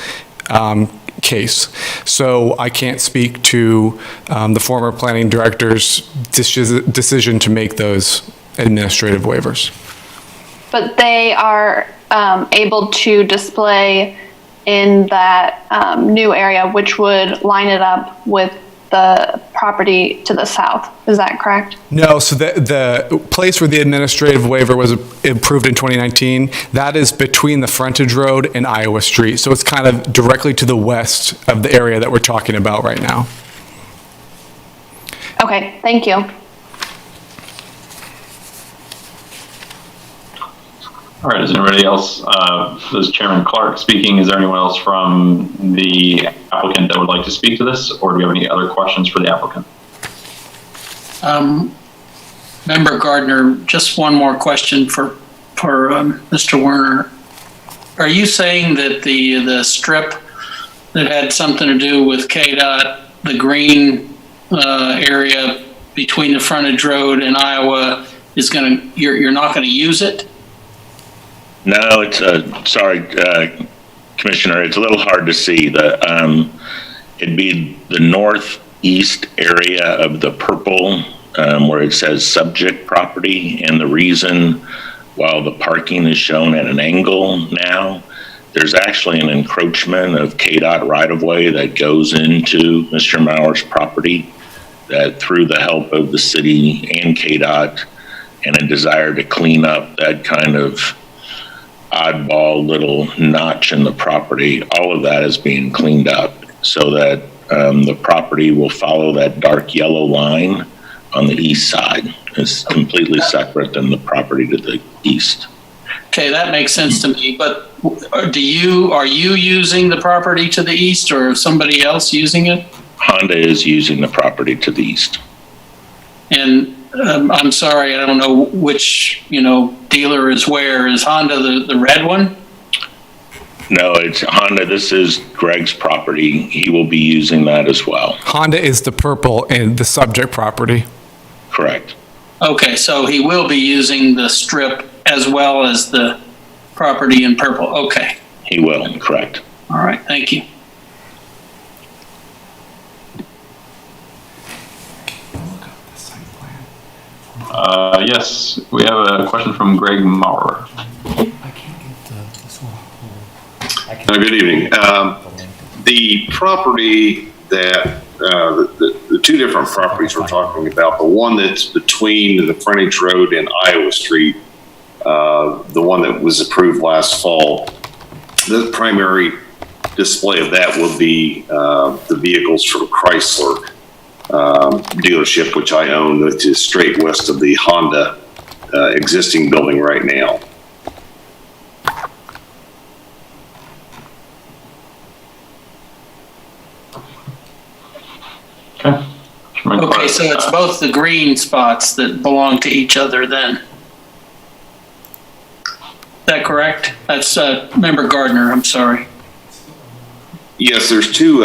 case. So I can't speak to the former planning director's decision to make those administrative waivers. But they are able to display in that new area, which would line it up with the property to the south. Is that correct? No, so the place where the administrative waiver was approved in 2019, that is between the frontage road and Iowa Street. So it's kind of directly to the west of the area that we're talking about right now. Okay, thank you. All right, is anybody else, this is Chairman Clark speaking, is there anyone else from the applicant that would like to speak to this, or do we have any other questions for the applicant? Member Gardner, just one more question for Mr. Werner. Are you saying that the strip that had something to do with KDOT, the green area between the frontage road and Iowa, is you're not going to use it? No, it's sorry, Commissioner. It's a little hard to see. It'd be the northeast area of the purple where it says subject property, and the reason, while the parking is shown at an angle now, there's actually an encroachment of KDOT right-of-way that goes into Mr. Mauer's property, that through the help of the city and KDOT and a desire to clean up that kind of oddball little notch in the property, all of that is being cleaned up so that the property will follow that dark yellow line on the east side. It's completely separate than the property to the east. Okay, that makes sense to me, but are you using the property to the east or is somebody else using it? Honda is using the property to the east. And I'm sorry, I don't know which, dealer is where. Is Honda the red one? No, it's Honda. This is Greg's property. He will be using that as well. Honda is the purple and the subject property. Correct. Okay, so he will be using the strip as well as the property in purple. Okay. He will, correct. All right, thank you. Yes, we have a question from Greg Maurer. Good evening. The property that, the two different properties we're talking about, the one that's between the frontage road and Iowa Street, the one that was approved last fall, the primary display of that will be the vehicles from Chrysler dealership, which I own, which is straight west of the Honda existing building right now. Okay, so it's both the green spots that belong to each other then. Is that correct? That's Member Gardner, I'm sorry. Yes, there's two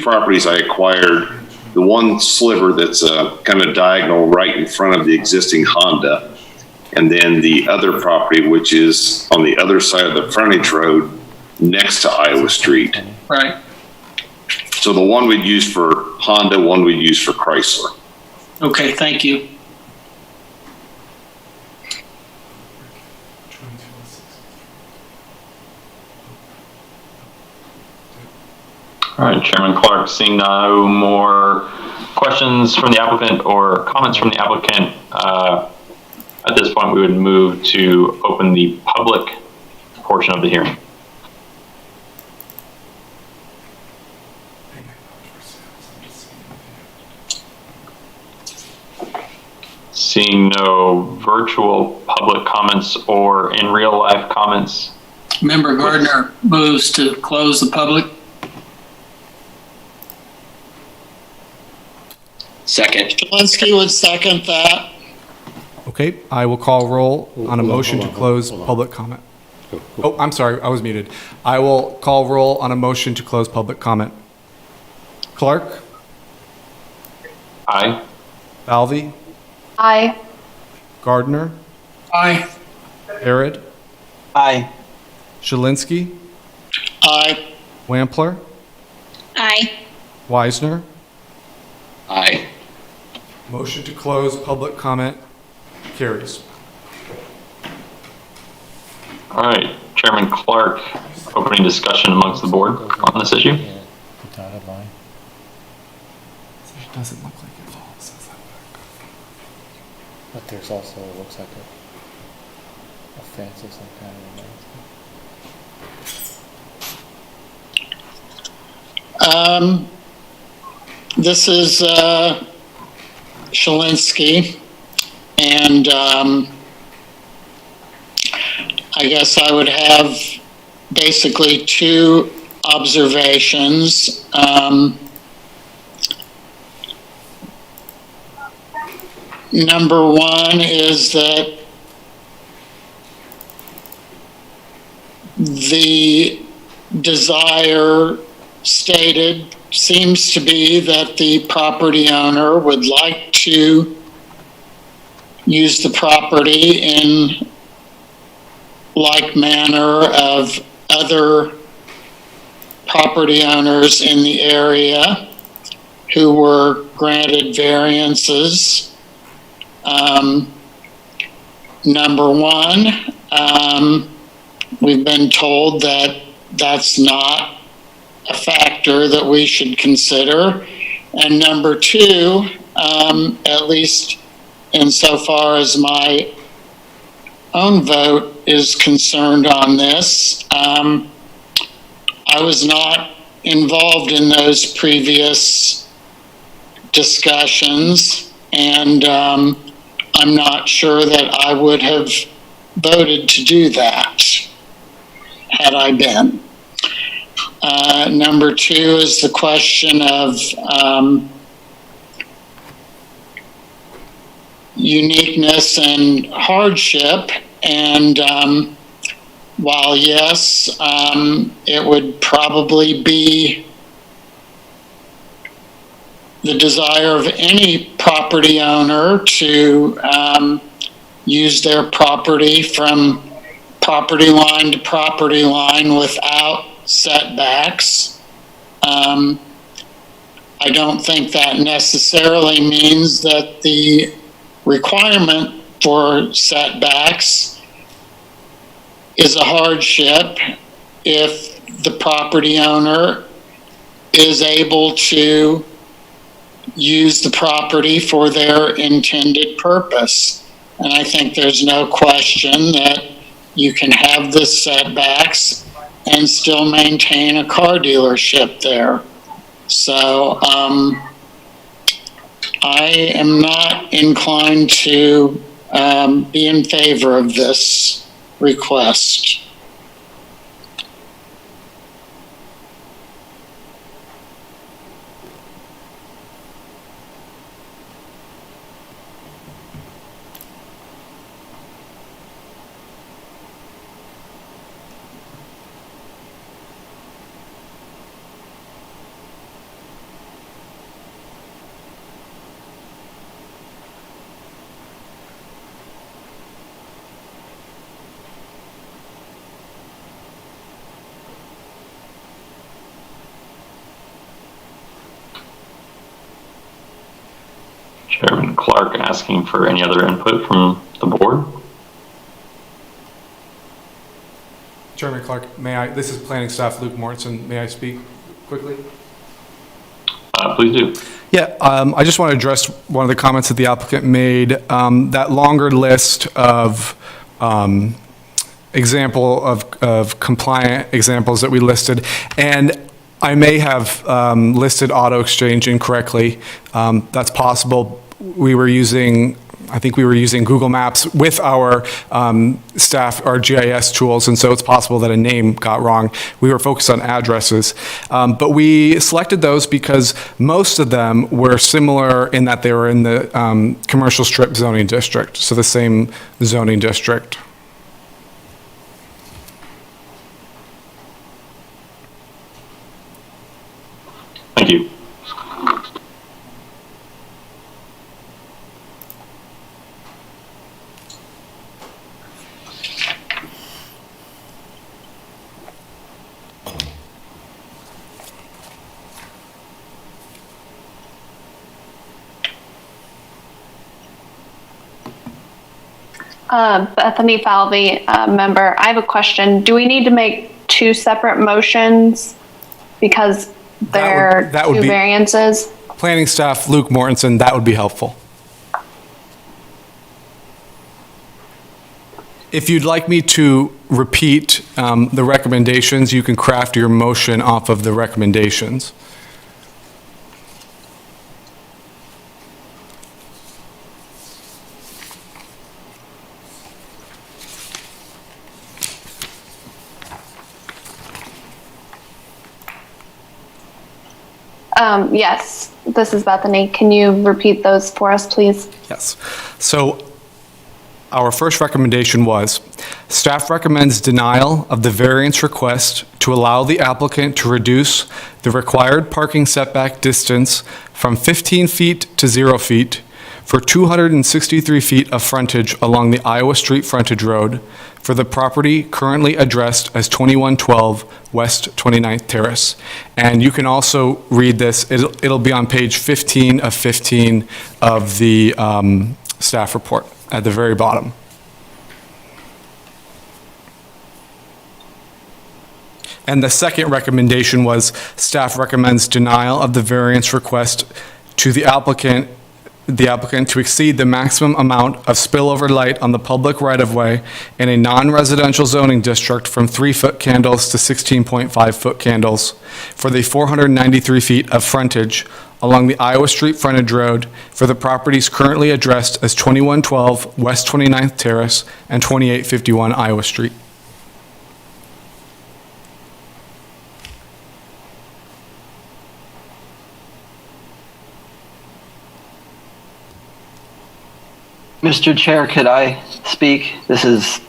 properties I acquired. The one sliver that's kind of diagonal right in front of the existing Honda, and then the other property, which is on the other side of the frontage road next to Iowa Street. Right. So the one we'd use for Honda, one we'd use for Chrysler. Okay, thank you. All right, Chairman Clark, seeing no more questions from the applicant or comments from the applicant, at this point we would move to open the public portion of the hearing. Seeing no virtual public comments or in real life comments. Member Gardner moves to close the public. Second. Shalinsky would second that. Okay, I will call roll on a motion to close public comment. Oh, I'm sorry, I was muted. I will call roll on a motion to close public comment. Clark? Aye. Falvey? Aye. Gardner? Aye. Harrod? Aye. Shalinsky? Aye. Wampler? Aye. Weisner? Aye. Motion to close public comment carries. All right, Chairman Clark, opening discussion amongst the board on this issue. The dotted line. It doesn't look like it falls. But there's also, it looks like a fence or some kind of This is Shalinsky, and I guess I would have basically two observations. Number one is that the desire stated seems to be that the property owner would like to use the property in like manner of other property owners in the area who were granted variances. Number one, we've been told that that's not a factor that we should consider. And number two, at least insofar as my own vote is concerned on this, I was not involved in those previous discussions, and I'm not sure that I would have voted to do that had I been. Number two is the question of uniqueness and hardship. And while yes, it would probably be the desire of any property owner to use their property from property line to property line without setbacks. I don't think that necessarily means that the requirement for setbacks is a hardship if the property owner is able to use the property for their intended purpose. And I think there's no question that you can have the setbacks and still maintain a car dealership there. So I am not inclined to be in favor of this request. Chairman Clark asking for any other input from the board. Chairman Clark, may I, this is planning staff Luke Mortensen, may I speak quickly? Please do. Yeah, I just want to address one of the comments that the applicant made. That longer list of example of compliant examples that we listed, and I may have listed auto exchange incorrectly. That's possible. I think we were using Google Maps with our staff, our GIS tools, and so it's possible that a name got wrong. We were focused on addresses. But we selected those because most of them were similar in that they were in the commercial strip zoning district, so the same zoning district. Thank you. Bethany Falvey, member, I have a question. Do we need to make two separate motions because there are two variances? Planning staff Luke Mortensen, that would be helpful. If you'd like me to repeat the recommendations, you can craft your motion off of the recommendations. Yes, this is Bethany. Can you repeat those for us, please? Yes. So our first recommendation was, staff recommends denial of the variance request to allow the applicant to reduce the required parking setback distance from 15 feet to 0 feet for 263 feet of frontage along the Iowa Street frontage road for the property currently addressed as 2112 West 29th Terrace. And you can also read this, it'll be on page 15 of 15 of the staff report at the very bottom. And the second recommendation was staff recommends denial of the variance request to the applicant to exceed the maximum amount of spillover light on the public right-of-way in a non-residential zoning district from 3-foot candles to 16.5-foot candles for the 493 feet of frontage along the Iowa Street frontage road for the properties currently addressed as 2112 West 29th Terrace and 2851 Iowa Street. Mr. Chair, could I speak? This is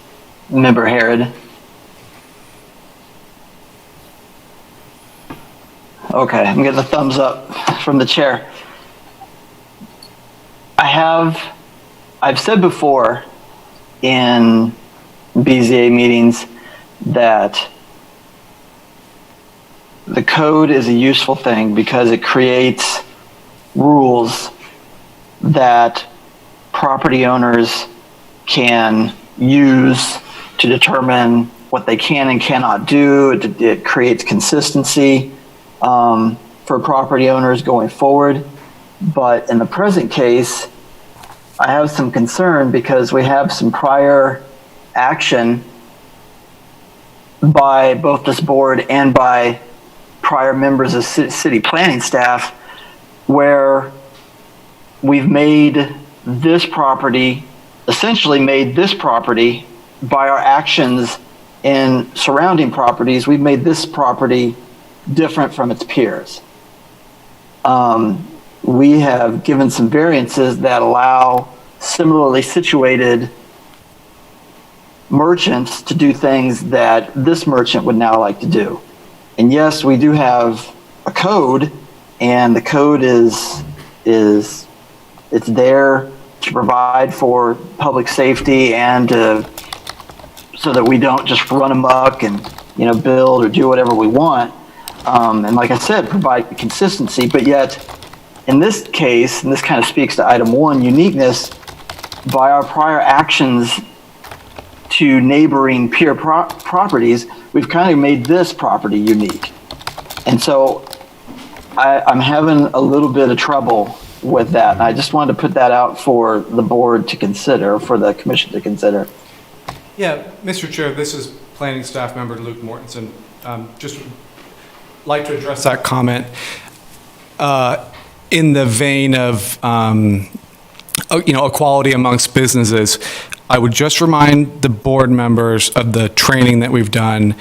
Member Harrod. Okay, I'm getting a thumbs up from the chair. I've said before in BZA meetings that the code is a useful thing because it creates rules that property owners can use to determine what they can and cannot do. It creates consistency for property owners going forward. But in the present case, I have some concern because we have some prior action by both this board and by prior members of city planning staff where we've made this property, essentially made this property by our actions in surrounding properties, we've made this property different from its peers. We have given some variances that allow similarly situated merchants to do things that this merchant would now like to do. And yes, we do have a code, and the code it's there to provide for public safety and so that we don't just run amok and build or do whatever we want. And like I said, provide consistency. But yet, in this case, and this kind of speaks to item 1, uniqueness, by our prior actions to neighboring peer properties, we've kind of made this property unique. And so I'm having a little bit of trouble with that. And I just wanted to put that out for the board to consider, for the commission to consider. Yeah, Mr. Chair, this is planning staff member Luke Mortensen. Just like to address that comment in the vein of equality amongst businesses. I would just remind the board members of the training that we've done.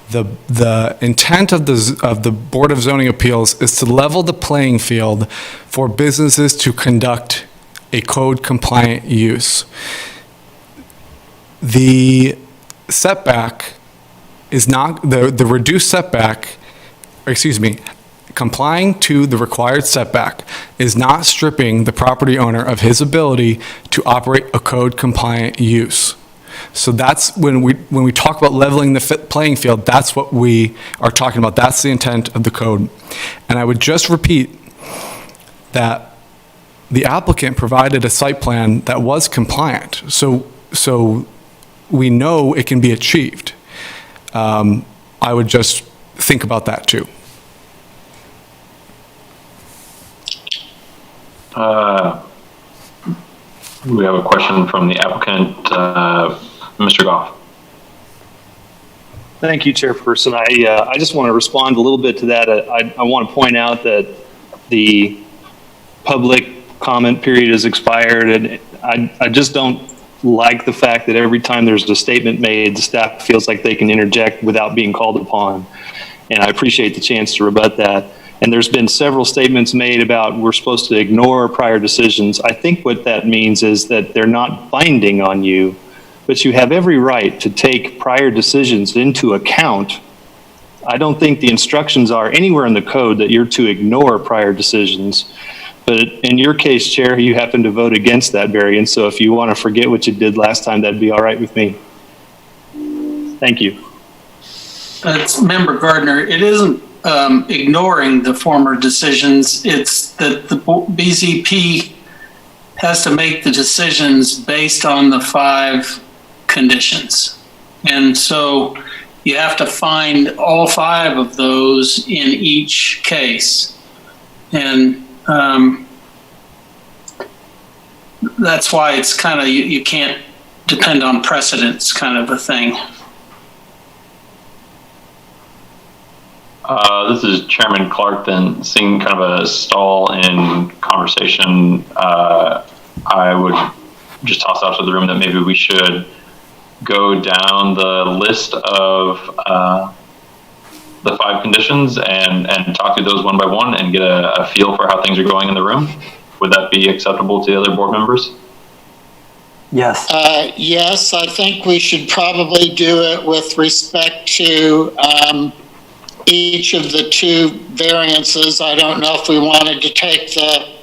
The intent of the Board of Zoning Appeals is to level the playing field for businesses to conduct a code-compliant use. The setback is not, the reduced setback, complying to the required setback is not stripping the property owner of his ability to operate a code-compliant use. So that's when we talk about leveling the playing field, that's what we are talking about. That's the intent of the code. And I would just repeat that the applicant provided a site plan that was compliant. So we know it can be achieved. I would just think about that too. We have a question from the applicant, Mr. Goff. Thank you, Chairperson. I just want to respond a little bit to that. I want to point out that the public comment period has expired, and I just don't like the fact that every time there's a statement made, the staff feels like they can interject without being called upon. And I appreciate the chance to rebut that. And there's been several statements made about we're supposed to ignore prior decisions. I think what that means is that they're not binding on you, but you have every right to take prior decisions into account. I don't think the instructions are anywhere in the code that you're to ignore prior decisions. But in your case, Chair, you happen to vote against that variance. So if you want to forget what you did last time, that'd be all right with me. Thank you. It's Member Gardner. It isn't ignoring the former decisions. It's that the BZP has to make the decisions based on the 5 conditions. And so you have to find all 5 of those in each case. And that's why it's kind of, you can't depend on precedents kind of a thing. This is Chairman Clark. Then, seeing kind of a stall in conversation, I would just toss out to the room that maybe we should go down the list of the 5 conditions and talk through those one by one and get a feel for how things are going in the room. Would that be acceptable to the other board members? Yes. Yes, I think we should probably do it with respect to each of the 2 variances. I don't know if we wanted to take the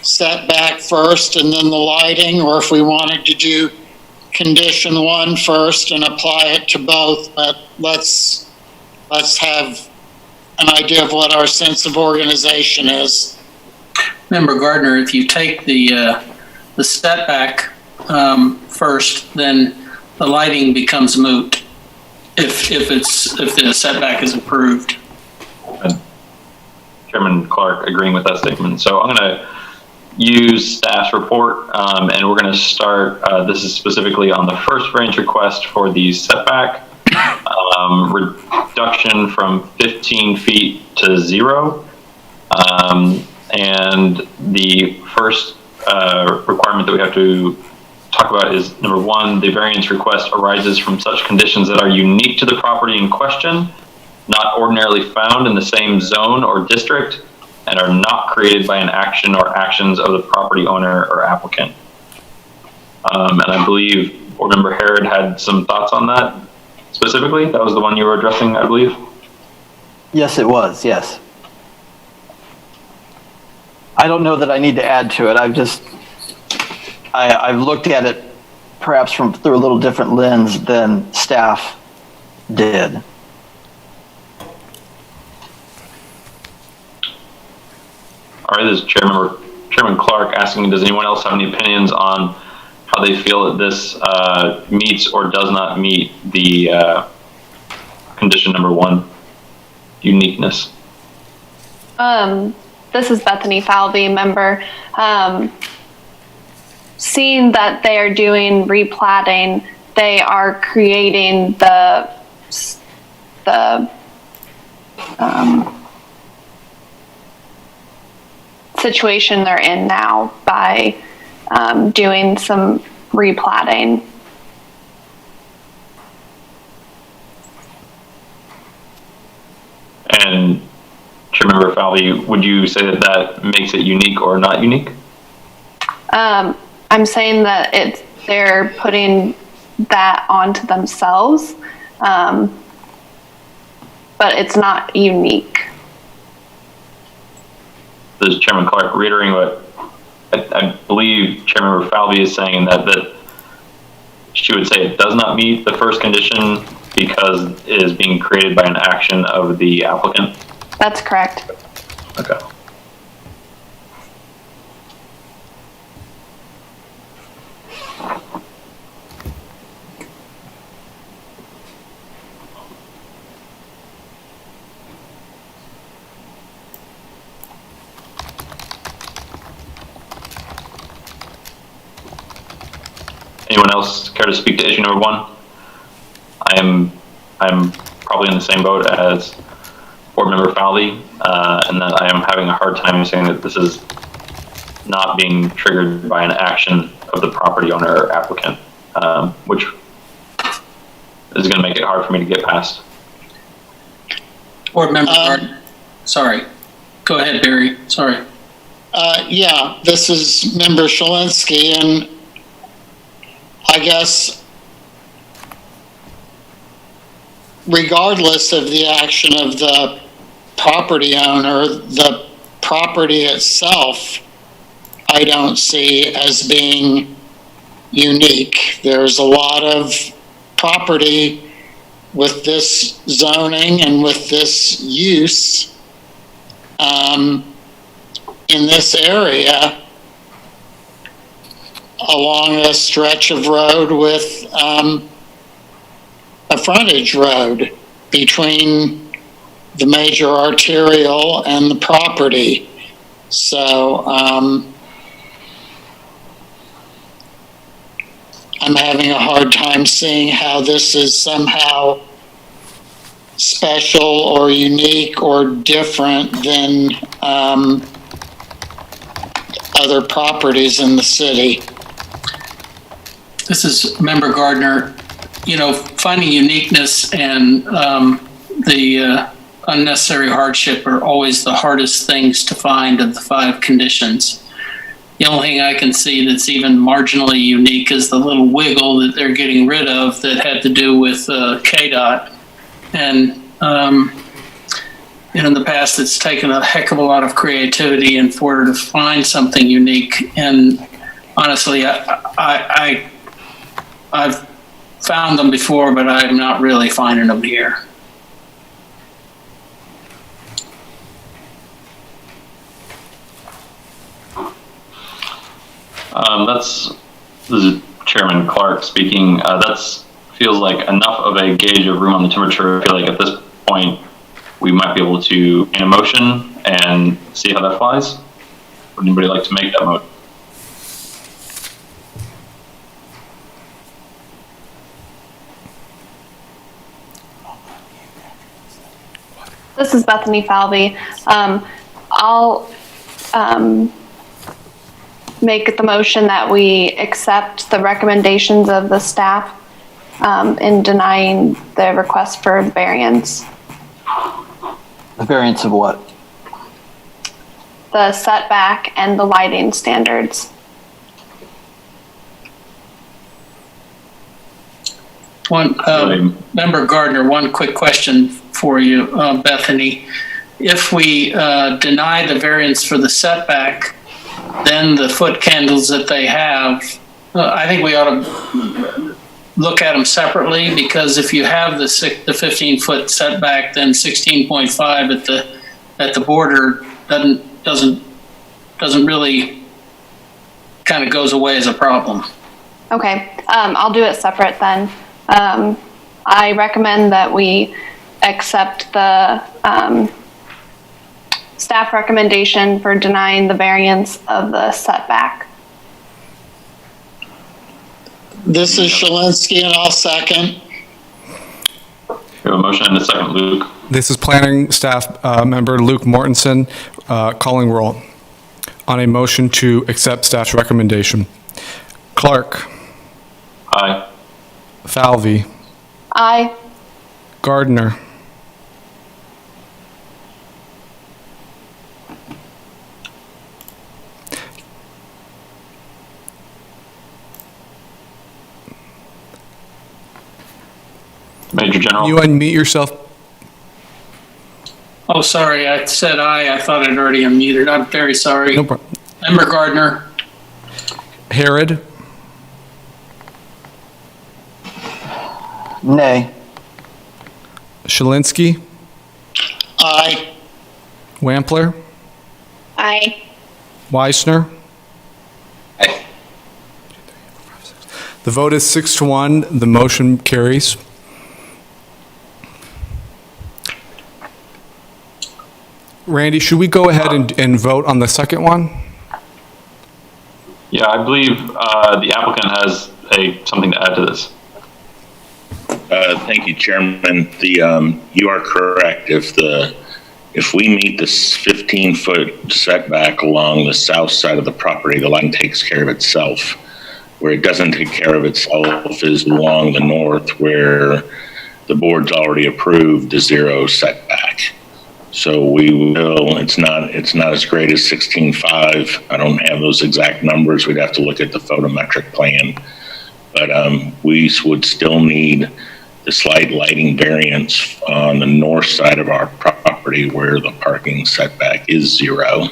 setback first and then the lighting, or if we wanted to do condition 1 first and apply it to both, but let's have an idea of what our sense of organization is. Member Gardner, if you take the setback first, then the lighting becomes moot if the setback is approved. Chairman Clark agreeing with that statement. So I'm going to use staff's report, and we're going to start. This is specifically on the first variance request for the setback reduction from 15 feet to 0. And the first requirement that we have to talk about is number 1, the variance request arises from such conditions that are unique to the property in question, not ordinarily found in the same zone or district, and are not created by an action or actions of the property owner or applicant. And I believe Board Member Harrod had some thoughts on that specifically. That was the one you were addressing, I believe. Yes, it was. Yes. I don't know that I need to add to it. I've looked at it perhaps through a little different lens than staff did. All right, this is Chairman Clark asking, does anyone else have any opinions on how they feel that this meets or does not meet the condition number 1, uniqueness? This is Bethany Falvey, member. Seeing that they are doing replatting, they are creating the situation they're in now by doing some replatting. And Chairman Falvey, would you say that that makes it unique or not unique? I'm saying that they're putting that onto themselves, but it's not unique. This is Chairman Clark reiterating what I believe Chairman Falvey is saying, that she would say it does not meet the first condition because it is being created by an action of the applicant. That's correct. Okay. Anyone else care to speak to issue number 1? I'm probably in the same boat as Board Member Falvey, and that I am having a hard time saying that this is not being triggered by an action of the property owner or applicant, which is going to make it hard for me to get past. Board Member Gardner. Sorry. Go ahead, Barry. Sorry. Yeah, this is Member Shalinsky, and I guess regardless of the action of the property owner, the property itself, I don't see as being unique. There's a lot of property with this zoning and with this use in this area along a stretch of road with a frontage road between the major arterial and the property. So I'm having a hard time seeing how this is somehow special or unique or different than other properties in the city. This is Member Gardner. You know, finding uniqueness and the unnecessary hardship are always the hardest things to find of the 5 conditions. The only thing I can see that's even marginally unique is the little wiggle that they're getting rid of that had to do with KDOT. And in the past, it's taken a heck of a lot of creativity and for her to find something unique. And honestly, I've found them before, but I'm not really finding them here. This is Chairman Clark speaking. That's feels like enough of a gauge of room on the temperature. I feel like at this point, we might be able to make a motion and see how that flies. Would anybody like to make that motion? This is Bethany Falvey. I'll make the motion that we accept the recommendations of the staff in denying the request for variance. The variance of what? The setback and the lighting standards. Member Gardner, one quick question for you, Bethany. If we deny the variance for the setback, then the foot candles that they have, I think we ought to look at them separately, because if you have the 15-foot setback, then 16.5 at the border doesn't really kind of goes away as a problem. Okay, I'll do it separate then. I recommend that we accept the staff recommendation for denying the variance of the setback. This is Shalinsky, and I'll second. We have a motion and a second, Luke. This is Planning Staff Member Luke Mortensen calling roll on a motion to accept staff's recommendation. Clark. Aye. Falvey. Aye. Gardner. Major General. You unmute yourself. Oh, sorry, I said aye. I thought I'd already unmuted. I'm very sorry. No problem. Member Gardner. Harrod. Nay. Shalinsky. Aye. Wampler. Aye. Weisner. Aye. The vote is 6-1. The motion carries. Randy, should we go ahead and vote on the second one? Yeah, I believe the applicant has something to add to this. Thank you, Chairman. You are correct. If we meet this 15-foot setback along the south side of the property, the line takes care of itself. Where it doesn't take care of itself is along the north, where the board's already approved the 0 setback. So we will, it's not as great as 16.5. I don't have those exact numbers. We'd have to look at the photometric plan. But we would still need the slight lighting variance on the north side of our property where the parking setback is 0.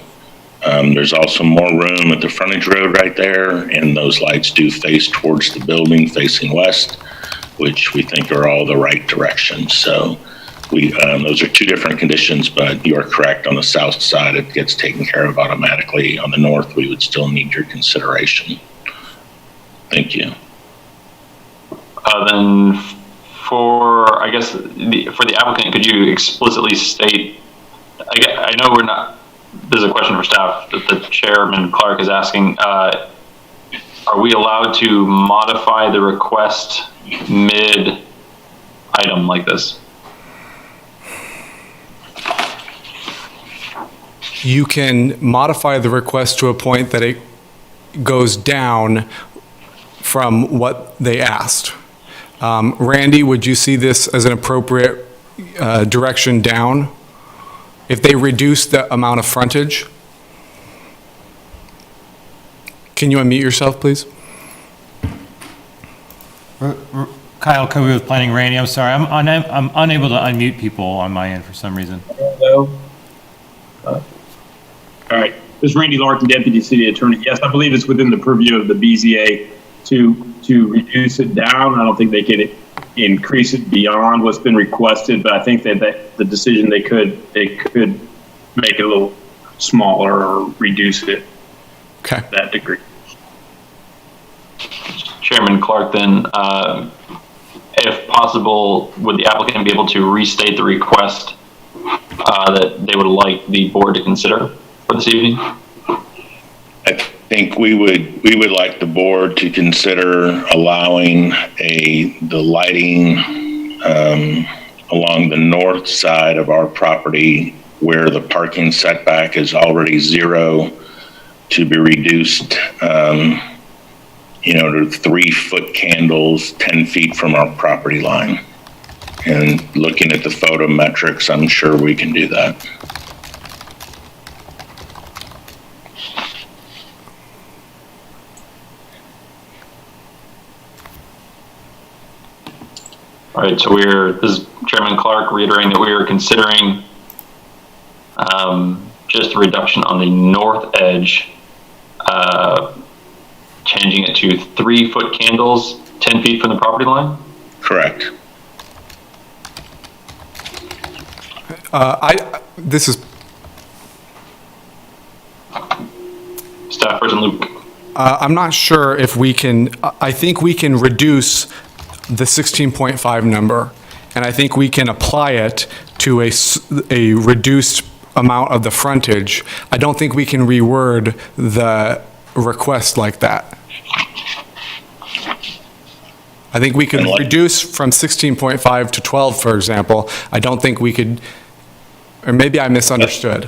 There's also more room at the frontage road right there, and those lights do face towards the building facing west, which we think are all the right direction. So those are 2 different conditions, but you are correct. On the south side, it gets taken care of automatically. On the north, we would still need your consideration. Thank you. Then for, I guess, for the applicant, could you explicitly state, I know we're not, this is a question for staff that the Chairman Clark is asking, are we allowed to modify the request mid-item like this? You can modify the request to a point that it goes down from what they asked. Randy, would you see this as an appropriate direction down if they reduce the amount of frontage? Can you unmute yourself, please? Kyle Kobe with Planning. Randy, I'm sorry, I'm unable to unmute people on my end for some reason. Hello. All right, this is Randy Larkin, Deputy City Attorney. Yes, I believe it's within the purview of the BZA to reduce it down. I don't think they could increase it beyond what's been requested, but I think that the decision they could make it a little smaller or reduce it to that degree. Chairman Clark, then, if possible, would the applicant be able to restate the request that they would like the board to consider for this evening? I think we would like the board to consider allowing the lighting along the north side of our property where the parking setback is already 0 to be reduced, to 3-foot candles 10 feet from our property line. And looking at the photometrics, I'm sure we can do that. All right, so this is Chairman Clark reiterating that we are considering just a reduction on the north edge, changing it to 3-foot candles 10 feet from the property line? Correct. This is Staff Person Luke. I'm not sure if we can, I think we can reduce the 16.5 number, and I think we can apply it to a reduced amount of the frontage. I don't think we can reword the request like that. I think we could reduce from 16.5 to 12, for example. I don't think we could, or maybe I misunderstood.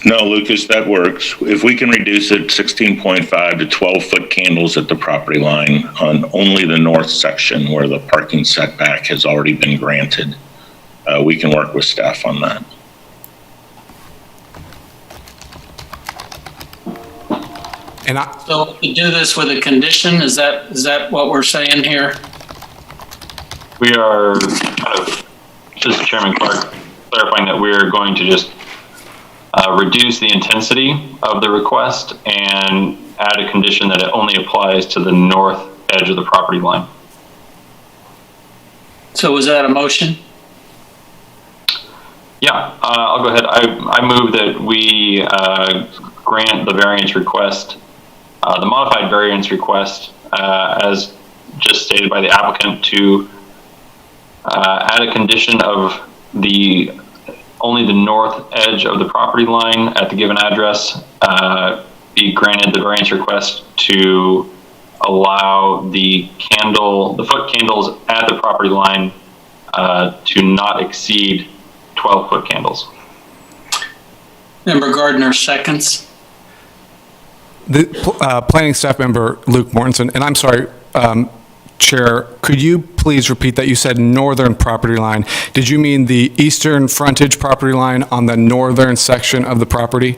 No, Lucas, that works. If we can reduce it 16.5 to 12-foot candles at the property line on only the north section where the parking setback has already been granted, we can work with staff on that. So we do this with a condition? Is that what we're saying here? We are kind of, just Chairman Clark, clarifying that we're going to just reduce the intensity of the request and add a condition that it only applies to the north edge of the property line. So was that a motion? Yeah, I'll go ahead. I move that we grant the variance request, the modified variance request, as just stated by the applicant, to add a condition of only the north edge of the property line at the given address be granted the variance request to allow the foot candles at the property line to not exceed 12-foot candles. Member Gardner seconds. The planning staff member Luke Mortensen, and I'm sorry, Chair, could you please repeat that? You said northern property line. Did you mean the eastern frontage property line on the northern section of the property?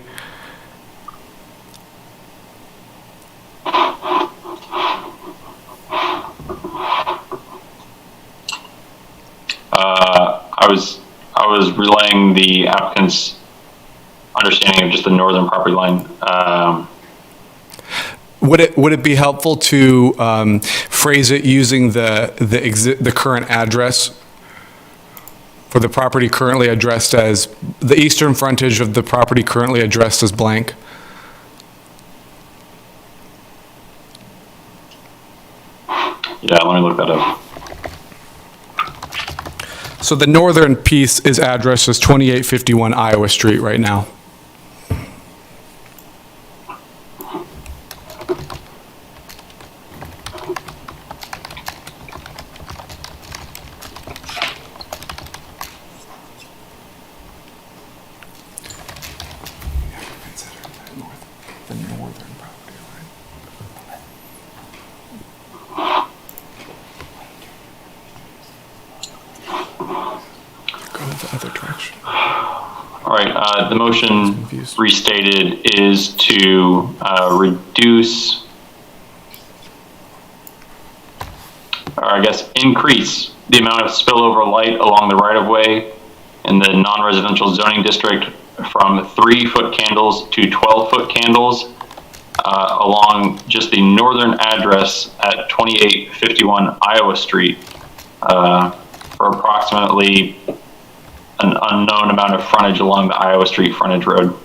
I was relaying the applicant's understanding of just the northern property line. Would it be helpful to phrase it using the current address for the property currently addressed as the eastern frontage of the property currently addressed as blank? Yeah, let me look that up. So the northern piece is addressed as 2851 Iowa Street right now. All right, the motion restated is to reduce, or I guess increase the amount of spillover light along the right-of-way in the non-residential zoning district from 3-foot candles to 12-foot candles along just the northern address at 2851 Iowa Street for approximately an unknown amount of frontage along the Iowa Street frontage road.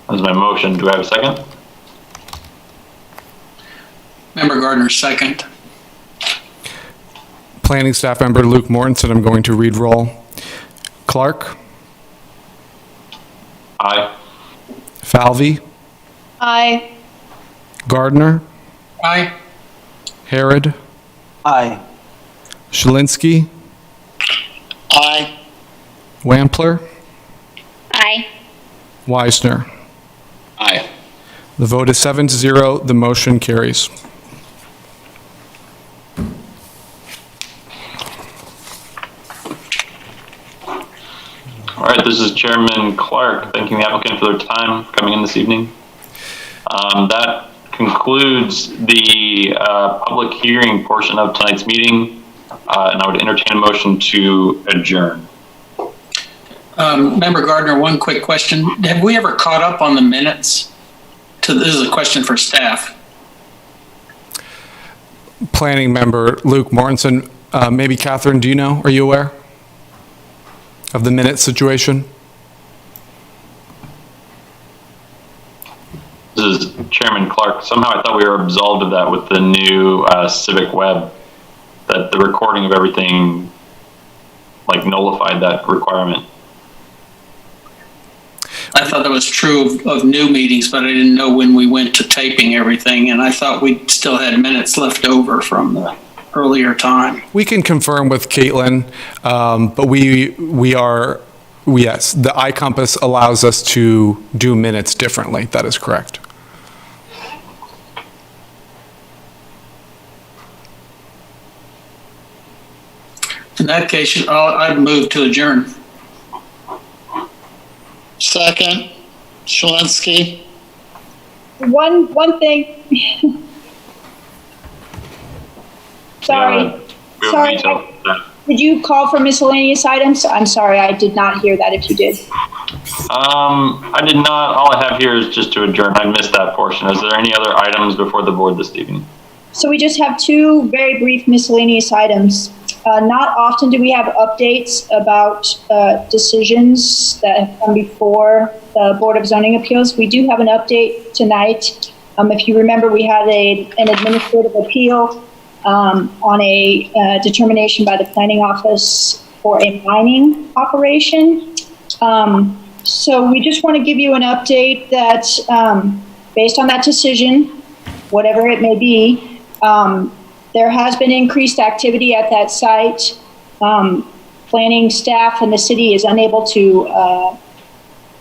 That's my motion. Do I have a second? Member Gardner, second. Planning staff member Luke Mortensen, I'm going to read roll. Clark? Aye. Falvey? Aye. Gardner? Aye. Harrod? Aye. Shalinsky? Aye. Wampler? Aye. Weisner? Aye. The vote is 7-0. The motion carries. All right, this is Chairman Clark thanking the applicant for their time coming in this evening. That concludes the public hearing portion of tonight's meeting, and I would entertain a motion to adjourn. Member Gardner, one quick question. Have we ever caught up on the minutes? This is a question for staff. Planning member Luke Mortensen, maybe Catherine, do you know? Are you aware of the minute situation? This is Chairman Clark. Somehow I thought we were absolved of that with the new Civic Web, that the recording of everything like nullified that requirement. I thought that was true of new meetings, but I didn't know when we went to taping everything, and I thought we still had minutes left over from the earlier time. We can confirm with Caitlin, but yes, the iCompass allows us to do minutes differently. That is correct. In that case, I'd move to adjourn. Second, Shalinsky. One thing. Sorry. Sorry. Did you call for miscellaneous items? I'm sorry, I did not hear that if you did. I did not. All I have here is just to adjourn. I missed that portion. Is there any other items before the board this evening? So we just have two very brief miscellaneous items. Not often do we have updates about decisions that have come before the Board of Zoning Appeals. We do have an update tonight. If you remember, we had an administrative appeal on a determination by the planning office for a mining operation. So we just want to give you an update that based on that decision, whatever it may be, there has been increased activity at that site. Planning staff and the city is unable to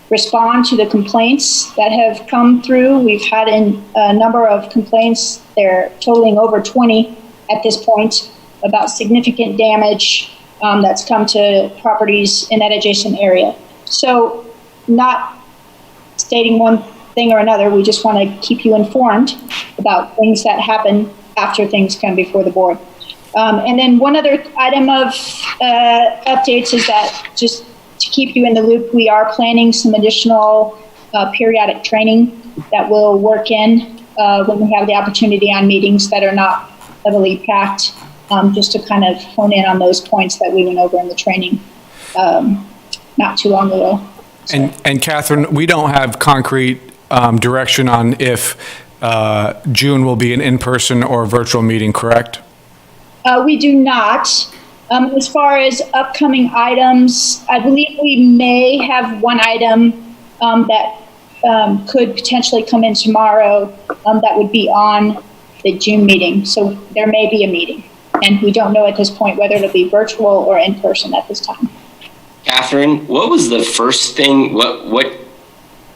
respond to the complaints that have come through. We've had a number of complaints. They're totaling over 20 at this point about significant damage that's come to properties in that adjacent area. So not stating one thing or another, we just want to keep you informed about things that happen after things come before the board. And then one other item of updates is that, just to keep you in the loop, we are planning some additional periodic training that will work in when we have the opportunity on meetings that are not heavily packed, just to kind of hone in on those points that we went over in the training. not too long ago. And Catherine, we don't have concrete direction on if June will be an in-person or virtual meeting, correct? We do not. As far as upcoming items, I believe we may have one item that could potentially come in tomorrow that would be on the June meeting. So there may be a meeting. And we don't know at this point whether it'll be virtual or in person at this time. Catherine, what was the first thing? What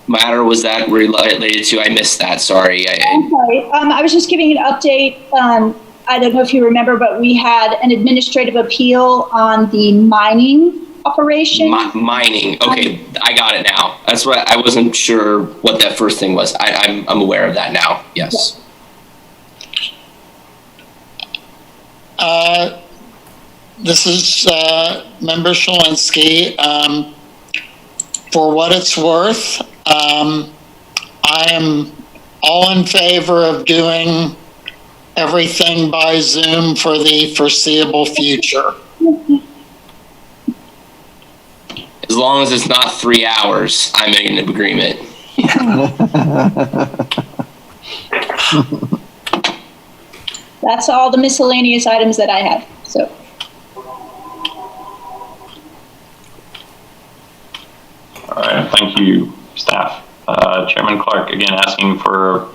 matter was that related to? I missed that. Sorry. I'm sorry. I was just giving an update. I don't know if you remember, but we had an administrative appeal on the mining operation. Mining. Okay, I got it now. That's what I wasn't sure what that first thing was. I'm aware of that now. Yes. This is Member Shalinsky. For what it's worth, I am all in favor of doing everything by Zoom for the foreseeable future. As long as it's not 3 hours, I'm in agreement. That's all the miscellaneous items that I have. So. All right, thank you, staff. Chairman Clark, again, asking for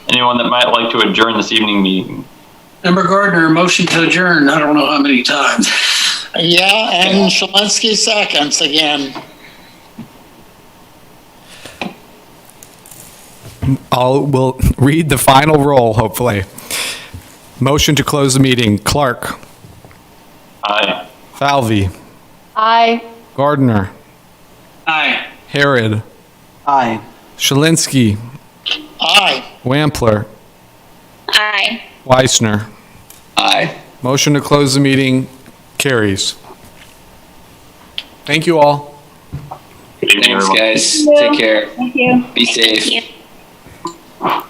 anyone that might like to adjourn this evening meeting. Member Gardner, motion to adjourn. I don't know how many times. Yeah, and Shalinsky seconds again. We'll read the final roll, hopefully. Motion to close the meeting. Clark. Aye. Falvey. Aye. Gardner. Aye. Harrod. Aye. Shalinsky. Aye. Wampler. Aye. Weissner. Aye. Motion to close the meeting carries. Thank you all. Thanks, guys. Thank you. Take care. Thank you. Be safe. Thank you.